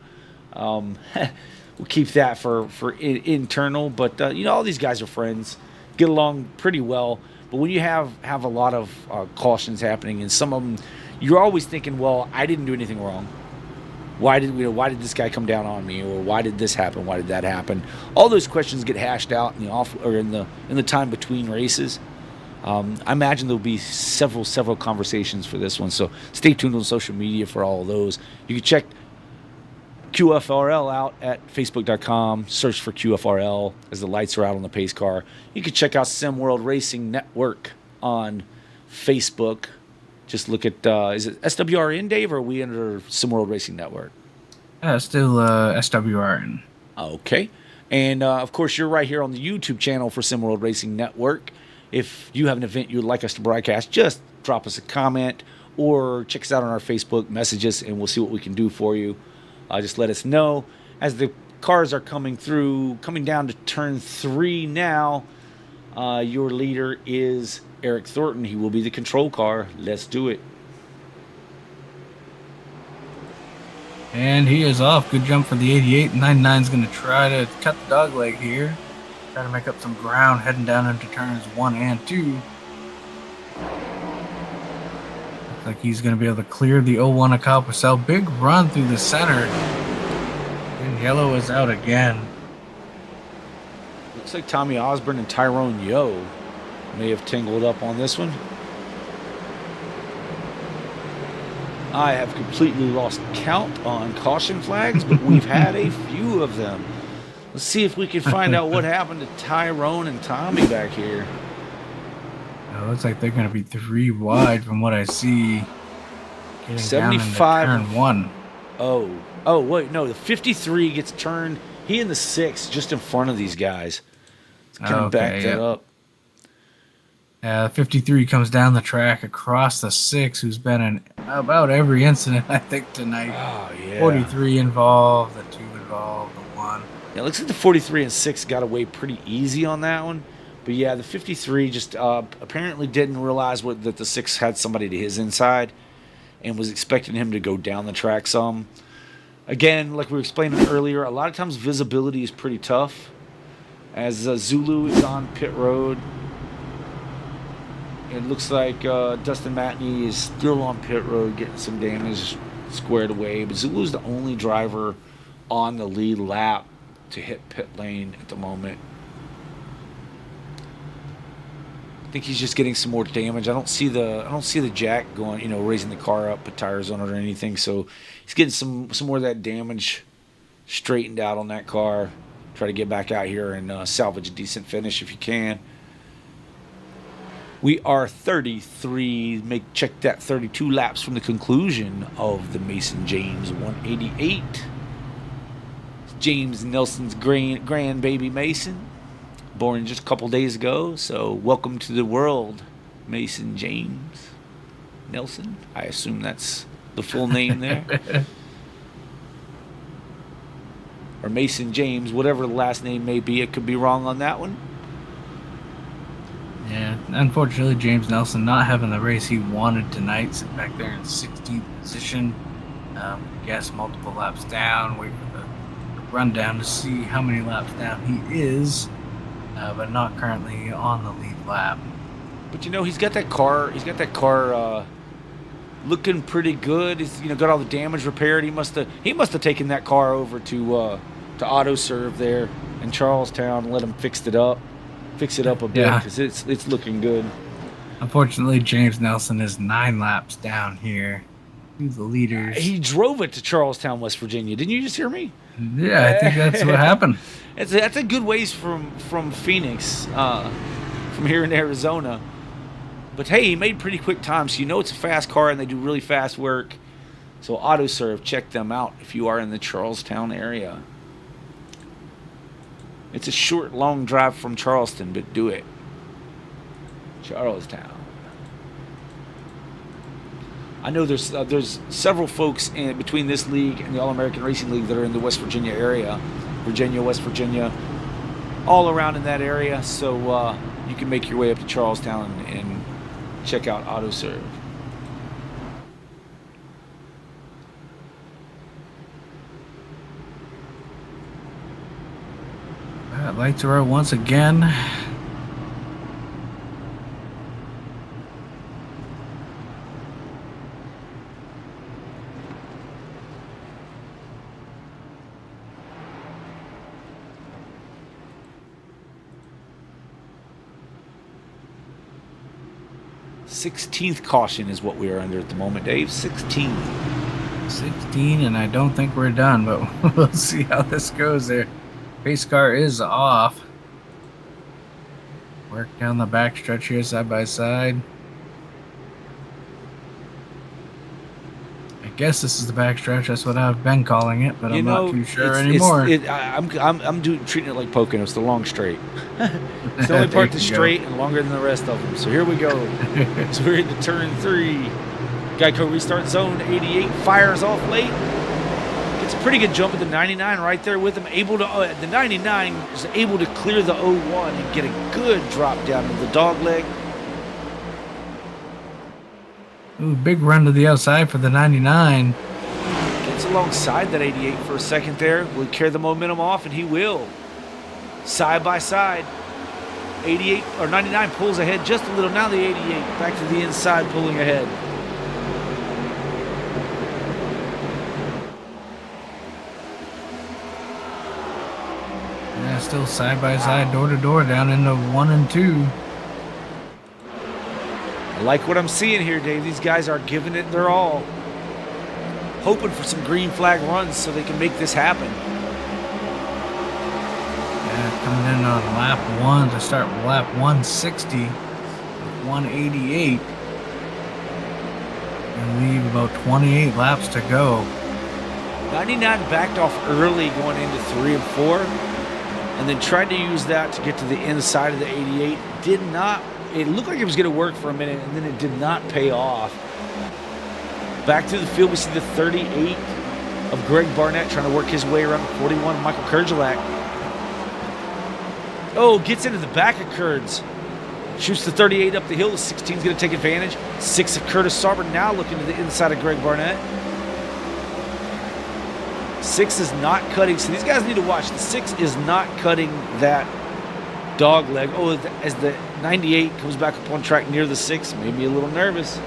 We'll keep that for internal, but all these guys are friends, get along pretty well. But when you have a lot of cautions happening, and some of them, you're always thinking, well, I didn't do anything wrong. Why did this guy come down on me, or why did this happen? Why did that happen? All those questions get hashed out in the time between races. I imagine there'll be several conversations for this one, so stay tuned on social media for all of those. You can check QFRL out at Facebook.com. Search for QFRL as the lights are out on the pace car. You can check out SimWorld Racing Network on Facebook. Just look at, is it SWRN, Dave, or are we under SimWorld Racing Network? Still SWRN. Okay. And, of course, you're right here on the YouTube channel for SimWorld Racing Network. If you have an event you would like us to broadcast, just drop us a comment or check us out on our Facebook, message us, and we'll see what we can do for you. Just let us know. As the cars are coming down to turn 3 now, your leader is Eric Thornton. He will be the control car. Let's do it. And he is off. Good jump for the 88. 99 is going to try to cut the dog leg here. Try to make up some ground heading down into turns 1 and 2. Looks like he's going to be able to clear the 01 Acalpacel. Big run through the center. And yellow is out again. Looks like Tommy Osborne and Tyrone Yo may have tangled up on this one. I have completely lost count on caution flags, but we've had a few of them. Let's see if we can find out what happened to Tyrone and Tommy back here. It looks like they're going to be 3 wide from what I see. Getting 75. down into turn 1. Oh, wait, no, the 53 gets turned. He and the 6 just in front of these guys. Can back that up. 53 comes down the track across the 6, who's been in about every incident, I think, tonight. Oh, yeah. 43 involved, the 2 involved, the 1. Yeah, it looks like the 43 and 6 got away pretty easy on that one. But, yeah, the 53 just apparently didn't realize that the 6 had somebody to his inside and was expecting him to go down the track some. Again, like we were explaining earlier, a lot of times visibility is pretty tough. As Zulu is on pit road, it looks like Dustin Matney is still on pit road getting some damage squared away. But Zulu's the only driver on the lead lap to hit pit lane at the moment. I think he's just getting some more damage. I don't see the jack going, raising the car up, put tires on it or anything. So he's getting some more of that damage straightened out on that car. Try to get back out here and salvage a decent finish if you can. We are 33. Check that 32 laps from the conclusion of the Mason James 188. James Nelson's grandbaby Mason, born just a couple days ago. So welcome to the world, Mason James Nelson. I assume that's the full name there. Or Mason James, whatever the last name may be. It could be wrong on that one. Yeah, unfortunately, James Nelson not having the race he wanted tonight. Sitting back there in 16th position. Guess multiple laps down. Wait for the rundown to see how many laps down he is. But not currently on the lead lap. But he's got that car. He's got that car looking pretty good. He's got all the damage repaired. He must have taken that car over to AutoServ there in Charlestown and let him fix it up a bit Yeah. because it's looking good. Unfortunately, James Nelson is 9 laps down here. He's the leaders. He drove it to Charlestown, West Virginia. Didn't you just hear me? Yeah, I think that's what happened. That's a good ways from Phoenix, from here in Arizona. But hey, he made pretty quick time, so it's a fast car and they do really fast work. So AutoServ, check them out if you are in the Charlestown area. It's a short, long drive from Charleston, but do it. Charlestown. I know there's several folks between this league and the All-American Racing League that are in the West Virginia area, West Virginia, all around in that area. So you can make your way up to Charlestown and check out AutoServ. Lights are out once again. Sixteenth caution is what we are under at the moment, Dave. 16, and I don't think we're done, but we'll see how this goes there. Pace car is off. Work down the back stretch here side by side. I guess this is the back stretch. That's what I've been calling it, but I'm not too sure anymore. I'm treating it like Pocono. It's the long straight. It's the only part that's straight and longer than the rest of them. So here we go. So we're into turn 3. Geico restart zone. 88 fires off late. Gets a pretty good jump at the 99 right there with him. The 99 is able to clear the 01 and get a good drop down to the dog leg. Ooh, big run to the outside for the 99. Gets alongside that 88 for a second there. Will he carry the momentum off? And he will. Side by side. 88 or 99 pulls ahead just a little. Now the 88 back to the inside, pulling ahead. Yeah, still side by side, door to door, down into 1 and 2. I like what I'm seeing here, Dave. These guys are giving it their all. Hoping for some green flag runs so they can make this happen. Yeah, coming in on lap 1 to start lap 160. 188. And leave about 28 laps to go. 99 backed off early going into 3 and 4. And then tried to use that to get to the inside of the 88. Did not. It looked like it was going to work for a minute, and then it did not pay off. Back through the field, we see the 38 of Greg Barnett trying to work his way around the 41, Michael Kurgelak. Oh, gets into the back of Kurds. Shoots the 38 up the hill. The 16 is going to take advantage. 6 of Curtis Sarber now looking to the inside of Greg Barnett. 6 is not cutting, so these guys need to watch. The 6 is not cutting that dog leg. Oh, as the 98 comes back up on track near the 6, maybe a little nervous.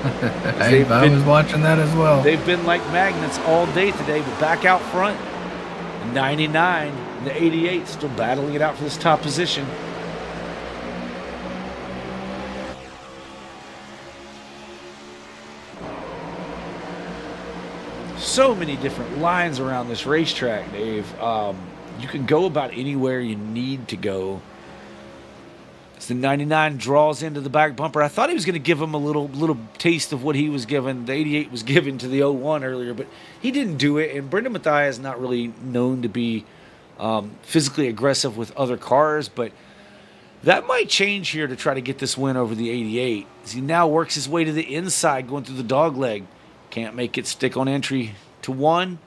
I was watching that as well. They've been like magnets all day today, but back out front, 99 and the 88 still battling it out for this top position. So many different lines around this racetrack, Dave. You can go about anywhere you need to go. As the 99 draws into the back bumper, I thought he was going to give him a little taste of what he was given. The 88 was given to the 01 earlier, but he didn't do it. And Brendan Matthia is not really known to be physically aggressive with other cars, but that might change here to try to get this win over the 88. As he now works his way to the inside, going through the dog leg. Can't make it stick on entry to 1.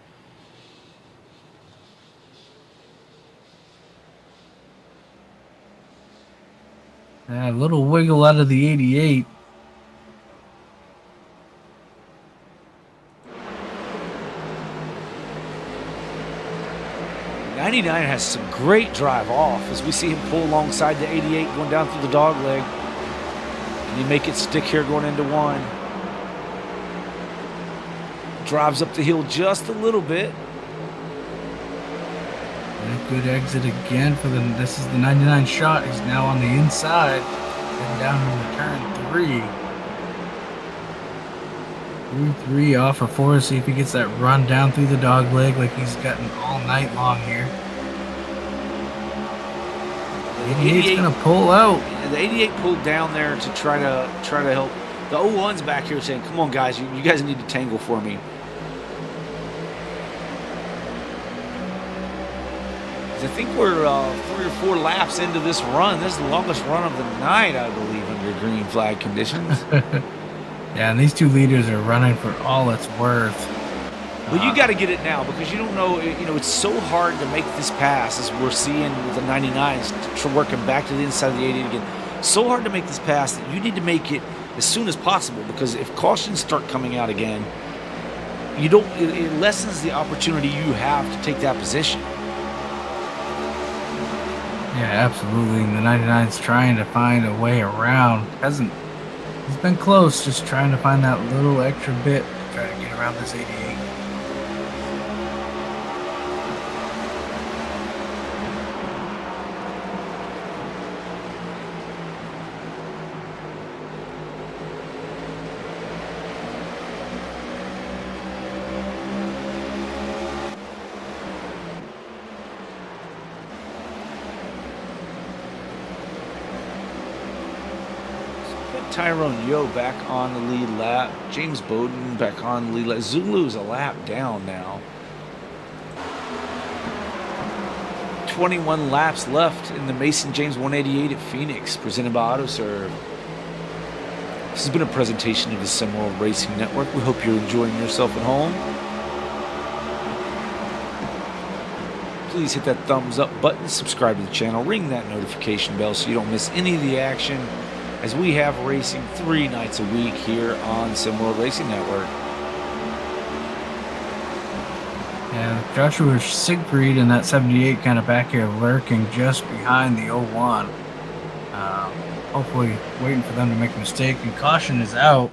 A little wiggle out of the 88. '99 has some great drive off as we see him pull alongside the 88 going down through the dog leg. And you make it stick here going into 1. drives up the hill just a little bit. And a good exit again for the. This is the 99 shot. He's now on the inside, and down into turn 3. 3 off of 4. See if he gets that run down through the dog leg like he's gotten all night long here. The 88's gonna pull out. The 88 pulled down there to try to help. The 01's back here saying, "Come on, guys, you guys need to tangle for me." 'Cause I think we're 3 or 4 laps into this run. This is the longest run of the night, I believe, under green flag conditions. Yeah, and these two leaders are running for all it's worth. Well, you got to get it now because you don't know. It's so hard to make this pass, as we're seeing with the 99s working back to the inside of the 88 again. So hard to make this pass that you need to make it as soon as possible, because if cautions start coming out again, it lessens the opportunity you have to take that position. Yeah, absolutely. And the 99's trying to find a way around. He's been close, just trying to find that little extra bit to try to get around this 88. Tyrone Yo back on the lead lap. James Bowden back on the lead lap. Zulu's a lap down now. 21 laps left in the Mason James 188 at Phoenix, presented by AutoServ. This has been a presentation of the SimRacing Network. We hope you're enjoying yourself at home. Please hit that thumbs up button, subscribe to the channel, ring that notification bell so you don't miss any of the action, as we have racing 3 nights a week here on SimRacing Network. Yeah, Joshua Siegfried and that 78 kind of back here lurking just behind the 01. Hopefully waiting for them to make a mistake, and caution is out.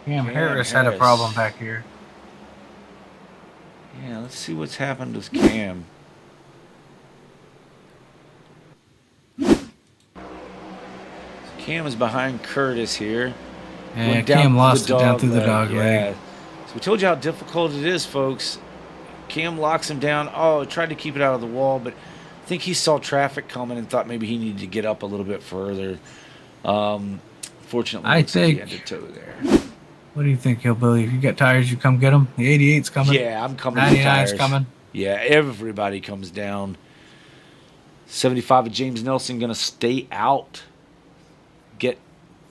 Cam Harris had a problem back here. Yeah, let's see what's happened with Cam. Cam is behind Curtis here. Yeah, Cam lost it down through the dog leg. So we told you how difficult it is, folks. Cam locks him down. Oh, tried to keep it out of the wall, but I think he saw traffic coming and thought maybe he needed to get up a little bit further. Fortunately, I think he had to tow there. What do you think, Hillbilly? If you got tires, you come get them. The 88's coming. Yeah, I'm coming. 99's coming. Yeah, everybody comes down. 75 of James Nelson going to stay out.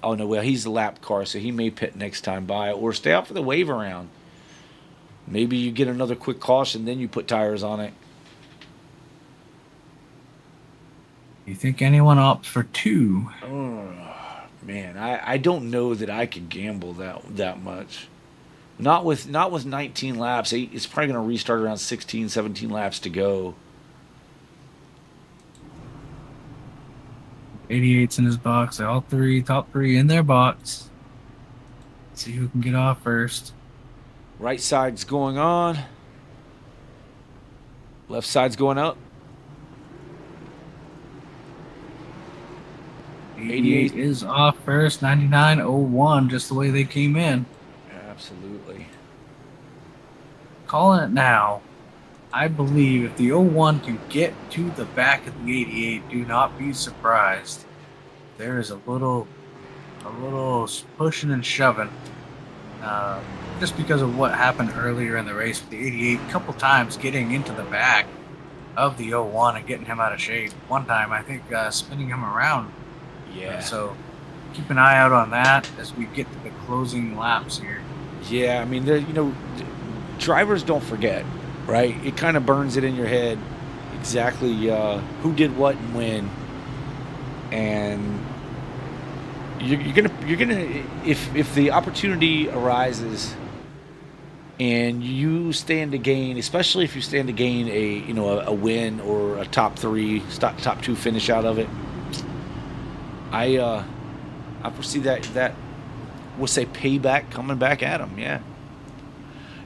Oh no, well, he's the lap car, so he may pit next time by, or stay out for the wave around. Maybe you get another quick caution, then you put tires on it. You think anyone opts for 2? Oh, man, I don't know that I could gamble that much. Not with 19 laps. It's probably going to restart around 16, 17 laps to go. 88's in his box. All top three in their box. Let's see who can get off first. Right side's going on. Left side's going up. 88 is off first. 99.01, just the way they came in. Absolutely. Calling it now. I believe if the 01 can get to the back of the 88, do not be surprised. There is a little pushing and shoving, just because of what happened earlier in the race with the 88. A couple times getting into the back of the 01 and getting him out of shape. One time, I think, spinning him around. Yeah. So keep an eye out on that as we get to the closing laps here. Yeah, I mean, drivers don't forget. Right, it kind of burns it in your head exactly who did what and when, and you're gonna if the opportunity arises and you stand to gain, especially if you stand to gain a win or a top 2 finish out of it. I foresee that we'll say payback coming back at them. Yeah.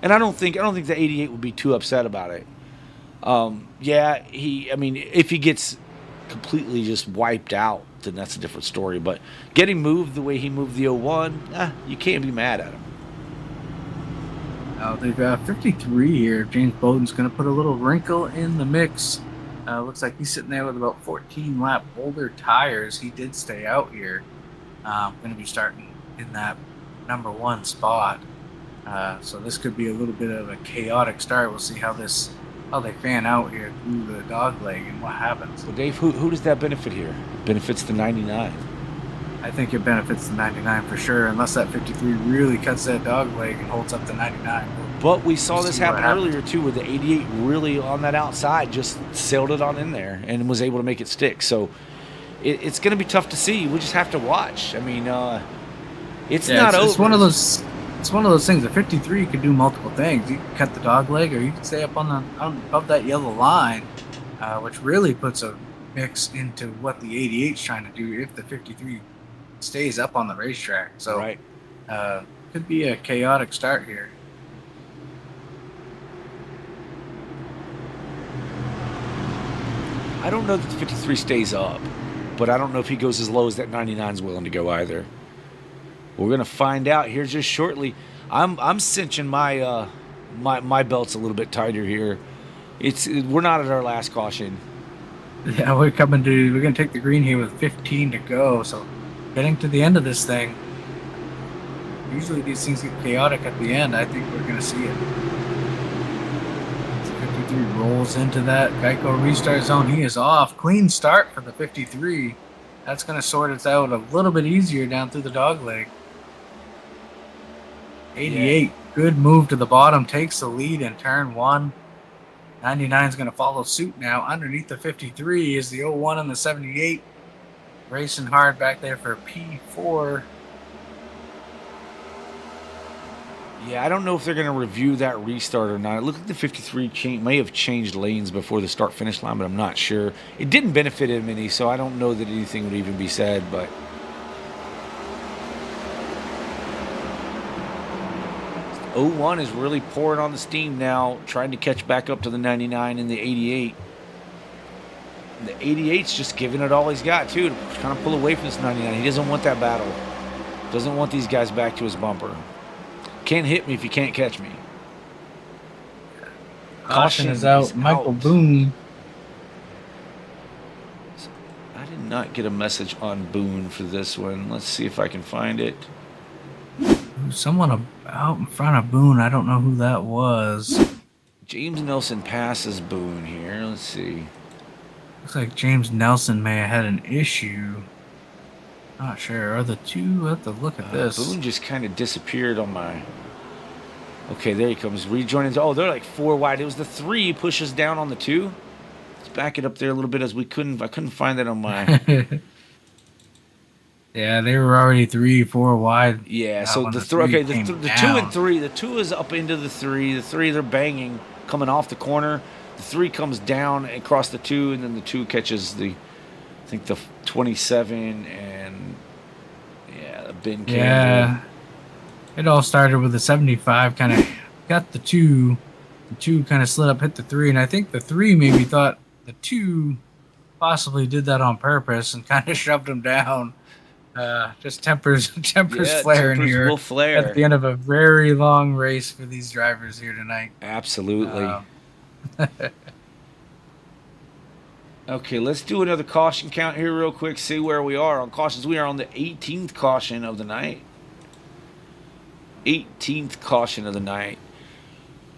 And I don't think the 88 would be too upset about it. Yeah, if he gets completely just wiped out, then that's a different story. But getting moved the way he moved the 01, you can't be mad at him. Now they've got 53 here. James Bowden's going to put a little wrinkle in the mix. Looks like he's sitting there with about 14 lap older tires. He did stay out here. Going to be starting in that number 1 spot. So this could be a little bit of a chaotic start. We'll see how they fan out here through the dog leg and what happens. Well, Dave, who does that benefit here? Benefits the 99. I think it benefits the 99 for sure, unless that 53 really cuts that dog leg and holds up the 99. But we saw this happen earlier too, where the 88 really on that outside just sailed it on in there and was able to make it stick. So it's going to be tough to see. We just have to watch. I mean, it's not over. It's one of those. It's one of those things. The 53 could do multiple things. You can cut the dog leg, or you can stay up above that yellow line, which really puts a mix into what the 88's trying to do if the 53 stays up on the racetrack. So, right. Could be a chaotic start here. I don't know that the 53 stays up, but I don't know if he goes as low as that 99's willing to go either. We're gonna find out here just shortly. I'm cinching my my belts a little bit tighter here. We're not at our last caution. Yeah, we're gonna take the green here with 15 to go. So getting to the end of this thing. Usually these things get chaotic at the end. I think we're gonna see it. 53 rolls into that Geico restart zone. He is off. Clean start for the 53. That's gonna sort us out a little bit easier down through the dog leg. 88, good move to the bottom, takes the lead in turn 1. 99 is going to follow suit now. Underneath the 53 is the 01 and the 78. Racing hard back there for P4. Yeah, I don't know if they're going to review that restart or not. It looked like the 53 may have changed lanes before the start-finish line, but I'm not sure. It didn't benefit him any, so I don't know that anything would even be said, but... 01 is really pouring on the steam now, trying to catch back up to the 99 and the 88. The 88's just giving it all he's got, too, to kind of pull away from this 99. He doesn't want that battle. Doesn't want these guys back to his bumper. Can't hit me if you can't catch me. Caution is out. Michael Boone. I did not get a message on Boone for this one. Let's see if I can find it. Someone out in front of Boone. I don't know who that was. James Nelson passes Boone here. Let's see. Looks like James Nelson may have had an issue. Not sure. Are the two? I have to look at this. Boone just kind of disappeared on my... Okay, there he comes. Rejoining. Oh, they're like 4 wide. It was the 3 pushes down on the 2. Let's back it up there a little bit as I couldn't find that on my... Yeah, they were already 3, 4 wide. Yeah, so the 2 and 3. The 2 is up into the 3. The 3, they're banging, coming off the corner. The 3 comes down across the 2, and then the 2 catches the 27 and the Ben Campbell. Yeah, it all started with the 75. Kind of got the 2. The 2 kind of slid up, hit the 3, and I think the 3 maybe thought the 2 possibly did that on purpose and kind of shoved him down. Just tempers flaring here will flare at the end of a very long race for these drivers here tonight. Absolutely. Okay, let's do another caution count here real quick, see where we are on cautions. We are on the 18th caution of the night. 18th caution of the night.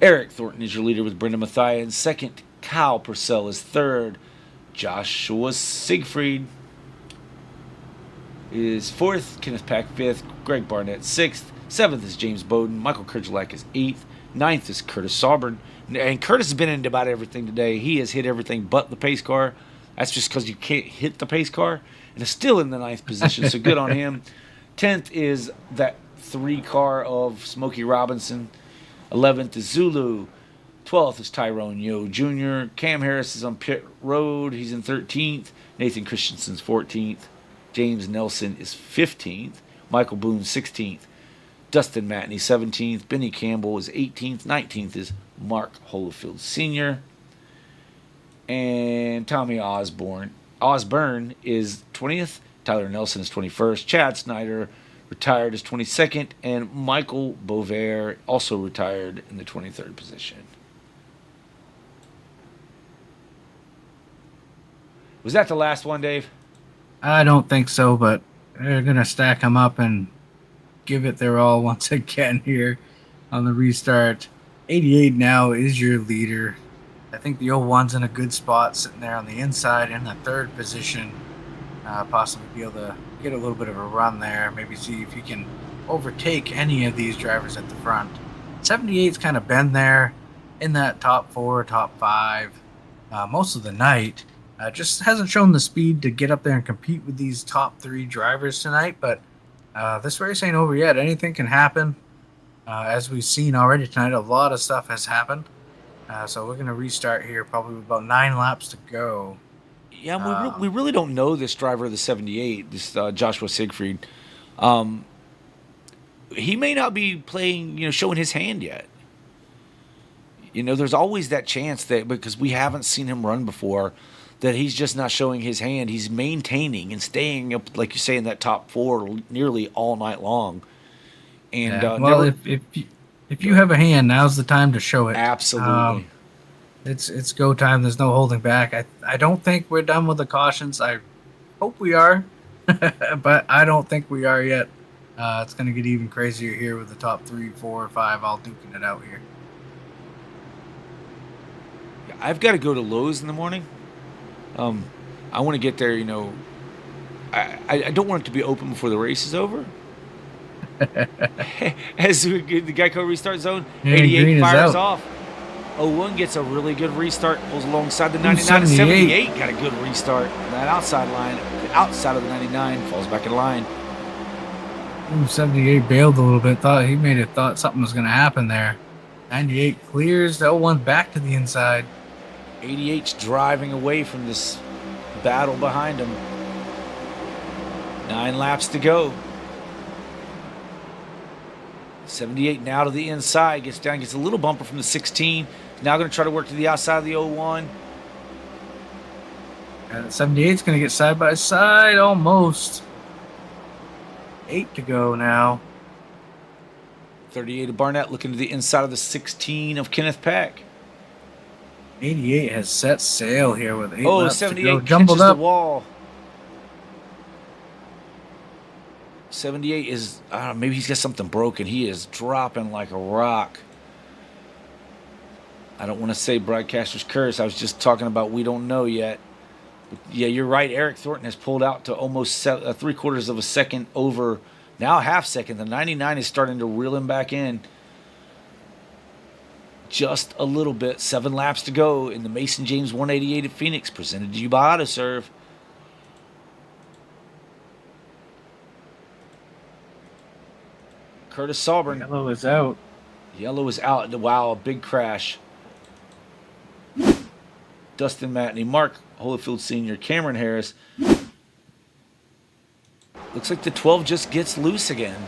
Eric Thornton is your leader with Brendan Mathia in second. Kyle Purcell is third. Joshua Siegfried is fourth. Kenneth Pack fifth. Greg Barnett sixth. Seventh is James Bowden. Michael Kerjelak is eighth. Ninth is Curtis Sauber. And Curtis has been into about everything today. He has hit everything but the pace car. That's just because you can't hit the pace car. And is still in the ninth position, so good on him. 10th is that 3 car of Smokey Robinson. 11th is Zulu. 12th is Tyrone Yo Jr. Cam Harris is on pit road. He's in 13th. Nathan Christensen's 14th. James Nelson is 15th. Michael Boone 16th. Dustin Matney, 17th. Benny Campbell is 18th. 19th is Mark Holofield Sr. And Tommy Osborne is 20th. Tyler Nelson is 21st. Chad Snyder retired as 22nd. And Michael Bovair also retired in the 23rd position. Was that the last one, Dave? I don't think so, but they're going to stack them up and give it their all once again here on the restart. 88 now is your leader. I think the 01's in a good spot, sitting there on the inside in the third position. Possibly be able to get a little bit of a run there. Maybe see if you can overtake any of these drivers at the front. 78's kind of been there in that top 4, top 5 most of the night. Just hasn't shown the speed to get up there and compete with these top 3 drivers tonight. But this race ain't over yet. Anything can happen. As we've seen already tonight, a lot of stuff has happened. So we're going to restart here, probably with about 9 laps to go. Yeah, we really don't know this driver of the 78, this Joshua Siegfried. He may not be playing, showing his hand yet. There's always that chance that, because we haven't seen him run before, that he's just not showing his hand. He's maintaining and staying up, like you say, in that top 4 nearly all night long. And if you have a hand, now's the time to show it. Absolutely. It's go time. There's no holding back. I don't think we're done with the cautions. I hope we are, but I don't think we are yet. It's going to get even crazier here with the top 3, 4, 5 all duking it out here. I've got to go to Lowe's in the morning. I want to get there, I don't want it to be open before the race is over. As the Geico restart zone, 88 fires off. 01 gets a really good restart, pulls alongside the 99. 78 got a good restart. That outside of the 99, falls back in line. 78 bailed a little bit. Thought something was going to happen there. 98 clears. The 01 back to the inside. 88's driving away from this battle behind him. 9 laps to go. 78 now to the inside. Gets down, gets a little bumper from the 16. Now going to try to work to the outside of the 01. And 78's going to get side by side almost. 8 to go now. 38 of Barnett looking to the inside of the 16 of Kenneth Peck. 88 has set sail here with 8 laps 78 to go. Jumbled up. The wall. 78 is, I don't know, maybe he's got something broken. He is dropping like a rock. I don't want to say broadcaster's curse. I was just talking about we don't know yet. But yeah, you're right. Eric Thornton has pulled out to almost 3/4 of a second over, now a half second. The 99 is starting to reel him back in. Just a little bit. 7 laps to go in the Mason James 188 at Phoenix, presented to you by AutoServ. Curtis Sauber. Yellow is out. Yellow is out. Wow, a big crash. Dustin Matney, Mark Holofield Sr., Cameron Harris. Looks like the 12 just gets loose again.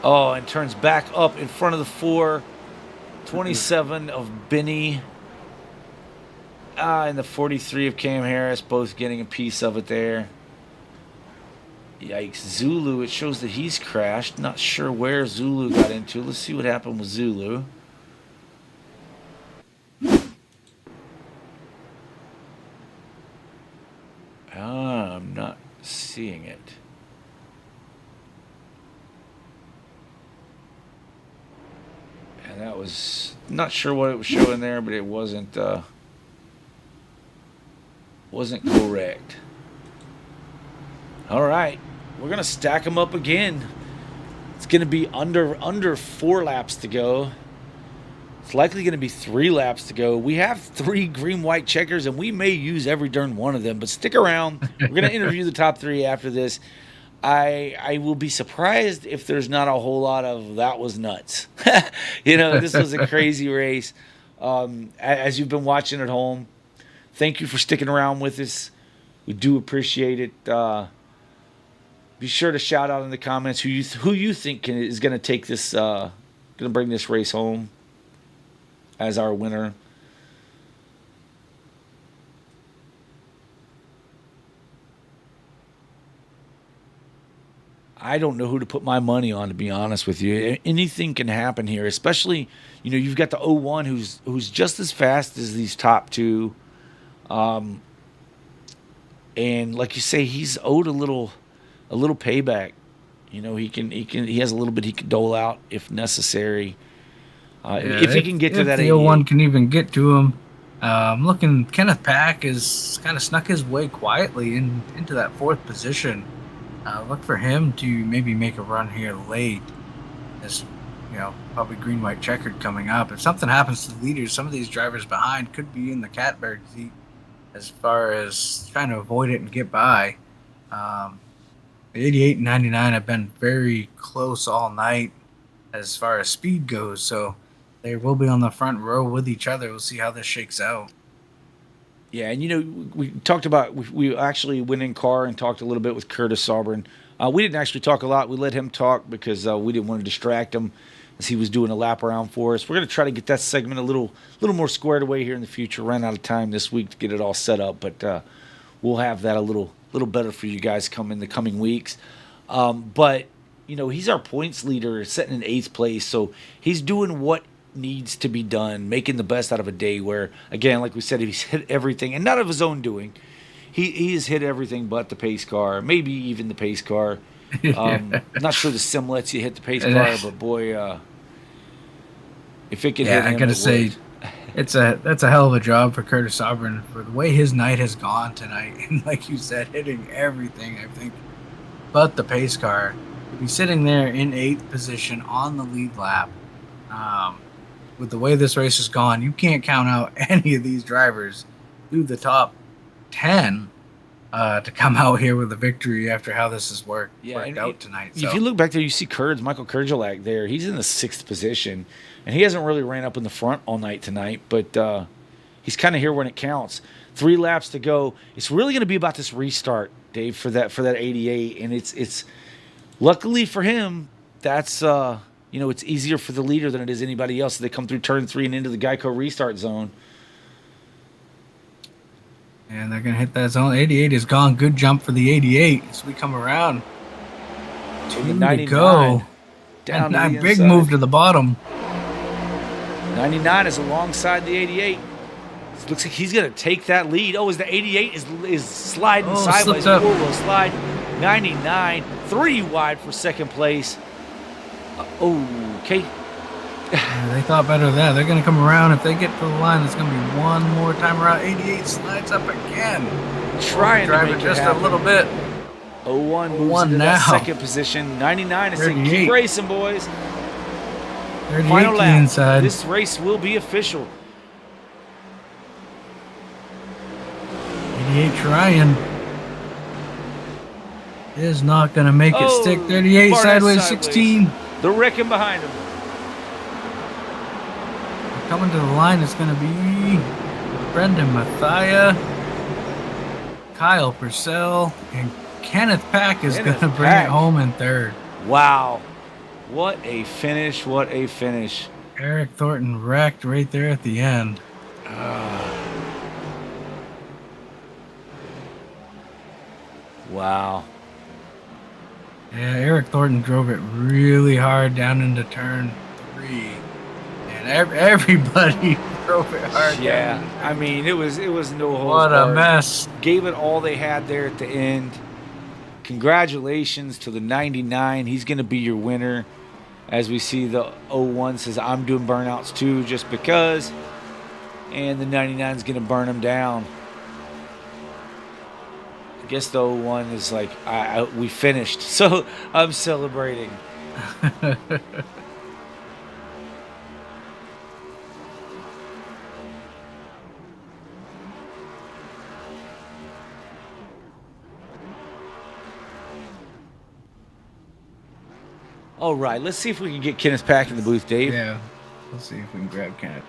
Oh, and turns back up in front of the 4. 27 of Benny. And the 43 of Cam Harris, both getting a piece of it there. Yikes. Zulu, it shows that he's crashed. Not sure where Zulu got into. Let's see what happened with Zulu. I'm not seeing it. And that was, not sure what it was showing there, but it wasn't correct. All right, we're gonna stack them up again. It's gonna be under 4 laps to go. It's likely gonna be 3 laps to go. We have 3 green-white checkers, and we may use every darn one of them. But stick around. We're gonna interview the top 3 after this. I will be surprised if there's not a whole lot of that was nuts. This was a crazy race. As you've been watching at home, thank you for sticking around with us. We do appreciate it. be sure to shout out in the comments who you think is going to take this, going to bring this race home as our winner. I don't know who to put my money on, to be honest with you. Anything can happen here, especially, you've got the 01 who's just as fast as these top two. And like you say, he's owed a little payback. He has a little bit he can dole out if necessary. If he can get to that 88. The 01 can even get to him. I'm looking, Kenneth Pack has kind of snuck his way quietly into that 4th position. Look for him to maybe make a run here late. As probably green, white, checkered coming up. If something happens to the leaders, some of these drivers behind could be in the catbird seat as far as trying to avoid it and get by. The 88 and 99 have been very close all night as far as speed goes, so they will be on the front row with each other. We'll see how this shakes out. Yeah, and we talked about, we actually went in car and talked a little bit with Curtis Auburn. We didn't actually talk a lot. We let him talk because we didn't want to distract him as he was doing a lap around for us. We're going to try to get that segment a little more squared away here in the future. Ran out of time this week to get it all set up, but we'll have that a little better for you guys in the coming weeks. But he's our points leader, sitting in 8th place, so he's doing what needs to be done, making the best out of a day where, again, like we said, he's hit everything, and not of his own doing. He has hit everything but the pace car, maybe even the pace car. I'm not sure the sim lets you hit the pace car, but boy, if it could hit him, I gotta say, that's a hell of a job for Curtis Auburn for the way his night has gone tonight. And like you said, hitting everything, I think, but the pace car. To be sitting there in 8th position on the lead lap. With the way this race has gone, you can't count out any of these drivers through the top 10 to come out here with a victory after how this has worked out tonight. So. If you look back there, you see Michael Kurdzielak there. He's in the 6th position, and he hasn't really ran up in the front all night tonight, but he's kind of here when it counts. 3 laps to go. It's really going to be about this restart, Dave, for that 88, and it's luckily for him, that's it's easier for the leader than it is anybody else. They come through turn 3 and into the Geico restart zone. And they're going to hit that zone. 88 is gone. Good jump for the 88 as we come around. To the 99. Go. Down to the big move to the bottom. 99 is alongside the 88. It looks like he's going to take that lead. Oh, as the 88 is sliding sideways. Four-wheel slide. 99, 3 wide for 2nd place. Okay. They thought better of that. They're going to come around. If they get to the line, it's going to be one more time around. 88 slides up again. Trying to make it just happen. A little bit. 01 moves into that 2nd position. 99 is saying, keep racing, boys. Final lap. Inside. This race will be official. 88 trying. Is not going to make it stick. 38 sideways 16. The wrecking behind him. Coming to the line is going to be Brendan Mathia, Kyle Purcell, and Kenneth Pack is going to bring it home in 3rd. Wow. What a finish. What a finish. Eric Thornton wrecked right there at the end. Wow. Yeah, Eric Thornton drove it really hard down into turn 3. And everybody drove it hard. Yeah, I mean, it was no holds What barred. A mess. Gave it all they had there at the end. Congratulations to the 99. He's going to be your winner. As we see, the 01 says, I'm doing burnouts too, just because. And the 99 is going to burn him down. I guess the 01 is like, we finished, so I'm celebrating. All right, let's see if we can get Kenneth Pack in the booth, Dave. Yeah, let's see if we can grab Kenneth.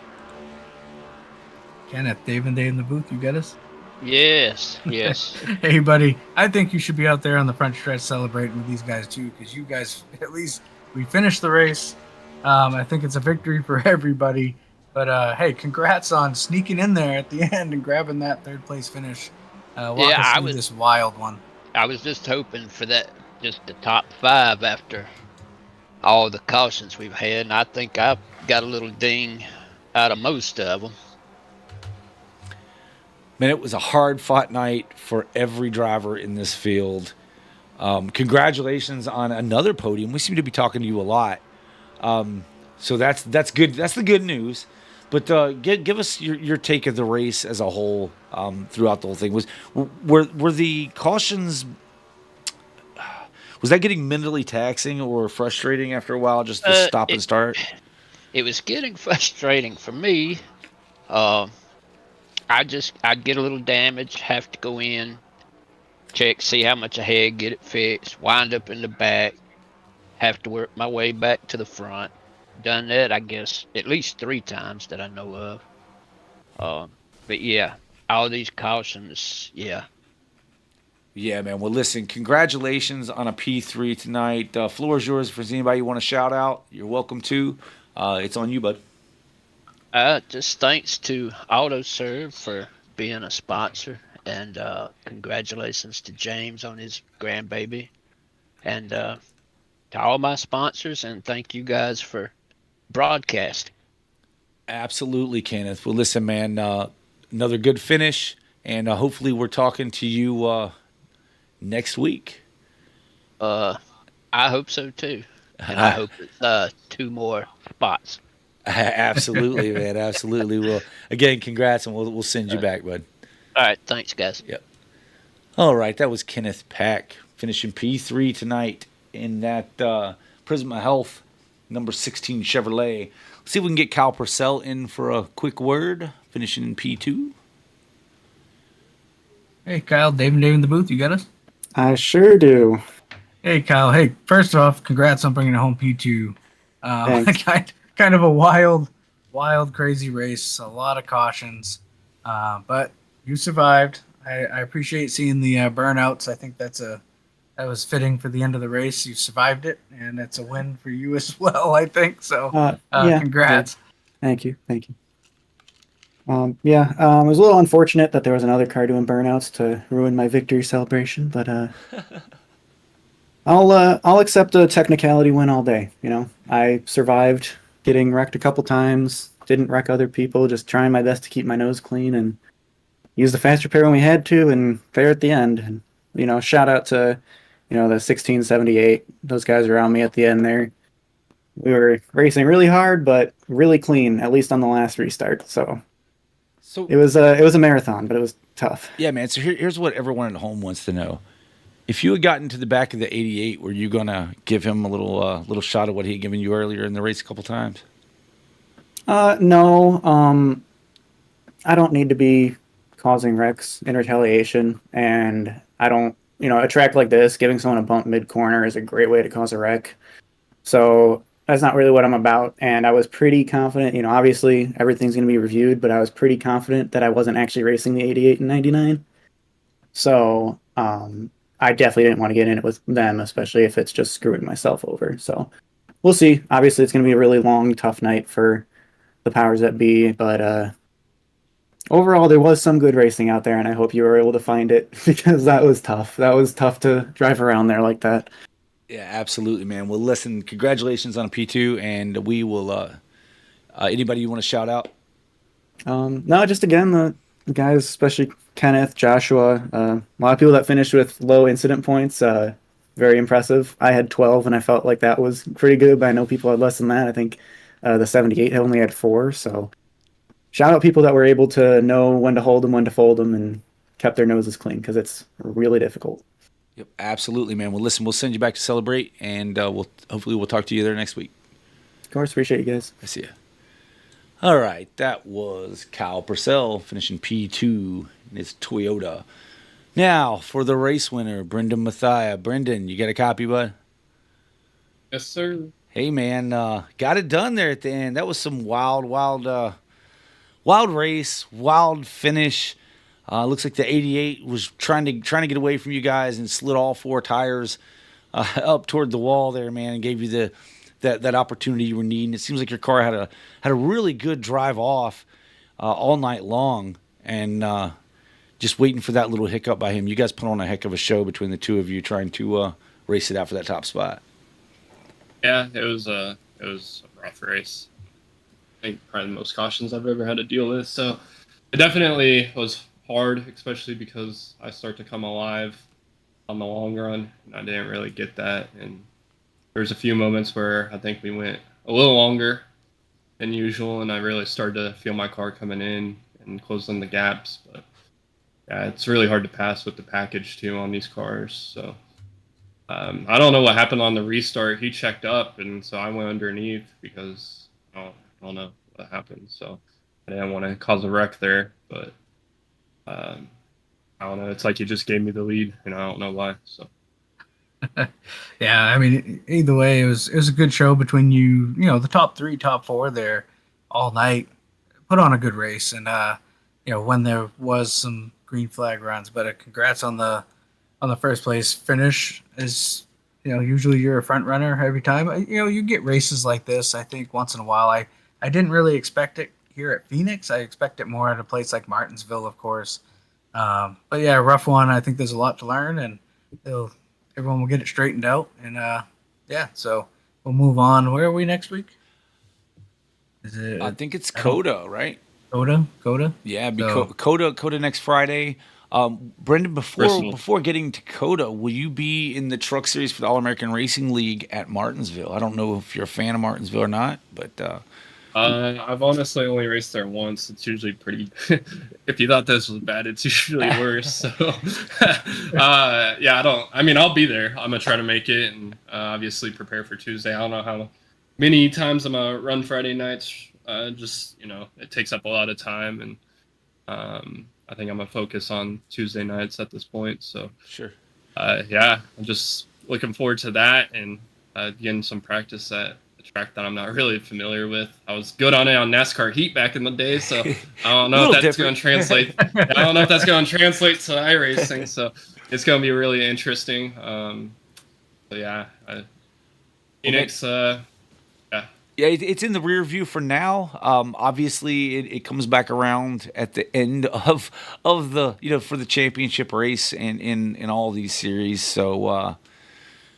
Kenneth, Dave and Dave in the booth, you got us? Yes, yes. Hey, buddy, I think you should be out there on the front stretch celebrating with these guys too, because you guys, at least we finished the race. I think it's a victory for everybody. But hey, congrats on sneaking in there at the end and grabbing that third place finish. Walk Yeah, us through this wild one. I was just hoping for that, just the top five after all the cautions we've had, and I think I got a little ding out of most of them. Man, it was a hard fought night for every driver in this field. Congratulations on another podium. We seem to be talking to you a lot. So that's good. That's the good news. But give us your take of the race as a whole throughout the whole thing. Were the cautions, was that getting mentally taxing or frustrating after a while, just to stop and start? It was getting frustrating for me. I'd get a little damage, have to go in, check, see how much I had, get it fixed, wind up in the back, have to work my way back to the front. Done that, I guess, at least 3 times that I know of. But yeah, all these cautions, yeah. Yeah, man. Well, listen, congratulations on a P3 tonight. Floor is yours. If there's anybody you want to shout out, you're welcome to. It's on you, bud. Just thanks to AutoServ for being a sponsor, and congratulations to James on his grandbaby, and to all my sponsors, and thank you guys for broadcasting. Absolutely, Kenneth. Well, listen, man, another good finish, and hopefully we're talking to you next week. I hope so too, and I hope it's 2 more spots. Absolutely, man. Absolutely. Well, again, congrats, and we'll send you back, bud. All right, thanks, guys. Yep. All right, that was Kenneth Pack finishing P3 tonight in that Prisma Health number 16 Chevrolet. Let's see if we can get Kyle Purcell in for a quick word, finishing in P2. Hey, Kyle, Dave and Dave in the booth. You got us? I sure do. Hey, Kyle. Hey, first off, congrats on bringing home P2. Kind of a wild, crazy race. A lot of cautions, but you survived. I appreciate seeing the burnouts. I think that was fitting for the end of the race. You survived it, and it's a win for you as well, I think. So, yeah, congrats. Thank you. It was a little unfortunate that there was another car doing burnouts to ruin my victory celebration, but I'll accept a technicality win all day. You know, I survived getting wrecked a couple times, didn't wreck other people, just trying my best to keep my nose clean and use the fast repair when we had to, and fair at the end. And, you know, shout out to, the 1678. Those guys around me at the end there. We were racing really hard, but really clean, at least on the last restart. So it was a marathon, but it was tough. Yeah, man. So here's what everyone at home wants to know. If you had gotten to the back of the 88, were you going to give him a little shot of what he had given you earlier in the race a couple times? No. I don't need to be causing wrecks in retaliation, and I don't, a track like this, giving someone a bump mid-corner is a great way to cause a wreck. So that's not really what I'm about, and I was pretty confident, obviously everything's going to be reviewed, but I was pretty confident that I wasn't actually racing the 88 and 99. So, I definitely didn't want to get in it with them, especially if it's just screwing myself over. So we'll see. Obviously, it's going to be a really long, tough night for the powers that be. But overall, there was some good racing out there, and I hope you were able to find it because that was tough. That was tough to drive around there like that. Yeah, absolutely, man. Well, listen, congratulations on a P2, and we will anybody you want to shout out? No, just again, the guys, especially Kenneth, Joshua, a lot of people that finished with low incident points, very impressive. I had 12, and I felt like that was pretty good, but I know people had less than that. I think the 78 only had 4, so shout out people that were able to know when to hold them, when to fold them, and kept their noses clean, because it's really difficult. Yep, absolutely, man. Well, listen, we'll send you back to celebrate, and hopefully we'll talk to you there next week. Of course, appreciate you guys. I see you. All right, that was Kyle Purcell finishing P2 in his Toyota. Now, for the race winner, Brendan Mathia. Brendan, you got a copy, bud? Yes, sir. Hey, man, got it done there at the end. That was some wild race, wild finish. Looks like the 88 was trying to get away from you guys and slid all 4 tires up toward the wall there, man, and gave you that opportunity you were needing. It seems like your car had a really good drive off all night long, and just waiting for that little hiccup by him. You guys put on a heck of a show between the two of you trying to race it out for that top spot. Yeah, it was a rough race. I think probably the most cautions I've ever had to deal with. So it definitely was hard, especially because I start to come alive on the long run, and I didn't really get that. And there's a few moments where I think we went a little longer than usual, and I really started to feel my car coming in and closing the gaps. But yeah, it's really hard to pass with the package too on these cars. So I don't know what happened on the restart. He checked up, and so I went underneath because I don't know what happened. So I didn't want to cause a wreck there, but I don't know. It's like he just gave me the lead, and I don't know why. So Yeah, I mean, either way, it was a good show between you. You know, the top 3, top 4 there all night. Put on a good race, and when there was some green flag runs, but congrats on the first place finish. Is usually you're a front runner every time. You get races like this. I think once in a while. I didn't really expect it here at Phoenix. I expect it more at a place like Martinsville, of course. But yeah, rough one. I think there's a lot to learn, and everyone will get it straightened out. And yeah, so we'll move on. Where are we next week? Is it? I think it's Coda, right? Coda. Yeah, Coda next Friday. Brendan, before getting to Coda, will you be in the Truck Series for the All American Racing League at Martinsville? I don't know if you're a fan of Martinsville or not, but I've honestly only raced there once. It's usually pretty. If you thought this was bad, it's usually worse. So yeah, I'll be there. I'm gonna try to make it, and obviously prepare for Tuesday. I don't know how many times I'm gonna run Friday nights. It takes up a lot of time, and I think I'm gonna focus on Tuesday nights at this point. So sure. Yeah, I'm just looking forward to that and getting some practice at a track that I'm not really familiar with. I was good on it on NASCAR Heat back in the day, so I don't know if that's going to translate. I don't know if that's going to translate to iRacing. So it's going to be really interesting. But yeah, Phoenix. Yeah, it's in the rear view for now. Obviously, it comes back around at the end of the for the championship race and in all these series. So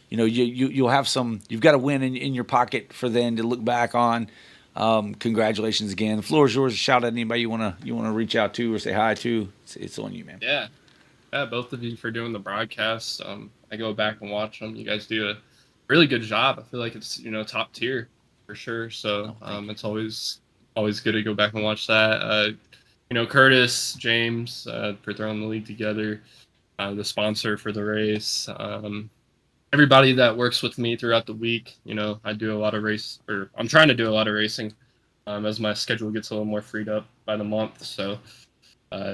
you'll have some. You've got a win in your pocket for then to look back on. Congratulations again. The floor is yours. Shout out anybody you wanna reach out to or say hi to. It's on you, man. Yeah, both of you for doing the broadcast. I go back and watch them. You guys do a really good job. I feel like it's top tier. For sure. So it's always good to go back and watch that. Curtis, James, for throwing the league together, the sponsor for the race, everybody that works with me throughout the week. I do a lot of I'm trying to do a lot of racing as my schedule gets a little more freed up by the month. So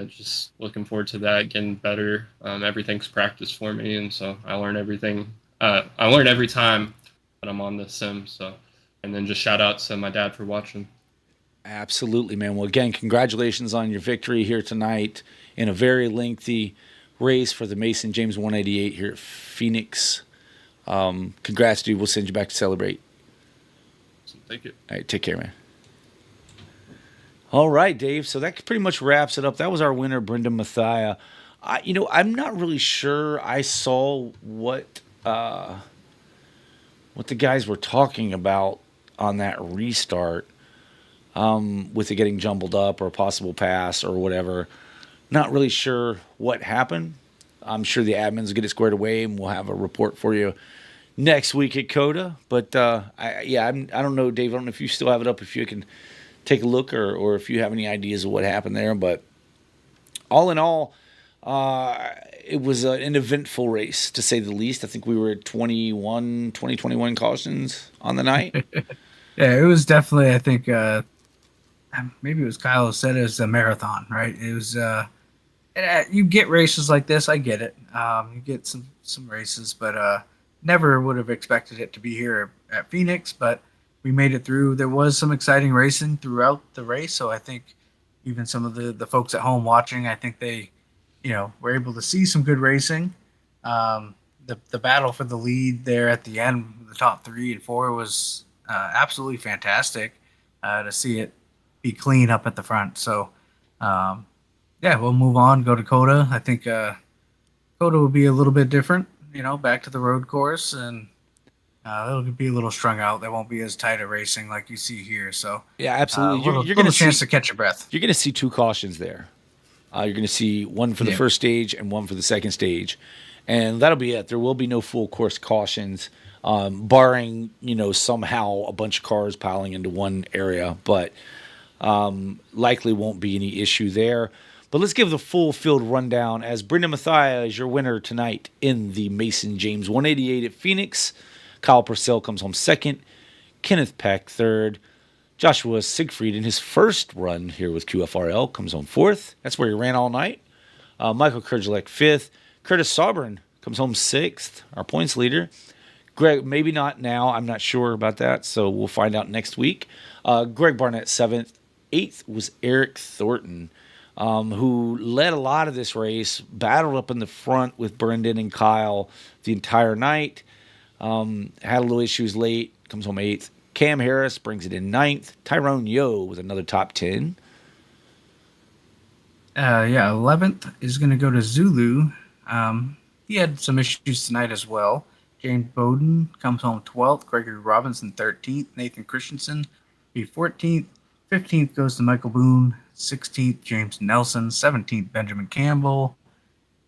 just looking forward to that, getting better. Everything's practice for me, and so I learn everything. I learn every time that I'm on the sim. So. And then just shout out to my dad for watching. Absolutely, man. Well, again, congratulations on your victory here tonight in a very lengthy race for the Mason James 188 here at Phoenix. Congrats, dude. We'll send you back to celebrate. Thank you. All right, take care, man. All right, Dave. So that pretty much wraps it up. That was our winner, Brendan Mathia. I'm not really sure I saw what the guys were talking about on that restart, with it getting jumbled up or a possible pass or whatever. Not really sure what happened. I'm sure the admins will get it squared away, and we'll have a report for you next week at Coda. But I don't know, Dave. I don't know if you still have it up, if you can take a look, or if you have any ideas of what happened there. But all in all, it was an eventful race, to say the least. I think we were at 21 cautions on the night. Yeah, it was definitely, I think, maybe it was Kyle who said it was a marathon, right? It was, you get races like this, I get it. You get some races, but never would have expected it to be here at Phoenix, but we made it through. There was some exciting racing throughout the race, so I think even some of the folks at home watching, I think they we're able to see some good racing. The battle for the lead there at the end, the top 3 and 4, was absolutely fantastic to see it be clean up at the front. So, yeah, we'll move on, go to Coda. I think Coda will be a little bit different, back to the road course, and it'll be a little strung out. There won't be as tight a racing like you see here. So, Yeah, absolutely. You're going to chance to catch your breath. You're going to see 2 cautions there. You're going to see one for the first stage and one for the second stage, and that'll be it. There will be no full course cautions, barring somehow a bunch of cars piling into one area, but likely won't be any issue there. But let's give the full field rundown as Brendan Mathia is your winner tonight in the Mason James 188 at Phoenix. Kyle Purcell comes home second. Kenneth Peck third. Joshua Siegfried in his first run here with QFRL comes home fourth. That's where he ran all night. Michael Kurgelek fifth. Curtis Sauburn comes home sixth, our points leader. Greg, maybe not now. I'm not sure about that, so we'll find out next week. Greg Barnett seventh. Eighth was Eric Thornton, who led a lot of this race, battled up in the front with Brendan and Kyle the entire night. Had a little issues late, comes home eighth. Cam Harris brings it in ninth. Tyrone Yo with another top 10. 11th is going to go to Zulu. He had some issues tonight as well. James Bowden comes home 12th. Gregory Robinson 13th. Nathan Christensen be 14th. 15th goes to Michael Boone. 16th, James Nelson. 17th, Benjamin Campbell.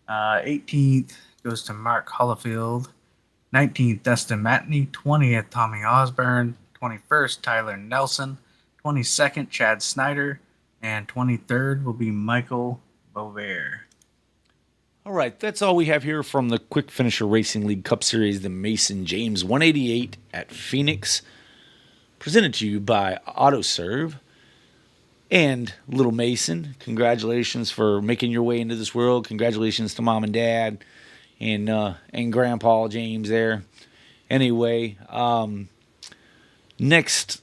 18th goes to Mark Hollifield. 19th, Dustin Matney. 20th, Tommy Osborne. 21st, Tyler Nelson. 22nd, Chad Snyder. And 23rd will be Michael Bovair. All right, that's all we have here from the Quick Finisher Racing League Cup Series, the Mason James 188 at Phoenix. Presented to you by AutoServ. And Little Mason, congratulations for making your way into this world. Congratulations to Mom and Dad and Grandpa James there. Anyway, next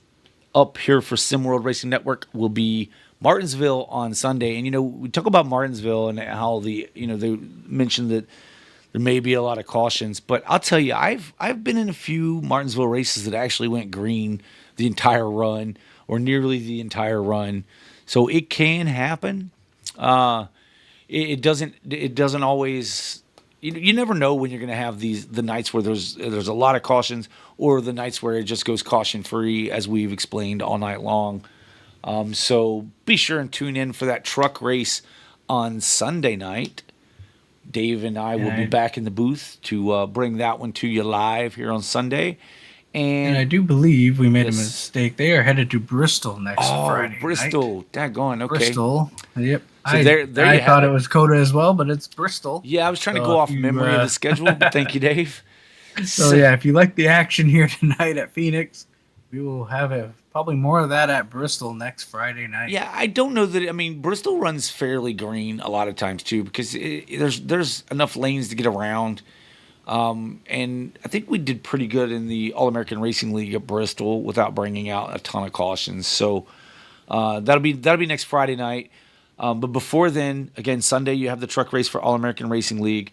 up here for SimWorld Racing Network will be Martinsville on Sunday. And, we talk about Martinsville and how they mentioned that there may be a lot of cautions. But I'll tell you, I've been in a few Martinsville races that actually went green the entire run or nearly the entire run. So it can happen. It doesn't always. You never know when you're going to have the nights where there's a lot of cautions or the nights where it just goes caution free, as we've explained all night long. So be sure and tune in for that truck race on Sunday night. Dave and I will be back in the booth to bring that one to you live here on Sunday. And I do believe we made a mistake. They are headed to Bristol next Friday. Bristol. Daggone, okay. Bristol. Yep. So I thought it was Coda as well, but it's Bristol. Yeah, I was trying to go off memory of the schedule, but thank you, Dave. So, if you like the action here tonight at Phoenix, we will have probably more of that at Bristol next Friday night. Yeah, I don't know that. Bristol runs fairly green a lot of times, too, because there's enough lanes to get around. And I think we did pretty good in the All-American Racing League at Bristol without bringing out a ton of cautions. So that'll be next Friday night. But before then, again, Sunday you have the truck race for All-American Racing League.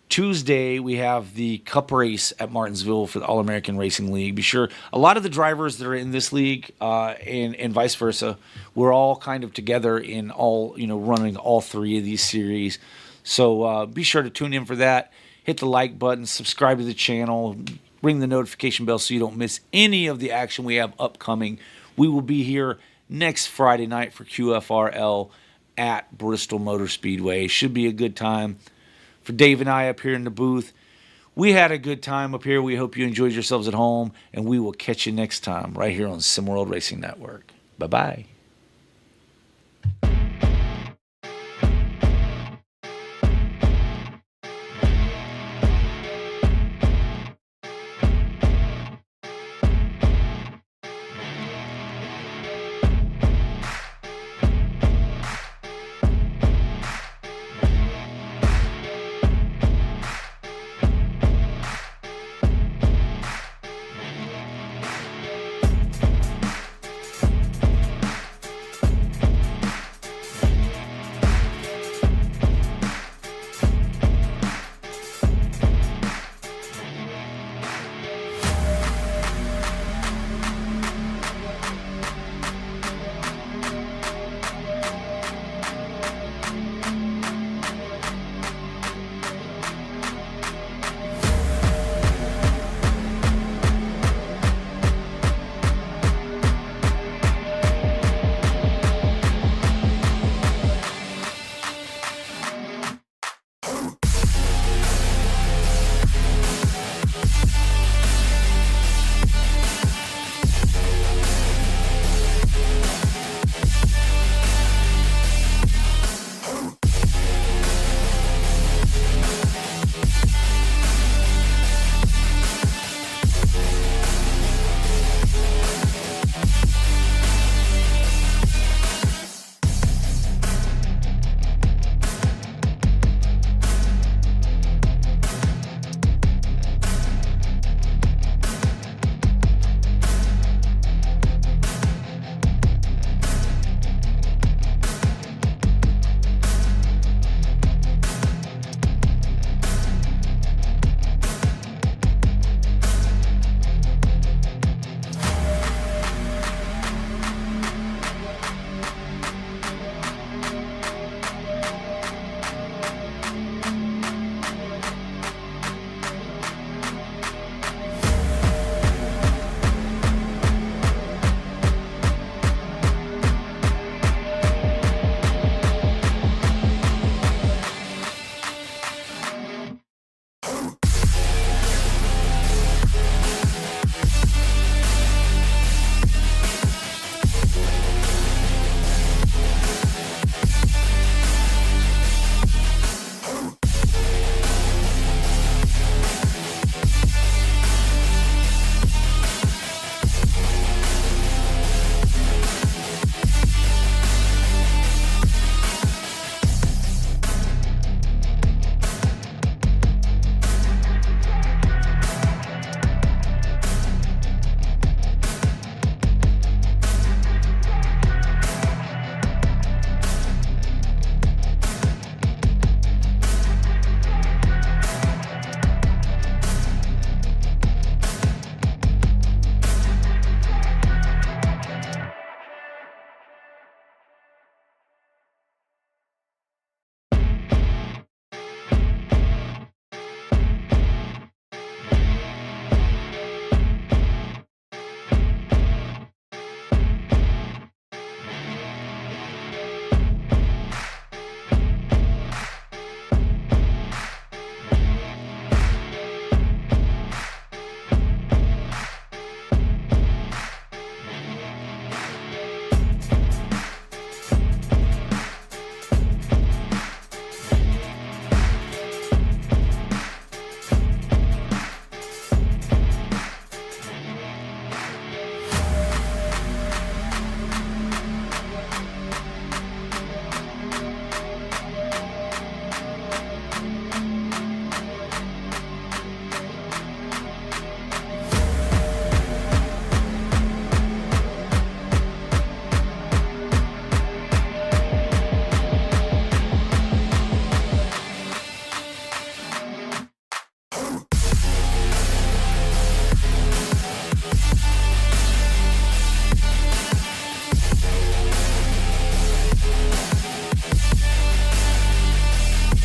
Tuesday we have the Cup race at Martinsville for the All-American Racing League. Be sure a lot of the drivers that are in this league and vice versa, we're all kind of together in all running all three of these series. So be sure to tune in for that. Hit the like button, subscribe to the channel, ring the notification bell so you don't miss any of the action we have upcoming. We will be here next Friday night for QFRL at Bristol Motor Speedway. Should be a good time. For Dave and I up here in the booth, we had a good time up here. We hope you enjoyed yourselves at home, and we will catch you next time right here on SimWorld Racing Network. Bye-bye.